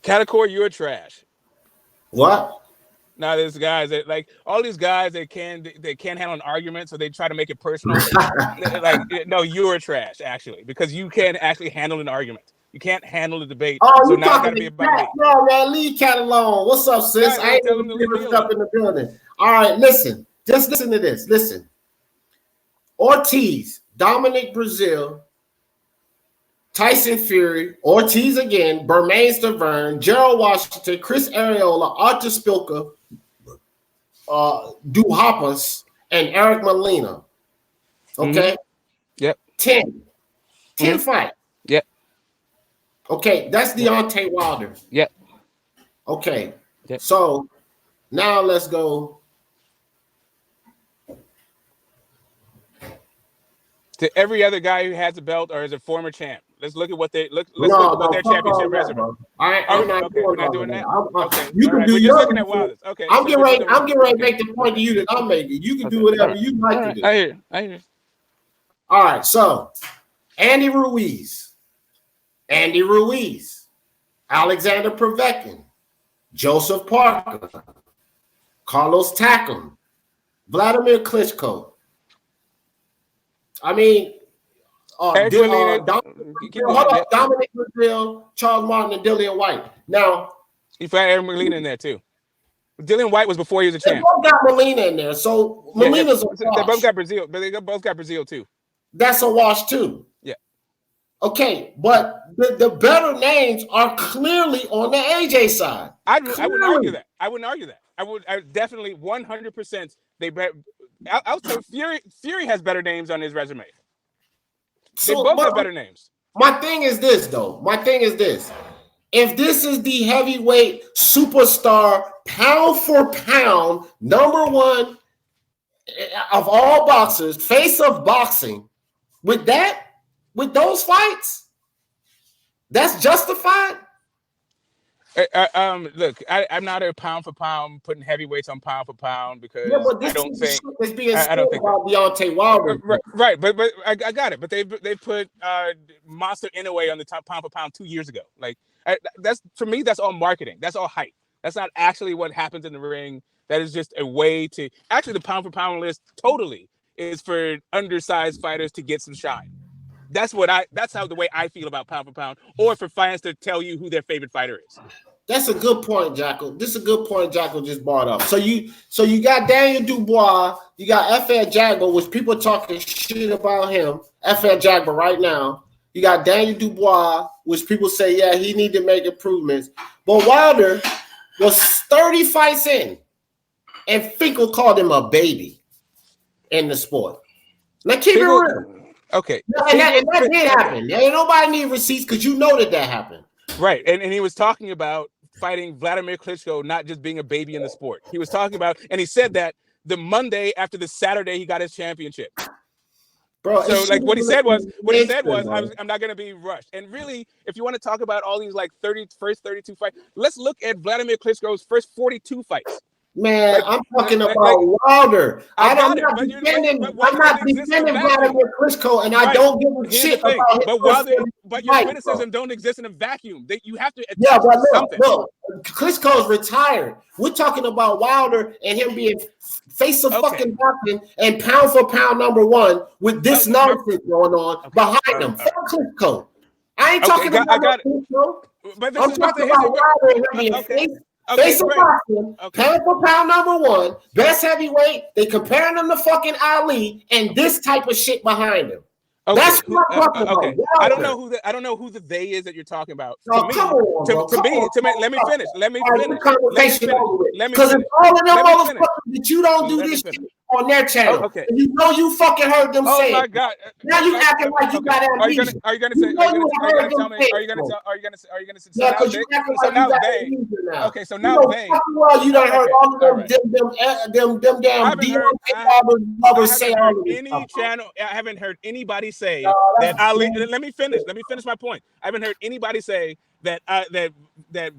Catacor, you're trash. What? Now there's guys that like all these guys that can't handle an argument, so they try to make it personal. Like, no, you're trash actually, because you can't actually handle an argument. You can't handle the debate. Oh, so you now it's talking gotta be to about Cat? me. No, man, leave Cat alone. What's up, sis? Yeah, I ain't tell him to leave me giving stuff alone. in the building. All right, listen. Just listen to this. Listen. Ortiz, Dominic Brazil, Tyson Fury, Ortiz again, Bermane Stavern, Gerald Washington, Chris Arreola, Arthur Spilka, Duhaupas, and Eric Molina. Okay? Yep. 10 fights. Yep. Okay, that's Deontay Wilder. Yep. Okay. Yep. So now let's go to every other guy who has a belt or is a former champ. Let's look at what they look. Let's look at what their championship resume. I'm not Okay, we're not doing that. Okay, You can all right. do We're just your looking at Wilder's. Okay, I'm so getting we're ready. just I'm getting ready to okay. make the point to you that I'm making. You can Okay, do whatever all right. you like All to right. do. I hear. I hear. All right. So Andy Ruiz, Alexander Povetkin, Joseph Parker, Carlos Takam, Vladimir Klitschko. I mean, Dominic Brazil, Charles Martin, and Dillian White. Now, you find Eric Molina in there too. Dillian White was before he was a champ. They both got Molina in there, so Molina's a wash. They both got Brazil, but they both got Brazil too. That's a wash too. Yeah. Okay, but the better names are clearly on the AJ side. I wouldn't argue that. I would definitely 100%. I'll say Fury has better names on his resume. They both have better names. My thing is this, though. If this is the heavyweight superstar, pound for pound, number one of all boxers, face of boxing, with those fights, that's justified. Look, I'm not a pound for pound putting heavyweights on pound for pound because I don't think about Deontay Wilder. Right, but I got it. But they put Monster Inoue on the top pound for pound 2 years ago. Like that's for me, that's all marketing. That's all hype. That's not actually what happens in the ring. That is just a way to actually the pound for pound list totally is for undersized fighters to get some shine. That's how the way I feel about pound for pound, or for fans to tell you who their favorite fighter is. That's a good point, Jackal. This is a good point Jackal just brought up. So you got Daniel Dubois, you got FL Jagger, which people talking shit about him. FL Jagger right now. You got Daniel Dubois, which people say, yeah, he need to make improvements. But Wilder was 30 fights in, and Finkel called him a baby in the sport. Now keep it real. Okay. And that did happen. Ain't nobody need receipts because you know that happened. Right. And he was talking about fighting Vladimir Klitschko, not just being a baby in the sport. He was talking about, and he said that the Monday after the Saturday he got his championship. Bro, so like what he said was, I'm not going to be rushed. And really, if you want to talk about all these like first 32 fights, let's look at Vladimir Klitschko's first 42 fights. Man, I'm talking about Wilder. I'm not defending Vladimir Klitschko, and I don't give a shit about him. But your criticism don't exist in a vacuum. You have to but look, Klitschko's retired. We're talking about Wilder and him being face of fucking boxing and pound for pound number one with this nonsense going on behind him. Fuck Klitschko. I ain't talking about Klitschko. But I'm talking about Wilder and him being face of boxing, pound for pound number one, best heavyweight. They comparing him to fucking Ali and this type of shit behind him. Okay. That's what I'm talking about. Okay. I don't know who the they is that you're talking about. No, to me, let me finish. Because it's all of them motherfuckers that you don't do this shit on their channel. Okay. And you know you fucking heard them say. Oh my God. Now you acting like you got amnesia. Are you gonna say? Are you gonna tell me? Are you gonna say? Yeah, because you acting like you got amnesia now. Okay, so now they. Well, you done heard all of them damn Deontay lovers say all of this stuff. I haven't heard anybody say that Ali. Let me finish my point. I haven't heard anybody say that that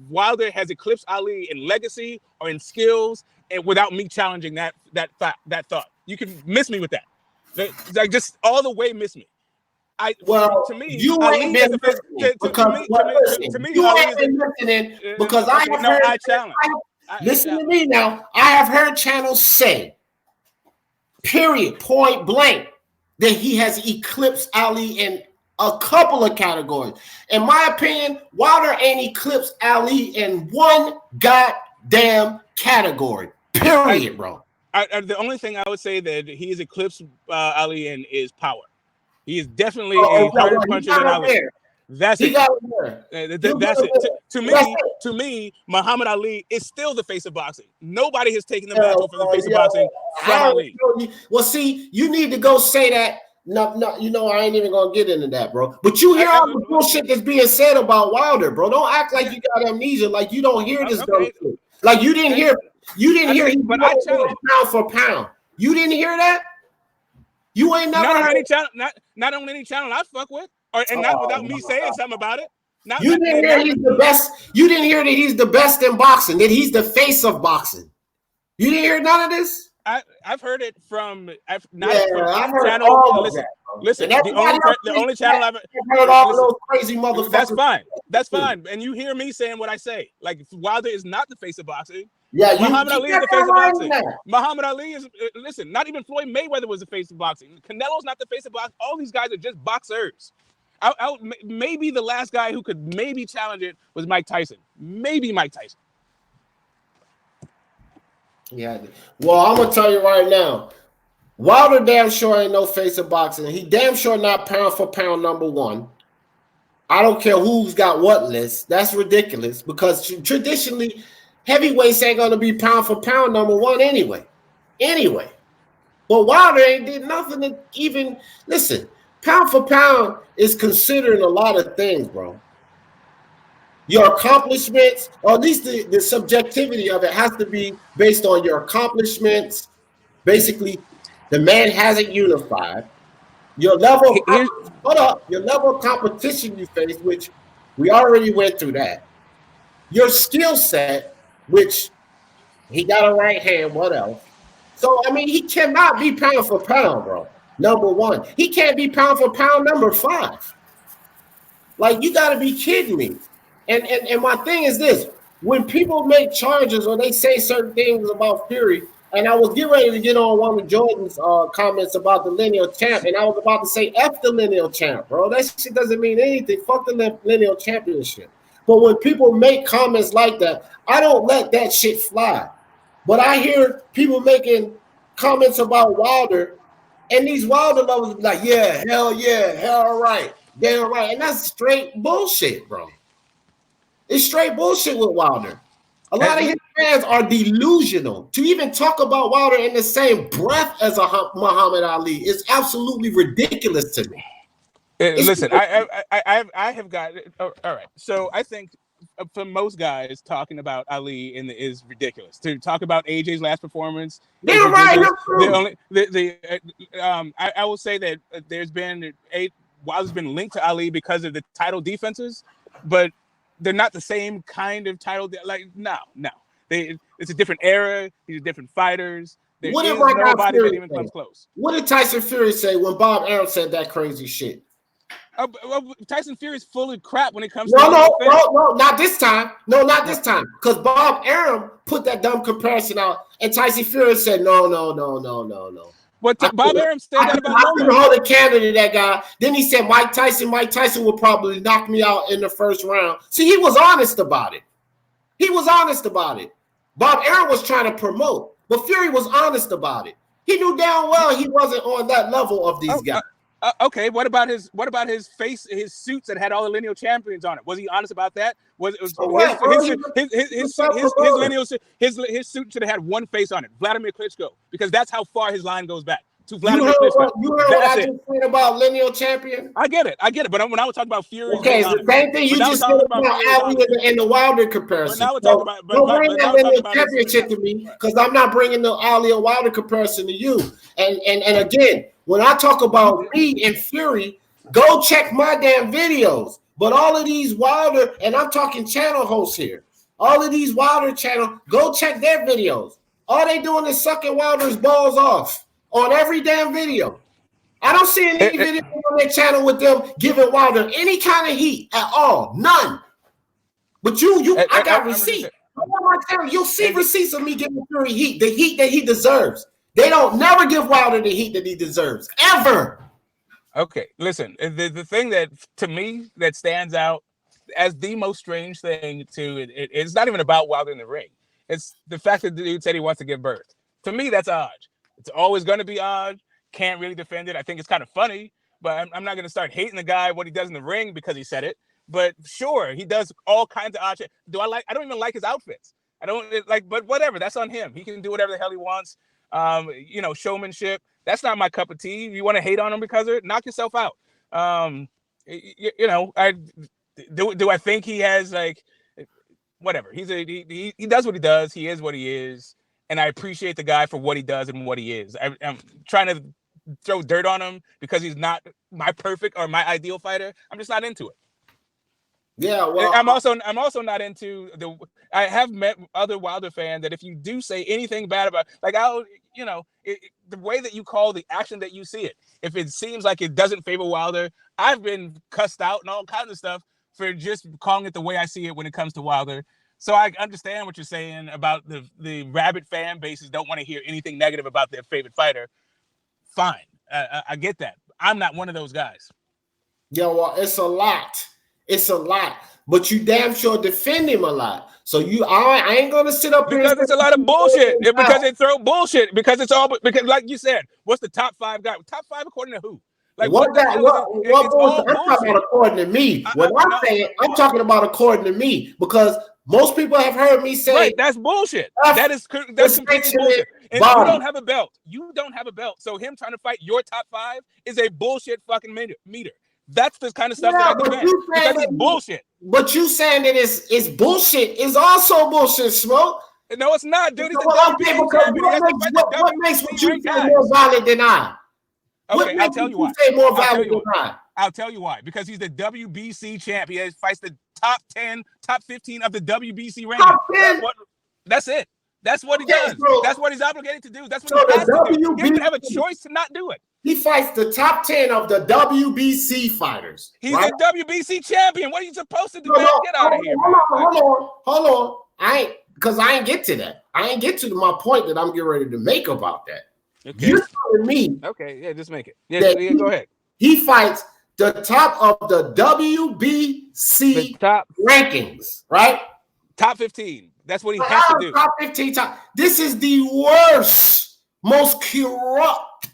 Wilder has eclipsed Ali in legacy or in skills, and without me challenging that thought. You can miss me with that. Like just all the way miss me. Well, to me, you Ali ain't is been the first. listening. To me, You Ali ain't is been listening because I have heard. I challenge. Listen to me now. I have heard channels say, period, point blank, that he has eclipsed Ali in a couple of categories. In my opinion, Wilder ain't eclipsed Ali in one goddamn category. Period, bro. The only ththing I would say that he has eclipsed Ali in is power. He is definitely a harder puncher than Ali. That's it. That's it. To me, Muhammad Ali is still the face of boxing. Nobody has taken the mantle for the face of boxing from Ali. Well, see, you need to go say that. No, you know, I ain't even gonna get into that, bro. But you hear all the bullshit that's being said about Wilder, bro. Don't act like you got amnesia, like you don't hear this dumb shit. Like you didn't hear he's but I challenge pound for pound. You didn't hear that? You ain't never heard not on any channel I fuck with, and not without me saying something about it. You didn't hear he's the best. You didn't hear that he's the best in boxing, that he's the face of boxing. You didn't hear none of this? I've heard it from I've heard channel. all of Listen, that. The only channel I've heard all of those crazy motherfuckers. That's fine. And you hear me saying what I say. Like Wilder is not the face of boxing. Yeah, Muhammad Ali is the face of boxing. Muhammad Ali is listen. Not even Floyd Mayweather was the face of boxing. Canelo's not the face of boxing. All these guys are just boxers. Maybe the last guy who could maybe challenge it was Mike Tyson. Maybe Mike Tyson. Yeah. Well, I'm gonna tell you right now, Wilder damn sure ain't no face of boxing. He damn sure not pound for pound number one. I don't care who's got what list. That's ridiculous because traditionally, heavyweights ain't gonna be pound for pound number one anyway. But Wilder ain't did nothing to even listen. Pound for pound is considering a lot of things, bro. Your accomplishments, or at least the subjectivity of it, has to be based on your accomplishments. Basically, the man hasn't unified. Your level of competition you face, which we already went through that. Your skill set, which he got a right hand, what else? So, I mean, he cannot be pound for pound, bro. Number one. He can't be pound for pound number 5. Like, you got to be kidding me. And my thing is this. When people make charges or they say certain things about Fury, and I was getting ready to get on one of Jordan's comments about the lineal champ, and I was about to say F the lineal champ, bro. That shit doesn't mean anything. Fuck the lineal championship. But when people make comments like that, I don't let that shit fly. But I hear people making comments about Wilder, and these Wilder lovers be like, yeah, hell right, damn right. And that's straight bullshit, bro. It's straight bullshit with Wilder. A lot of his fans are delusional. To even talk about Wilder in the same breath as a Muhammad Ali is absolutely ridiculous to me. Listen, I have got all right. So I think for most guys, talking about Ali is ridiculous. To talk about AJ's last performance, damn right. I will say that Wilder's been linked to Ali because of the title defenses, but they're not the same kind of title. Like no. It's a different era. These are different fighters. There is nobody that even comes close. What did Tyson Fury say when Bob Arum said that crazy shit? Tyson Fury is full of crap when it comes to no, not this time. No, not this time. Because Bob Arum put that dumb comparison out, and Tyson Fury said, no. But Bob Arum said that about I couldn't hold a candle to that guy. Then he said Mike Tyson will probably knock me out in the first round. See, he was honest about it. Bob Arum was trying to promote, but Fury was honest about it. He knew damn well he wasn't on that level of these guys. Okay, what about his suits that had all the lineal champions on it? Was he honest about that? His suit should have had one face on it, Vladimir Klitschko, because that's how far his line goes back to Vladimir Klitschko. You heard what I just said about lineal champion? I get it. But when I was talking about Fury, okay, it's the same thing you just said about Ali and the Wilder comparison. Now we're talking about, don't bring that lineal championship to me, because I'm not bringing the Ali and Wilder comparison to you. And again, when I talk about Reed and Fury, go check my damn videos. But all of these Wilder, and I'm talking channel hosts here, all of these Wilder channel, go check their videos. All they doing is sucking Wilder's balls off. on every damn video. I don't see any video on their channel with them giving Wilder any kind of heat at all. None. But I got receipts. On my channel, you'll see receipts of me giving Fury heat, the heat that he deserves. They don't never give Wilder the heat that he deserves, ever. Okay, listen, the thing that, to me, that stands out as the most strange thing it's not even about Wilder in the ring. It's the fact that the dude said he wants to give birth. To me, that's odd. It's always going to be odd. Can't really defend it. I think it's kind of funny, but I'm not going to start hating the guy, what he does in the ring because he said it. But sure, he does all kinds of odd shit. I don't even like his outfits. But whatever, that's on him. He can do whatever the hell he wants. Showmanship. That's not my cup of tea. You want to hate on him because of it? Knock yourself out. Do I think he has whatever? He does what he does. He is what he is. And I appreciate the guy for what he does and what he is. I'm trying to throw dirt on him because he's not my perfect or my ideal fighter. I'm just not into it. Yeah, well, I'm also not into the. I have met other Wilder fans that if you do say anything bad about, the way that you call the action that you see it, if it seems like it doesn't favor Wilder, I've been cussed out and all kinds of stuff for just calling it the way I see it when it comes to Wilder. So I understand what you're saying about the rabid fan bases don't want to hear anything negative about their favorite fighter. Fine, I get that. I'm not one of those guys. Yeah, well, it's a lot. It's a lot, but you damn sure defend him a lot. So I ain't gonna sit up here because it's a lot of bullshit. Because they throw bullshit. Because it's all because, like you said, what's the top 5 guy? Top 5 according to who? I'm talking about according to me. I'm talking about according to me because most people have heard me say right. That's bullshit. That's completely bullshit. And you don't have a belt. You don't have a belt. So him trying to fight your top 5 is a bullshit fucking meter. That's the kind of stuff that I defend because it's bullshit. But you saying that it's bullshit is also bullshit, Smoke. No, it's not, dude. He's a WBC champion. What makes what you say more valid than I? Okay, I'll tell you why. More valid than I? I'll tell you why. Because he's the WBC champion. He fights the top 10, top 15 of the WBC ranking. Top 10? That's it. That's what he does. That's what he's obligated to do. That's what he has to do. He doesn't have a choice to not do it. He fights the top 10 of the WBC fighters. He's a WBC champion. What are you supposed to do? Man? Get out of here. Hold on. I ain't get to that. I ain't get to my point that I'm getting ready to make about that. Okay. You're telling me. Okay, yeah, just make it. Yeah, go ahead. He fights the top of the WBC rankings, right? Top 15. That's what he has to do. Top 15. This is the worst, most corrupt,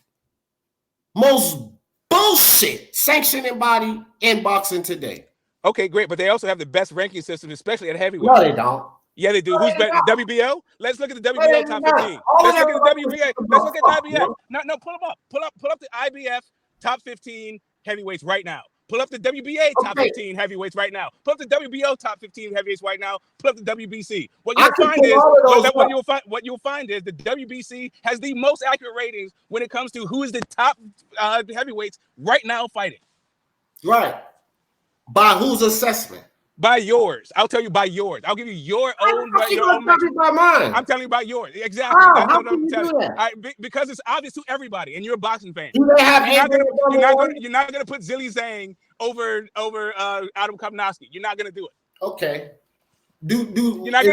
most bullshit sanctioning body in boxing today. Okay, great. But they also have the best ranking system, especially at heavyweight. No, they don't. Yeah, they do. Who's better? WBO? Let's look at the WBO top 15. Let's look at the WBA. Let's look at the IBF. No, pull them up. Pull up the IBF top 15 heavyweights right now. Pull up the WBA top 15 heavyweights right now. Pull up the WBO top 15 heavyweights right now. Pull up the WBC. What you'll find is the WBC has the most accurate ratings when it comes to who is the top heavyweights right now fighting. Right. By whose assessment? By yours. I'll tell you by yours. I'll give you your own. By mine. I'm telling you about yours. Exactly. How can you do that? Because it's obvious to everybody, and you're a boxing fan. You're not gonna put Zilly Zhang over Adam Kopnowski. You're not gonna do it. Okay. You're not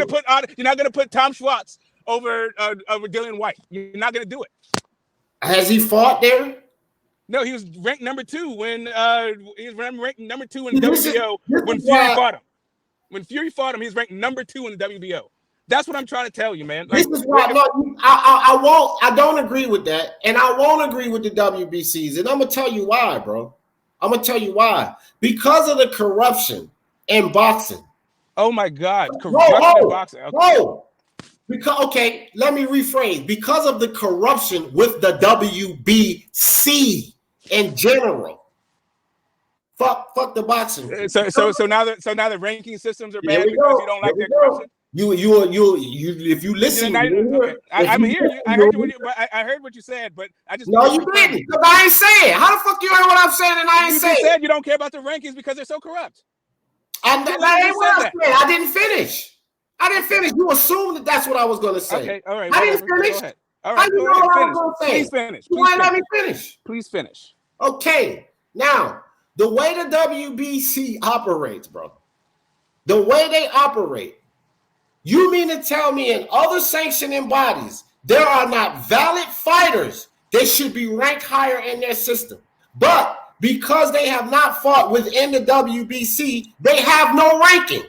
gonna put Tom Schwartz over Dillian White. You're not gonna do it. Has he fought there? No, he was ranked number 2 when he was ranked number 2 in the WBO when Fury fought him. When Fury fought him, he was ranked number 2 in the WBO. That's what I'm trying to tell you, man. This is why I don't agree with that, and I won't agree with the WBCs, and I'm gonna tell you why, bro. I'm gonna tell you why. Because of the corruption in boxing. Oh my God, corruption in boxing. Okay. Let me rephrase. Because of the corruption with the WBC in general. Fuck the boxing. So now the ranking systems are bad because you don't like their corruption. You if you listen, I'm here. I heard what you said, but I just no, you didn't. Because I ain't saying. How the fuck you heard what I'm saying and I ain't saying? You said you don't care about the rankings because they're so corrupt. That ain't what I said. I didn't finish. You assumed that's what I was going to say. Okay, all right. I didn't finish. All How right, you go know ahead. what I'm Finish. gonna say? Please finish. You Please might let finish. me finish. Please finish. Okay, now the way the WBC operates, bro, the way they operate, you mean to tell me in other sanctioning bodies there are not valid fighters that should be ranked higher in their system, but because they have not fought within the WBC, they have no ranking?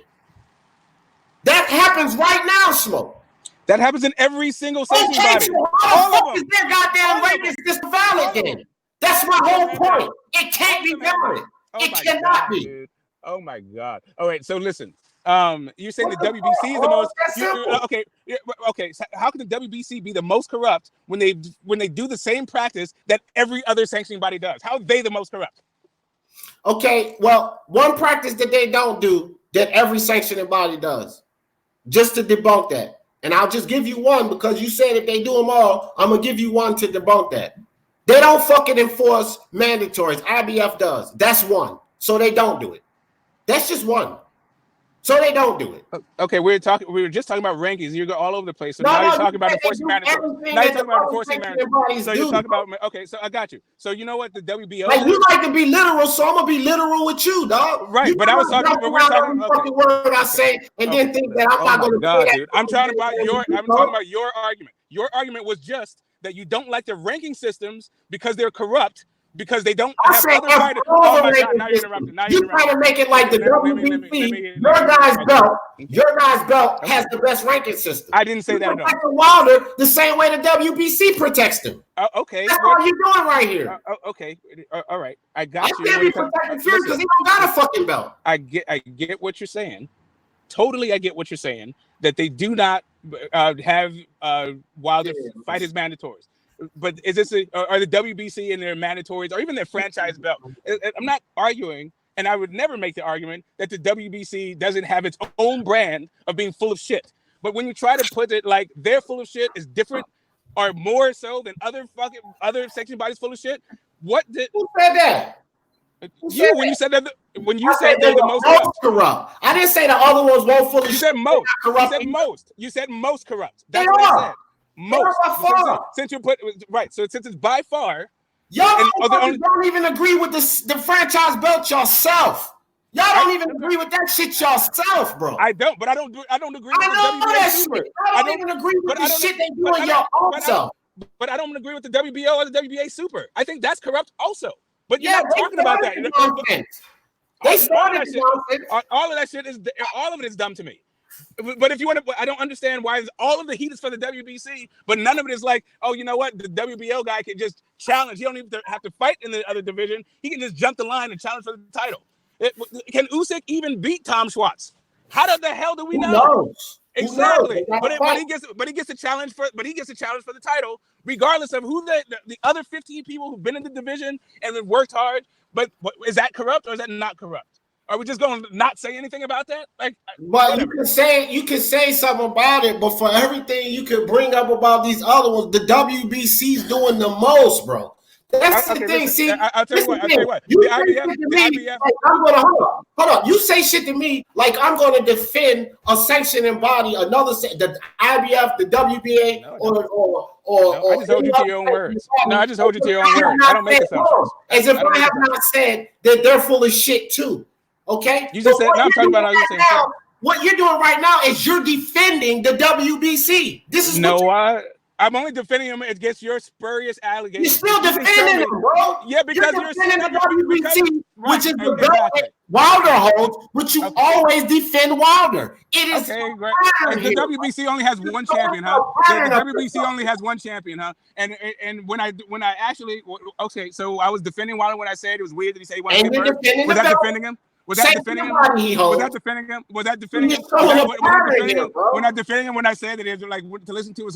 That happens right now, Smoke. That happens in every single sanctioning Okay, body. so how All the of fuck is them. their goddamn All of rankings them. just All valid of them. then? That's my All whole of them have point. It can't be All of them have valid. Oh It my cannot God, be. dude. Oh my God. All right, so listen. You're saying the What the WBC is fuck, the bro? most That's simple. okay. Okay. So how can the WBC be the most corrupt when they do the same practice that every other sanctioning body does? How are they the most corrupt? Okay, well, one practice that they don't do that every sanctioning body does, just to debunk that. And I'll just give you one because you said if they do them all, I'm going to give you one to debunk that. They don't fucking enforce mandatories. IBF does. That's one. So they don't do it. That's just one. So they don't do it. Okay, we were just talking about rankings. You go all over the place. So No, now no, you're talking about you enforcing said they do mandatories. everything Now you're that talking the about other enforcing sanctioning mandatories. bodies So you're do. talking about okay. So I got you. So you know what the WBO Like does? you like to be literal, so I'm gonna be literal with you, dog. Right, You but I was not talking. jump But we're around talking. every Okay. fucking word I say, and then think that I'm not my gonna God, say that. dude. I'm talking about You I'm know? talking about your argument. Your argument was just that you don't like the ranking systems because they're corrupt, because they don't I have say other F fighters. all Oh the my God! ranking Now you're systems. interrupting. Now You you're trying to interrupting. make it like the WBC, your guy's belt, your guy's belt has the best ranking system. I didn't say that at all. Protect Wilder the same way the WBC protects him. Okay. That's all you're doing right here. Okay. All right. I I got you. can't be protecting Fury because he don't got a fucking belt. I get what you're saying. Totally, I get what you're saying. That they do not have Wilder fight his mandatories. But is this are the WBC and their mandatories or even their franchise belt? I'm not arguing, and I would never make the argument that the WBC doesn't have its own brand of being full of shit. But when you try to put it like they're full of shit is different or more so than other section bodies full of shit, what did who said that? you when you said that when you said they're the most corrupt? I didn't say the other ones won't full of shit. You said most. You said most corrupt. That's what I said. Most. By far. Since you put right, so since it's by far, y'all don't even agree with the franchise belt yourself. Y'all don't even agree with that shit yourself, bro. I don't, but I don't agree with the know WBA that Super. shit. I don't even agree with the shit they do in your own self. But I don't agree with the WBO or the WBA Super. I think that's corrupt also. But you're not talking about that. They started all of that shit is all of it is dumb to me. But if you want to, I don't understand why all of the heat is for the WBC, but none of it is like, oh, you know what? The WBO guy can just challenge. He don't even have to fight in the other division. He can just jump the line and challenge for the title. Can Usyk even beat Tom Schwartz? How the hell do we know? Who knows? Exactly. But he gets a challenge for the title, regardless of who the other 15 people who've been in the division and have worked hard. But is that corrupt or is that not corrupt? Are we just going to not say anything about that? Well, you can say something about it, but for everything you can bring up about these other ones, the WBC's doing the most, bro. That's the thing. Listen, see, I'll tell you what. You the IBF. Like I'm gonna hold on. You say shit to me like I'm gonna defend a sanctioning body, the IBF, the WBA, I just hold you to your own words. No, I just hold you to your own words. I don't make assumptions. As if I have not said that they're full of shit too. Okay. You just said. Now I'm talking about what you're doing right now is you're defending the WBC. This is I'm only defending him against your spurious allegations. You're still defending him, bro. Yeah, because you're defending the WBC, which is the belt that Wilder holds, which you always defend Wilder. It is great. The WBC only has one champion, huh? The WBC only has one champion, huh? And when I actually so I was defending Wilder when I said it was weird that he said he wanted to get hurt. Was that defending him? Was that defending him? Was that defending him? Was that defending him? When I defending him when I said that it was like to listen to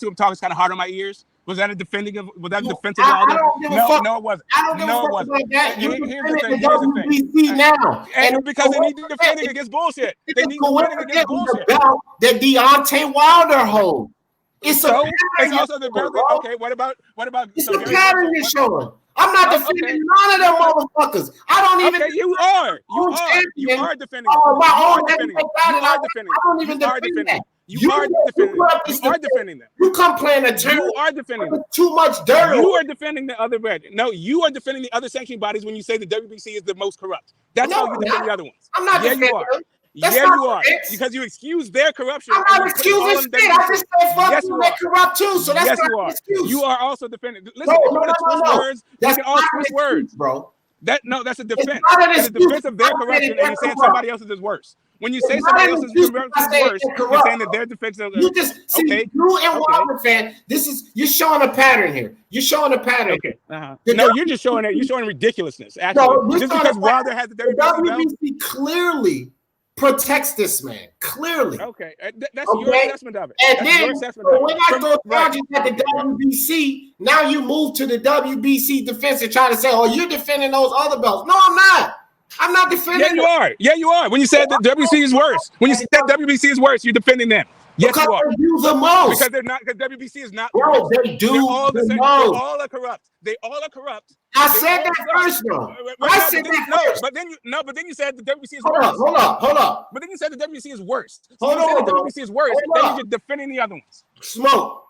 him talk is kind of hard on my ears. Was that a defending of? Was that defensive? No, it wasn't. No, it wasn't. Here's the thing. Now, and because they need to defend it against bullshit. They need to defend it against bullshit. That Deontay Wilder holds. It's also the belt. Okay, what about? It's a pattern you're showing. I'm not defending none of them motherfuckers. I don't even. Okay, you are defending. Oh, my own defending. I don't even defend that. You are defending them. You are defending them. You come playing a turn. You are defending them. Too much dirt. You are defending the other red. No, you are defending the other sanctioning bodies when you say the WBC is the most corrupt. That's No, how you I'm defend not. the other ones. I'm not Yeah, you defending are. them. That's Yeah, not you are. correct. Because you excuse their corruption. I'm and not you put it all excusing on shit. I WBC. just said fuck Yes, you, you they're are. corrupt too. So that's Yes, not you an are. excuse. You are also defending. Listen, No, if you no, want to no, twist no. words, we That's can all not an twist excuse, words. bro. That's a defense. not an It's a excuse. defense of their I'm saying corruption, they're and you're saying corrupt. somebody else's is worse. When you say It's somebody not an else's excuse corruption because is they're worse, you're corrupt. saying that their defense of You just see okay. you and Okay. Wilder fan. You're showing a pattern here. You're showing a pattern. Okay. Uh-huh. The No, W- you're just showing it. You're showing ridiculousness. Actually, No, you're just showing because a Wilder pattern. has the The WBC belt. WBC clearly protects this man. Clearly. Okay, that's your Okay. assessment of it. And That's your then assessment so of when it. I throw Right. charges at the WBC, now you move to the WBC defense and try to say, "Oh, you're defending those other belts." No, I'm not. I'm not defending. Yeah, you them are. Yeah, you are. When you said that WBC is worse, when you said WBC is worse, you're defending them. Yes, because you are. they do the most. Because they're not. Because WBC is not. Bro, corrupt. they do They're all the the same. They most. all are corrupt. They all are corrupt. I They said all that suck. first, though. But I no, said but then, that first. but then you said the WBC is Hold worse. up, hold up. But then you said the WBC is worse. So Hold you said on, the bro. WBC is worse. Hold Then up. you're just defending the other ones. Smoke.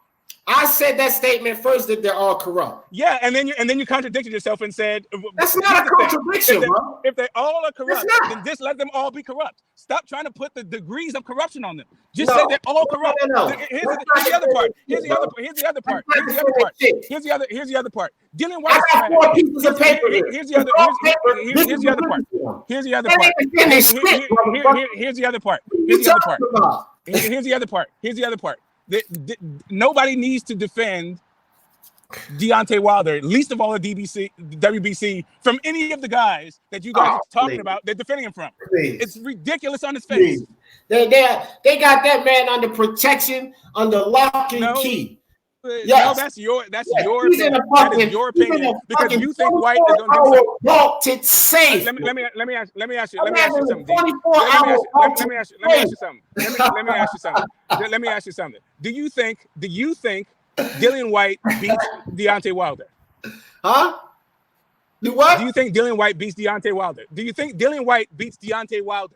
I said that statement first that they're all corrupt. Yeah, and then you contradicted yourself and said That's not here's a the thing. contradiction, bro. If they all are corrupt, not. then just let them all be corrupt. Stop trying to put the degrees of corruption on them. Just No. say they're all corrupt. No. Here's That's the not other part. shit, Here's the bro. other part. Here's the other part. That's Here's not the other part. shit. Here's the other part. Dylan I White's got 4 pieces of paper here. Here's the other. It's all paper. Here's This the is other part. the Here's the other That part. ain't the finished script, motherfucker. Here's the other part. What Here's you the other part. talking about? Here's the other part. Here's the other part. Nobody needs to defend Deontay Wilder, least of all the WBC, from any of the guys that you guys are talking about. They're defending him from. Please. It's ridiculous on his face. Please. They got that man under protection, under lock and No. key. No, Yes. that's your Yes, opinion. he's in a That fucking, is your he's in opinion a because fucking you think White is going to do 24-hour something. vaulted safe. Let me ask you I'm something. having a D. 24-hour Let me ask you vaulted something. Let me ask you something. Do you think Dillian White beats Deontay Wilder? Huh? Do what? Do you think Dillian White beats Deontay Wilder? Do you think Dillian White beats Deontay Wilder?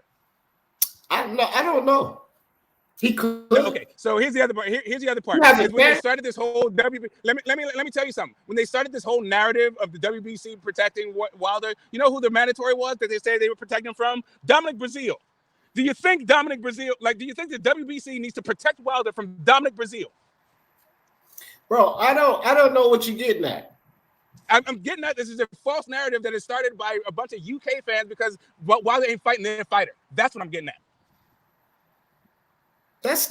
I don't know. He could. Okay, so here's the other part. Here's the other part. Yeah, Is when they man. started this whole WBC, let me tell you something. When they started this whole narrative of the WBC protecting Wilder, you know who the mandatory was that they say they were protecting from? Dominic Breazeale. Do you think do you think the WBC needs to protect Wilder from Dominic Breazeale? Bro, I don't know what you're getting at. I'm getting at this is a false narrative that is started by a bunch of UK fans because Wilder ain't fighting their fighter. That's what I'm getting at. That's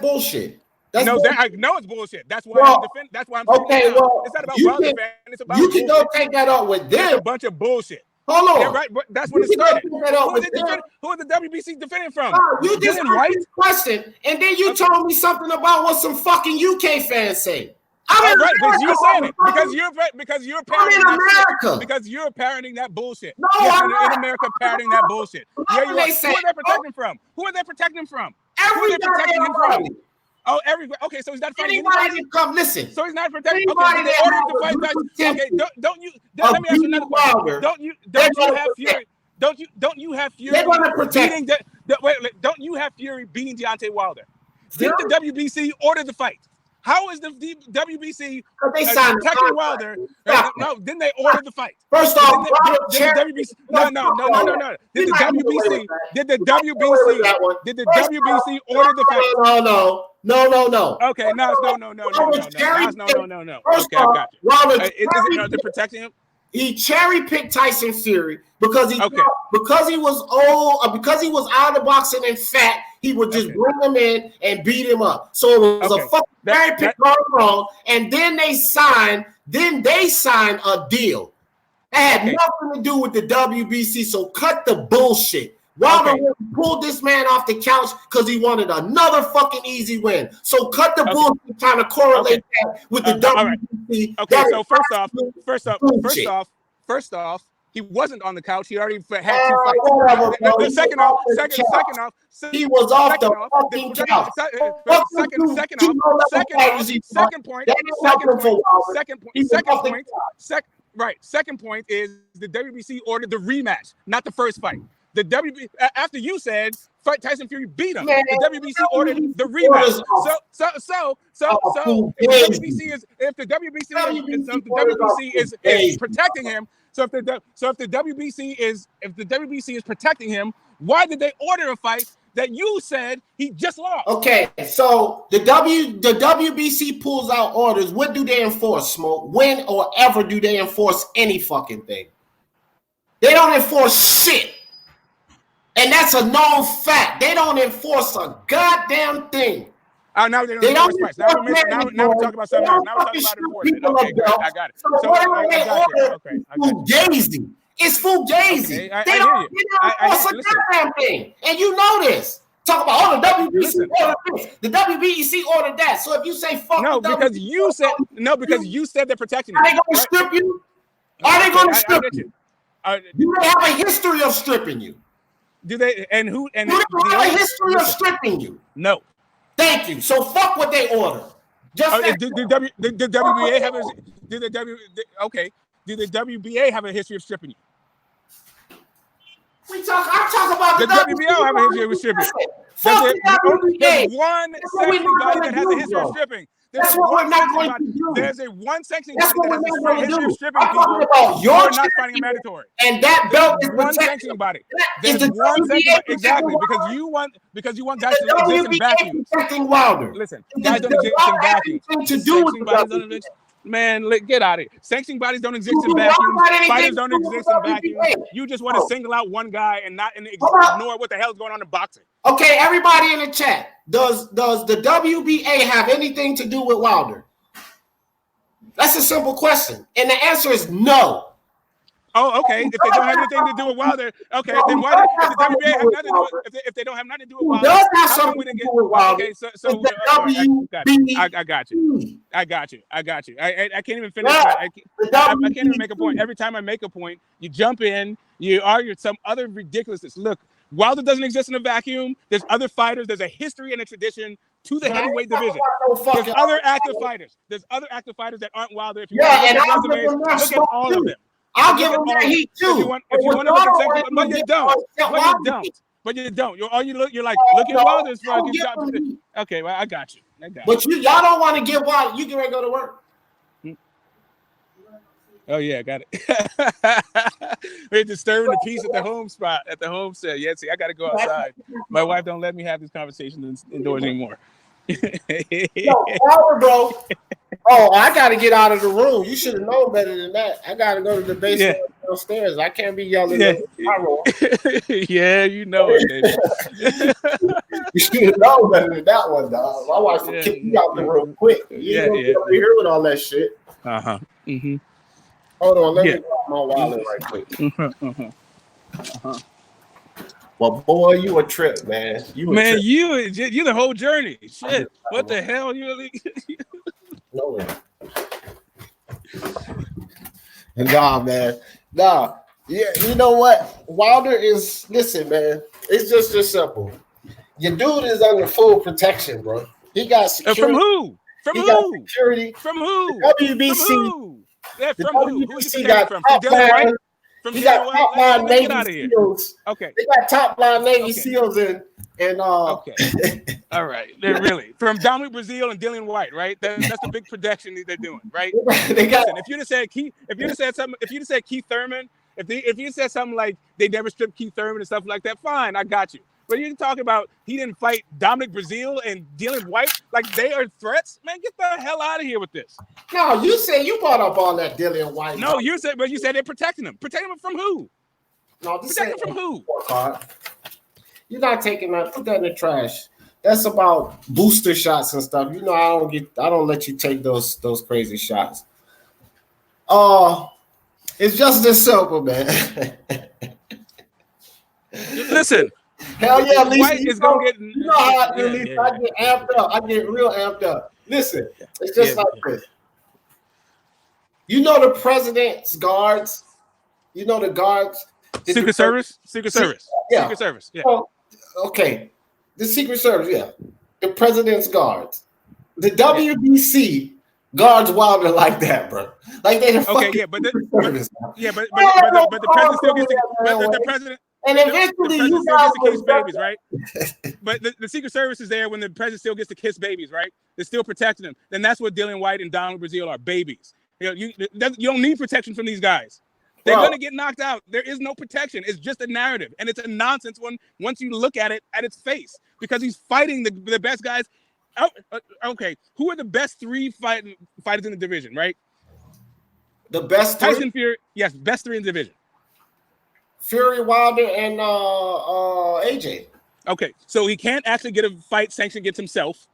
bullshit. That's No, bullshit. I know it's bullshit. That's why Well, I'm defending. That's why I'm saying okay, it now. well, It's not about you Wilder can- fan. It's about You can go bullshit. take that up with It's a them. bunch of bullshit. Hold on. Yeah, right. But that's when You it can go started. take that up Who with is them. the WBC defending from? You just Dylan asked White? this question, and then you Okay. told me something about what some fucking UK fans say. Oh, I'm in right, because you're saying it. America, Because you're I'm parroting in that shit. America. Because you're parroting that bullshit. No, Yes, I'm in not. America parroting that bullshit. Yeah, you They are. say- Who are they protecting from? Who are they protecting from? Every Who are they protecting him goddamn from? body. Oh, everybody. Okay, so he's not fighting Anybody anybody. that come listen. So he's not protecting. Okay, Anybody so they that ordered has to a fight good back. potential Okay, don't you? Let me ask you another beating question. Wilder, Don't you they're have gonna Fury? Don't you have Fury They're gonna protect. beating? Wait, don't you have Fury beating Deontay Wilder? Did the Fury? WBC order the fight? How is the WBC Because they signed the protecting contract. Wilder? Stop. No, didn't they order the fight? First Did off, the Robert did Cherry- the WBC? No. Did the WBC? Did the WBC? Did the WBC order the fight? No. Okay, no. Robert Cherry No. First Okay, I off, got you. Robert Is Cherry it protecting him? he cherry picked Tyson Fury because he Okay. because he was old, because he was out of boxing and fat, he would just Okay. bring him in and beat him up. So it was Okay. a fucking cherry pick gone wrong. And then they signed a deal. It had Okay. nothing to do with the WBC. So cut the bullshit. Wilder Okay. pulled this man off the couch because he wanted another fucking easy win. So cut the Okay. bullshit trying to correlate that with the all right. WBC. Okay, That so is first bullshit. off, he wasn't on the couch. He already had 2 Whatever, fights. bro. The He second was off, off the couch. He was off the fucking couch. Second point is the WBC ordered the rematch, not the first fight. the WB after you said Tyson Fury beat him. Man, The WBC ordered the orders rematch. off. So Oh, if the WBC WBC is protecting him, so if the WBC is protecting him, why did they order a fight that you said he just lost? Okay, so the WBC pulls out orders. What do they enforce, Smoke? When or ever do they enforce any fucking thing? They don't enforce shit. And that's a known fact. They don't enforce a goddamn thing. Now they don't enforce fights. Now we're talking about something else. Now we're talking about enforcement. Okay, good. I got it. So whatever they order, fugazi. It's fugazi. Okay, I they hear don't you. enforce a goddamn thing. And you know this. Talk about, the WBC ordered this. The WBC ordered that. So if you say fuck because you said they're protecting you. Are they going to strip you? Are they going to strip you? Do they have a history of stripping you? Do they? And who? And do they have a history of stripping you? No. Thank you. So fuck what they order. Just did the WBA have a? Did the Did the WBA have a history of stripping you? I'm talking about the WBO have a history of stripping. There's one sanctioning body that has a history of stripping. That's what we're not going to do. There's one sanctioning body that has a history of stripping people. I'm talking about you're not fighting a mandatory. And that belt is one sanctioning body. There's one sanctioning exactly because you want guys to exist in vacuum. Protecting Wilder. Listen, guys don't exist in vacuum. To do with Man, get out of here. Sanctioning bodies don't exist in vacuums. Fighters don't exist in vacuums. You just want to single out one guy and not ignore what the hell is going on in boxing. Okay, everybody in the chat. Does the WBA have anything to do with Wilder? That's a simple question. And the answer is no. Oh, okay. If they don't have anything to do with Wilder, okay, then why if the WBA have nothing to do with if they don't have nothing to do with Wilder? Does have something to do with Wilder? Okay, so I got you. I got you. I can't even finish. I can't even make a point. Every time I make a point, you jump in, you argue some other ridiculousness. Look, Wilder doesn't exist in a vacuum. There's other fighters. There's a history and a tradition to the heavyweight division. There's other active fighters. There's other active fighters that aren't Wilder. If you look at all of them. I'll give them that heat too. If you want to look at section, but you don't. You're like, look at Wilder's fucking. Okay, well, I got you. But y'all don't want to give Wilder. You can ready to go to work. Oh yeah, I got it. We're disturbing the peace at the home spot, at the homestead. Yeah, see, I got to go outside. My wife don't let me have these conversations indoors anymore. Yo, Wilder, bro. Oh, I got to get out of the room. You should have known better than that. I got to go to the basement downstairs. I can't be yelling at my room. Yeah, you know it, baby. You should have known better than that one, dog. My wife would kick me out the room quick. You ain't gonna get over here with all that shit. Mm-hmm. Hold on, let me grab my wallet right quick. Well, boy, you a trip, man. You the whole journey. Shit, what the hell? No way. Nah, man. Nah. Yeah, you know what? Wilder is, listen, man. It's just this simple. Your dude is under full protection, bro. He got security. From who? From security. From who? The WBC. From who? Yeah, from who? WBC got from Dylan White. He got top line Navy SEALs. Okay. They got top line Navy SEAls and okay. All right. They're really from Dominic Brazil and Dillian White, right? That's the big production they're doing, right? They got. Listen, if you'd have said Keith Thurman, if you said something like they never stripped Keith Thurman and stuff like that, fine, I got you. But you're talking about he didn't fight Dominic Brazil and Dillian White like they are threats, man. Get the hell out of here with this. No, you said you brought up all that Dillian White. No, you said they're protecting him. Protecting him from who? No, protecting him from who? You're not taking that. Put that in the trash. That's about booster shots and stuff. You know, I don't let you take those crazy shots. It's just this simple, man. Listen. Hell yeah, Lisa. White is gonna get. You know how I do, Lisa. I get amped up. I get real amped up. Listen, it's just like this. You know the president's guards. You know the guards. Secret Service. Yeah. Secret Service. Yeah. Well, okay. The Secret Service. Yeah. The president's guards. The WBC guards Wilder like that, bro. Like they the okay. Yeah, but the president still gets to. And the eventually, president you still guys gets to will kiss babies, right? But the Secret Service is there when the president still gets to kiss babies, right? They're still protecting them. Then that's what Dylan White and Donald Brazile are, babies. You don't need protection from these guys. They're Bro. going to get knocked out. There is no protection. It's just a narrative, and it's a nonsense one once you look at it at its face, because he's fighting the best guys. Okay, who are the best three fighters in the division, right? The best three? Tyson Fury, yes, best three in the division. Fury, Wilder, and AJ. Okay, so he can't actually get a fight sanctioned against himself.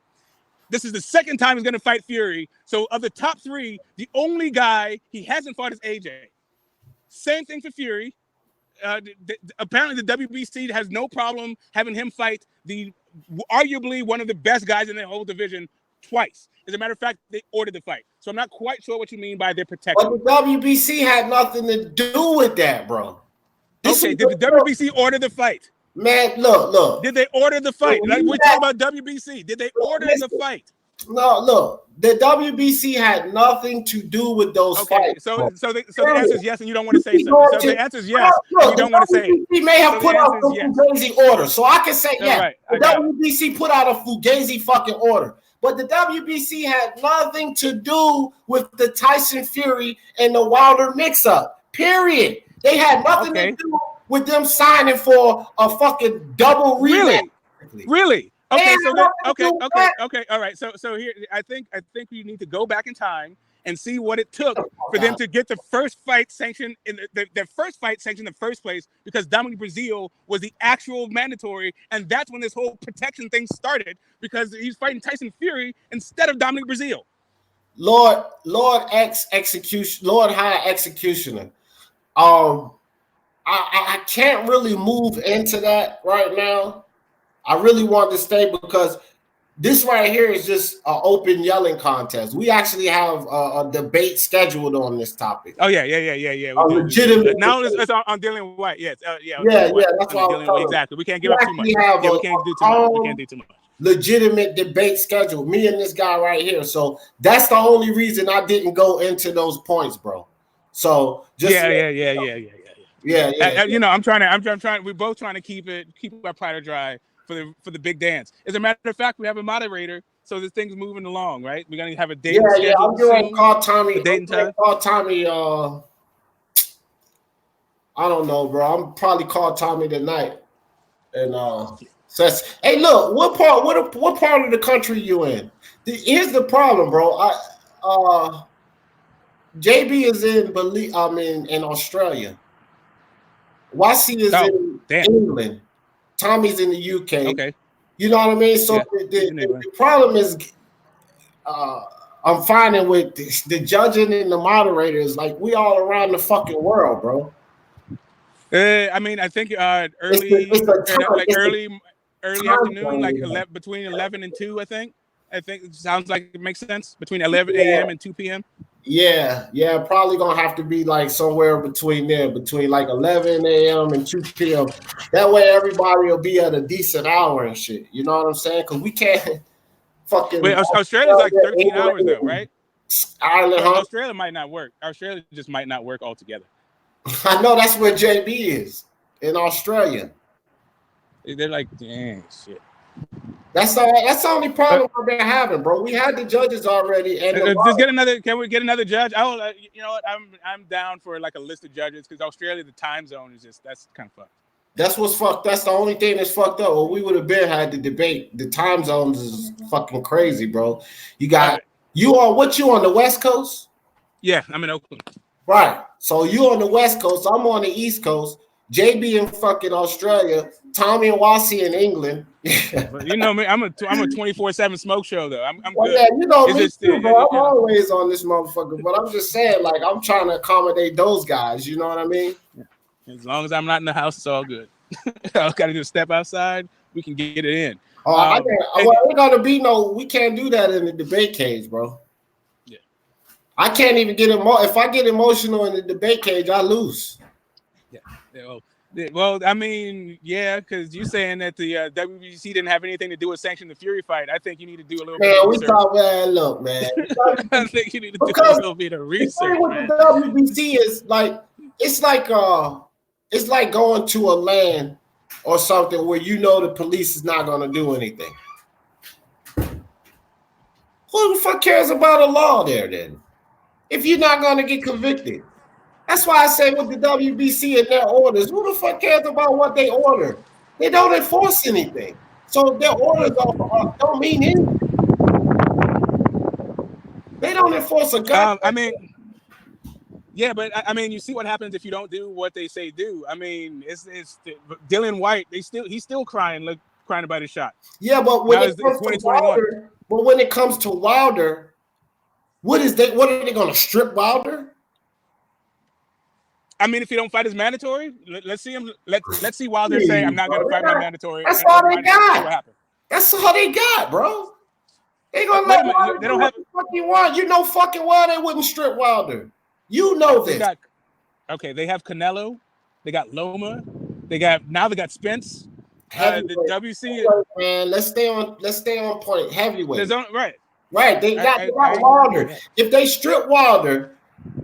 This is the second time he's going to fight Fury. So of the top three, the only guy he hasn't fought is AJ. Same thing for Fury. Apparently, the WBC has no problem having him fight the arguably one of the best guys in the whole division twice. As a matter of fact, they ordered the fight. So I'm not quite sure what you mean by their protection. But the WBC had nothing to do with that, bro. Okay, did the WBC order the fight? Man, look. Did they order the fight? Like, we're talking about WBC. Did they order the fight? No, look. The WBC had nothing to do with those fights. So the answer is yes, and you don't want to say so. So the answer is yes, and you don't want to say it. The WBC may have put out a Fugazi order, so I can say yes. Right, the WBC put out a Fugazi fucking order. But the WBC had nothing to do with the Tyson Fury and the Wilder mix-up. Period. They had nothing to do with them signing for a fucking double rematch. Really? Okay, okay. All right. So here, I think you need to go back in time and see what it took for them to get the first fight sanctioned in their first fight sanctioned in the first place, because Dominic Brazile was the actual mandatory, and that's when this whole protection thing started, because he's fighting Tyson Fury instead of Dominic Brazile. Lord High Executioner. I can't really move into that right now. I really want to stay because this right here is just an open yelling contest. We actually have a debate scheduled on this topic. Oh yeah. Legitimate. Now it's on Dylan White. Yes. Yeah. That's what exactly. We can't give up too much. We can't do too much. Legitimate debate schedule. Me and this guy right here. So that's the only reason I didn't go into those points, bro. So just yeah. You know, I'm trying. We're both trying to keep our powder dry for the big dance. As a matter of fact, we have a moderator, so this thing's moving along, right? We're gonna have a date. Yeah. I'm going to call Tommy. Call Tommy. I don't know, bro. I'm probably call Tommy tonight. And so hey, look, what part of the country you in? Here's the problem, bro. JB is in Australia. YC is in England. Tommy's in the UK. Okay. You know what I mean? So the problem is I'm finding with the judging and the moderators, like we all around the fucking world, bro. I mean, I think early afternoon, like between 11 and 2, I think it sounds like it makes sense, between 11 a.m. and 2 p.m. Yeah, probably gonna have to be like somewhere between there, between like 11 a.m. and 2 p.m. That way everybody will be at a decent hour and shit. You know what I'm saying? Because we can't fucking. Wait, Australia's like 13 hours though, right? Ireland, huh? Australia might not work. Australia just might not work altogether. I know that's where JB is, in Australia. They're like, dang shit. That's the only problem we've been having, bro. We had the judges already, and just get another. Can we get another judge? You know what? I'm down for like a list of judges, because Australia, the time zone is that's kind of fucked. That's what's fucked. That's the only thing that's fucked up. Well, we would have had the debate. The time zones is fucking crazy, bro. You got you on the West Coast? Yeah, I'm in Oakland. Right. So you on the West Coast. I'm on the East Coast. JB in fucking Australia. Tommy and Wasi in England. You know me, I'm a 24/7 smoke show though. I'm good. Yeah, you know me too, bro. I'm always on this motherfucker, but I'm just saying, like, I'm trying to accommodate those guys. You know what I mean? As long as I'm not in the house, it's all good. I got to just step outside. We can get it in. We can't do that in the debate cage, bro. Yeah, I can't even get if I get emotional in the debate cage, I lose. Yeah. Well, I mean, yeah, because you're saying that the WBC didn't have anything to do with sanctioning the Fury fight. I think you need to do a little bit of research. Look, man. I think you need to do a little bit of research. The thing with the WBC is like, it's like it's like going to a land or something where you know the police is not going to do anything. Who the fuck cares about a law there then? If you're not going to get convicted. That's why I say with the WBC and their orders, who the fuck cares about what they order? They don't enforce anything. So their orders don't mean anything. They don't enforce a gun. I mean, yeah, but I mean, you see what happens if you don't do what they say do. I mean, it's Dylan White. He's still crying about his shot. Yeah, but when it comes to Wilder, when it comes to Wilder, what are they going to strip Wilder? I mean, if he don't fight his mandatory, let's see him. Let's see Wilder say, "I'm not going to fight my mandatory." That's all they got. That's all they got, bro. They gonna let Wilder do what the fuck you want. You know fucking well they wouldn't strip Wilder. You know this. They have Canelo, they got Loma, they got Spence. The WC, man. Let's stay on point. Heavyweight. Right. They got Wilder. If they strip Wilder,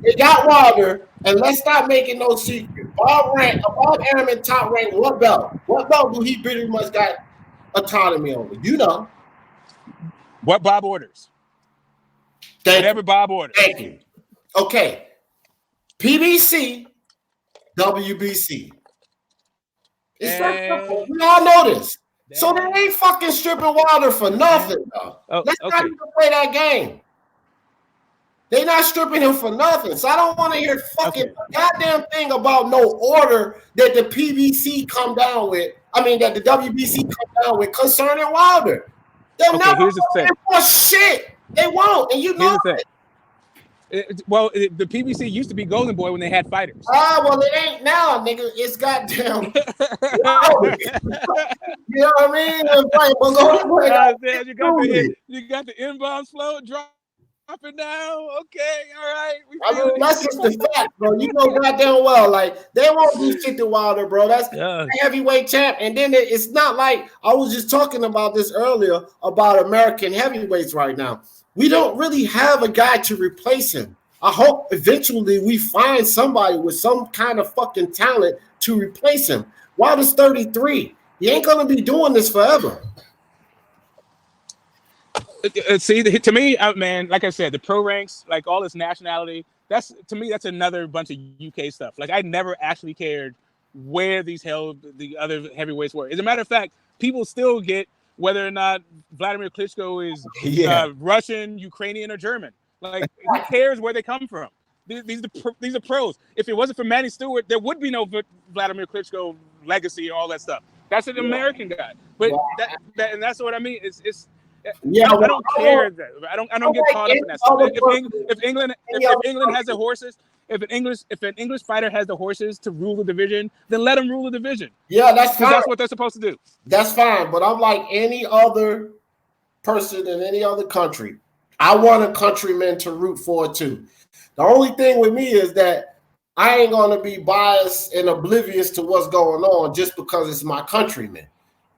they got Wilder, and let's stop making no secret. Bob Arum top rank. What belt? What belt do he pretty much got autonomy over? You know. What Bob orders. Whatever Bob orders. Thank you. Okay. PBC, WBC. It's that simple. We all know this. So they ain't fucking stripping Wilder for nothing, though. Let's not even play that game. They not stripping him for nothing. So I don't want to hear fucking goddamn thing about no order that the PBC come down with. I mean, that the WBC come down with concerning Wilder. They'll never enforce shit. They won't, and you know it. The PBC used to be Golden Boy when they had fighters. Well, it ain't now, nigga. It's goddamn. You know what I mean? You got the inbound flow dropping down. Okay, all right. That's just the fact, bro. You know goddamn well, like they won't do shit to Wilder, bro. That's the heavyweight champ. And then it's not like I was just talking about this earlier about American heavyweights right now. We don't really have a guy to replace him. I hope eventually we find somebody with some kind of fucking talent to replace him. Wilder's 33. He ain't gonna be doing this forever. See, to me, man, like I said, the pro ranks, like all this nationality, that's another bunch of UK stuff. Like I never actually cared where the other heavyweights were. As a matter of fact, people still get whether or not Vladimir Klitschko is Russian, Ukrainian, or German. Like, who cares where they come from? These are pros. If it wasn't for Manny Stewart, there would be no Vladimir Klitschko legacy and all that stuff. That's an American guy. But and that's what I mean. I don't care. I don't get caught up in that stuff. If England has the horses, if an English fighter has the horses to rule the division, then let them rule the division. Yeah, that's fine. That's what they're supposed to do. That's fine. But I'm like any other person in any other country. I want a countryman to root for too. The only thing with me is that I ain't gonna be biased and oblivious to what's going on just because it's my countryman.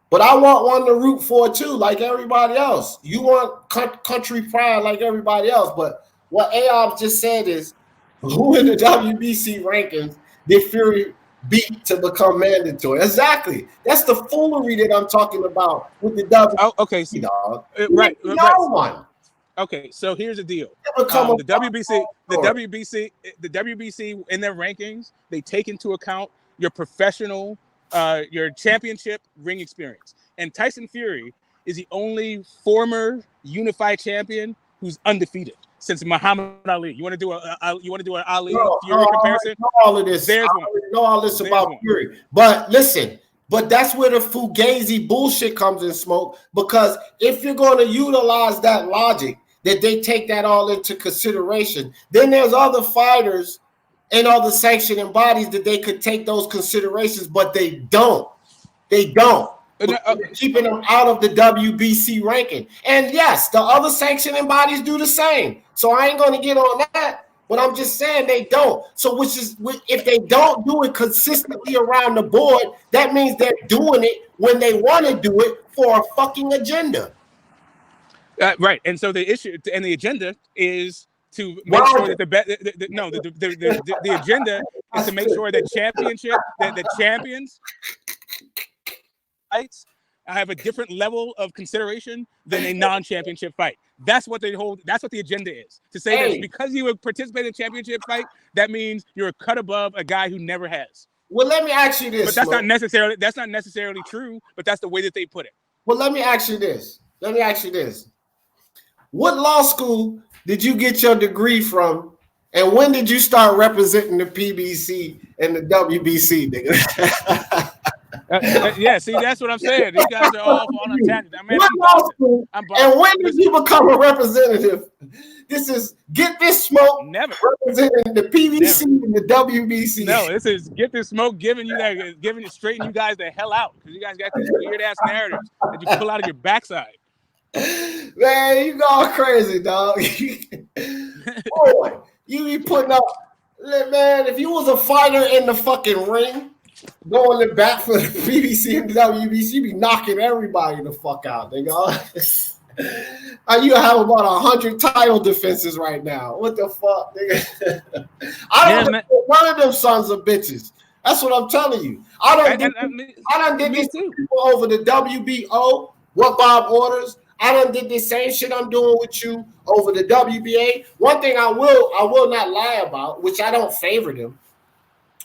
But I want one to root for too, like everybody else. You want country pride like everybody else. But what Ayob just said is, who in the WBC rankings did Fury beat to become mandatory? Exactly. That's the foolery that I'm talking about with the WBC. Oh, okay. So, dog. Right. No one. Okay, so here's the deal. The WBC in their rankings, they take into account your professional, your championship ring experience. And Tyson Fury is the only former unified champion who's undefeated since Muhammad Ali. You want to do an Ali Fury comparison? I know all of this. I know all this about Fury. But listen. But that's where the Fugazi bullshit comes in smoke, because if you're going to utilize that logic, that they take that all into consideration, then there's other fighters and other sanctioning bodies that they could take those considerations, but they don't. They don't. Keeping them out of the WBC ranking. And yes, the other sanctioning bodies do the same. So I ain't going to get on that. But I'm just saying they don't. So if they don't do it consistently around the board, that means they're doing it when they want to do it for a fucking agenda. Right. And so the issue and the agenda is to make Why? sure that the agenda is to make sure that the champions fights have a different level of consideration than a non-championship fight. That's what they hold. That's what the agenda is. To say that because you participate in a championship fight, that means you're a cut above a guy who never has. Well, let me ask you this. But that's not necessarily true. But that's the way that they put it. Well, let me ask you this. What law school did you get your degree from, and when did you start representing the PBC and the WBC, nigga? Yeah, see, that's what I'm saying. These guys are all on a tangent. I mean, what law school, and when did you become a representative? This is Get This Smoke. Never representing the PBC and the WBC. No, this is Get This Smoke giving it straightening you guys the hell out because you guys got these weird ass narratives that you pull out of your backside. Man, you going crazy, dog. Boy, you be putting up, man. If you was a fighter in the fucking ring, going to bat for the PBC and the WBC, you be knocking everybody the fuck out, nigga. You have about 100 title defenses right now. What the fuck, nigga? I don't think one of them sons of bitches. That's what I'm telling you. I done did this to people over the WBO, what Bob orders. I done did the same shit I'm doing with you over the WBA. One thing I will not lie about, which I don't favor them,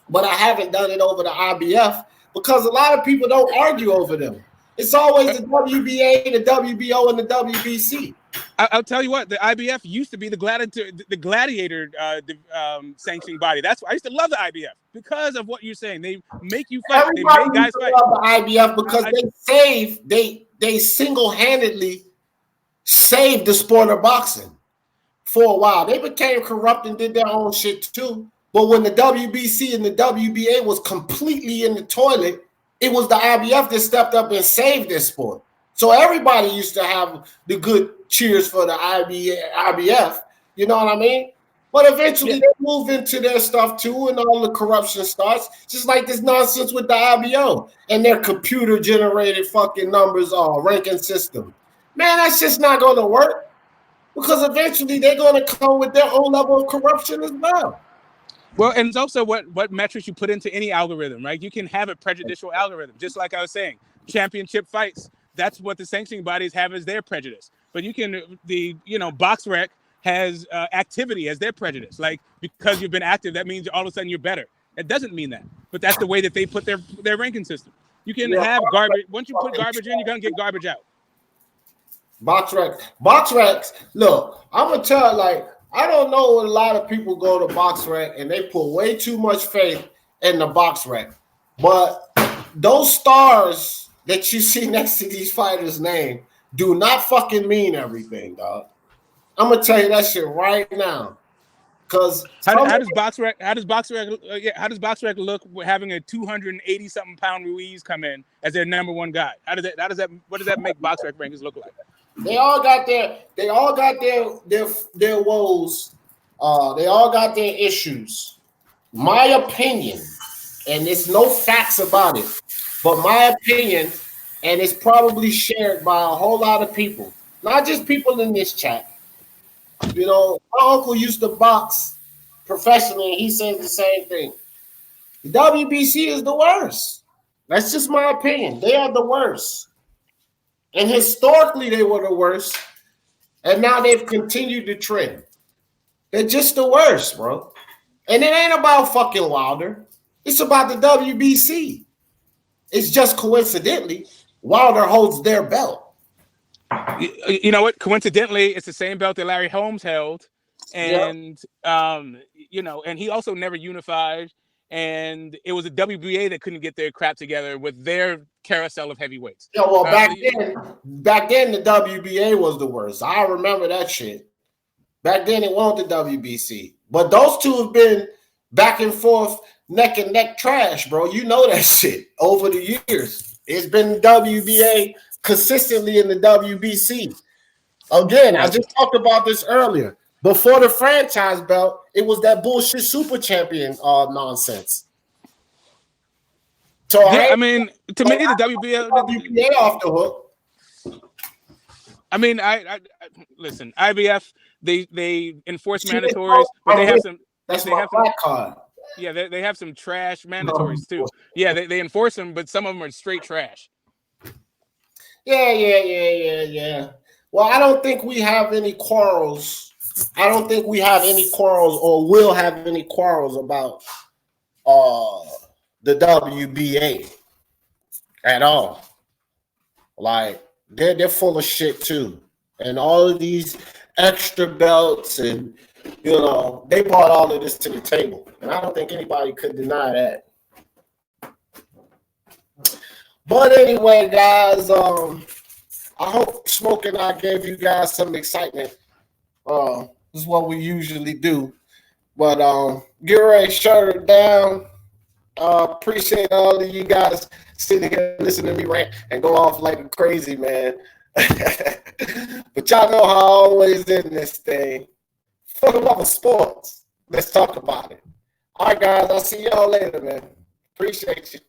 but I haven't done it over the IBF because a lot of people don't argue over them. It's always the WBA, the WBO, and the WBC. I'll tell you what, the IBF used to be the gladiator sanctioning body. That's why I used to love the IBF because of what you're saying. They make you fight. Everybody they make guys fight. Love the IBF because they single-handedly saved the sport of boxing for a while. They became corrupt and did their own shit too. But when the WBC and the WBA was completely in the toilet, it was the IBF that stepped up and saved this sport. So everybody used to have the good cheers for the IBF. You know what I mean? But eventually they move into their stuff too, and all the corruption starts. Just like this nonsense with the IBO and their computer-generated fucking numbers ranking system. Man, that's just not going to work because eventually they're going to come with their own level of corruption as well. Well, and it's also what metrics you put into any algorithm, right? You can have a prejudicial algorithm, just like I was saying. Championship fights, that's what the sanctioning bodies have as their prejudice. But you can, BoxRec has activity as their prejudice. Like, because you've been active, that means all of a sudden you're better. It doesn't mean that. But that's the way that they put their ranking system. You can have garbage. Once you put garbage in, you're going to get garbage out. BoxRec, look, I'm going to tell, I don't know, a lot of people go to BoxRec and they put way too much faith in the BoxRec. But those stars that you see next to these fighters' name do not fucking mean everything, dog. I'm gonna tell you that shit right now. Cause how does BoxRec look having a 280 something pound Ruiz come in as their number one guy? What does that make BoxRec rankings look like? They all got their woes. They all got their issues. My opinion, and there's no facts about it, but my opinion, and it's probably shared by a whole lot of people, not just people in this chat. You know, my uncle used to box professionally, and he says the same thing. The WBC is the worst. That's just my opinion. They are the worst. And historically, they were the worst. And now they've continued to trend. They're just the worst, bro. And it ain't about fucking Wilder. It's about the WBC. It's just coincidentally, Wilder holds their belt. You know what? Coincidentally, it's the same belt that Larry Holmes held. And, and he also never unified. And it was a WBA that couldn't get their crap together with their carousel of heavyweights. Yeah, well, back then the WBA was the worst. I remember that shit. Back then it wasn't the WBC. But those two have been back and forth, neck and neck trash, bro. You know that shit over the years. It's been WBA consistently in the WBC. Again, I just talked about this earlier. Before the franchise belt, it was that bullshit super champion nonsense. So I mean, to me, the WBA off the hook. I mean, I listen, IBF, they enforce See, mandatories, but they have some. That's they my have some. black card. Yeah, they have some trash mandatories too. Yeah, they enforce them, but some of them are straight trash. Yeah. Well, I don't think we have any quarrels. I don't think we have any quarrels or will have any quarrels about the WBA at all. Like they're full of shit too. And all of these extra belts and they brought all of this to the table. And I don't think anybody could deny that. But anyway, guys, I hope Smoke and I gave you guys some excitement. This is what we usually do. But get ready, shut it down. Appreciate all of you guys sitting here listening to me rant and go off like a crazy man. But y'all know how I always end this thing. For the love of sports, let's talk about it. All right, guys, I'll see y'all later, man. Appreciate you.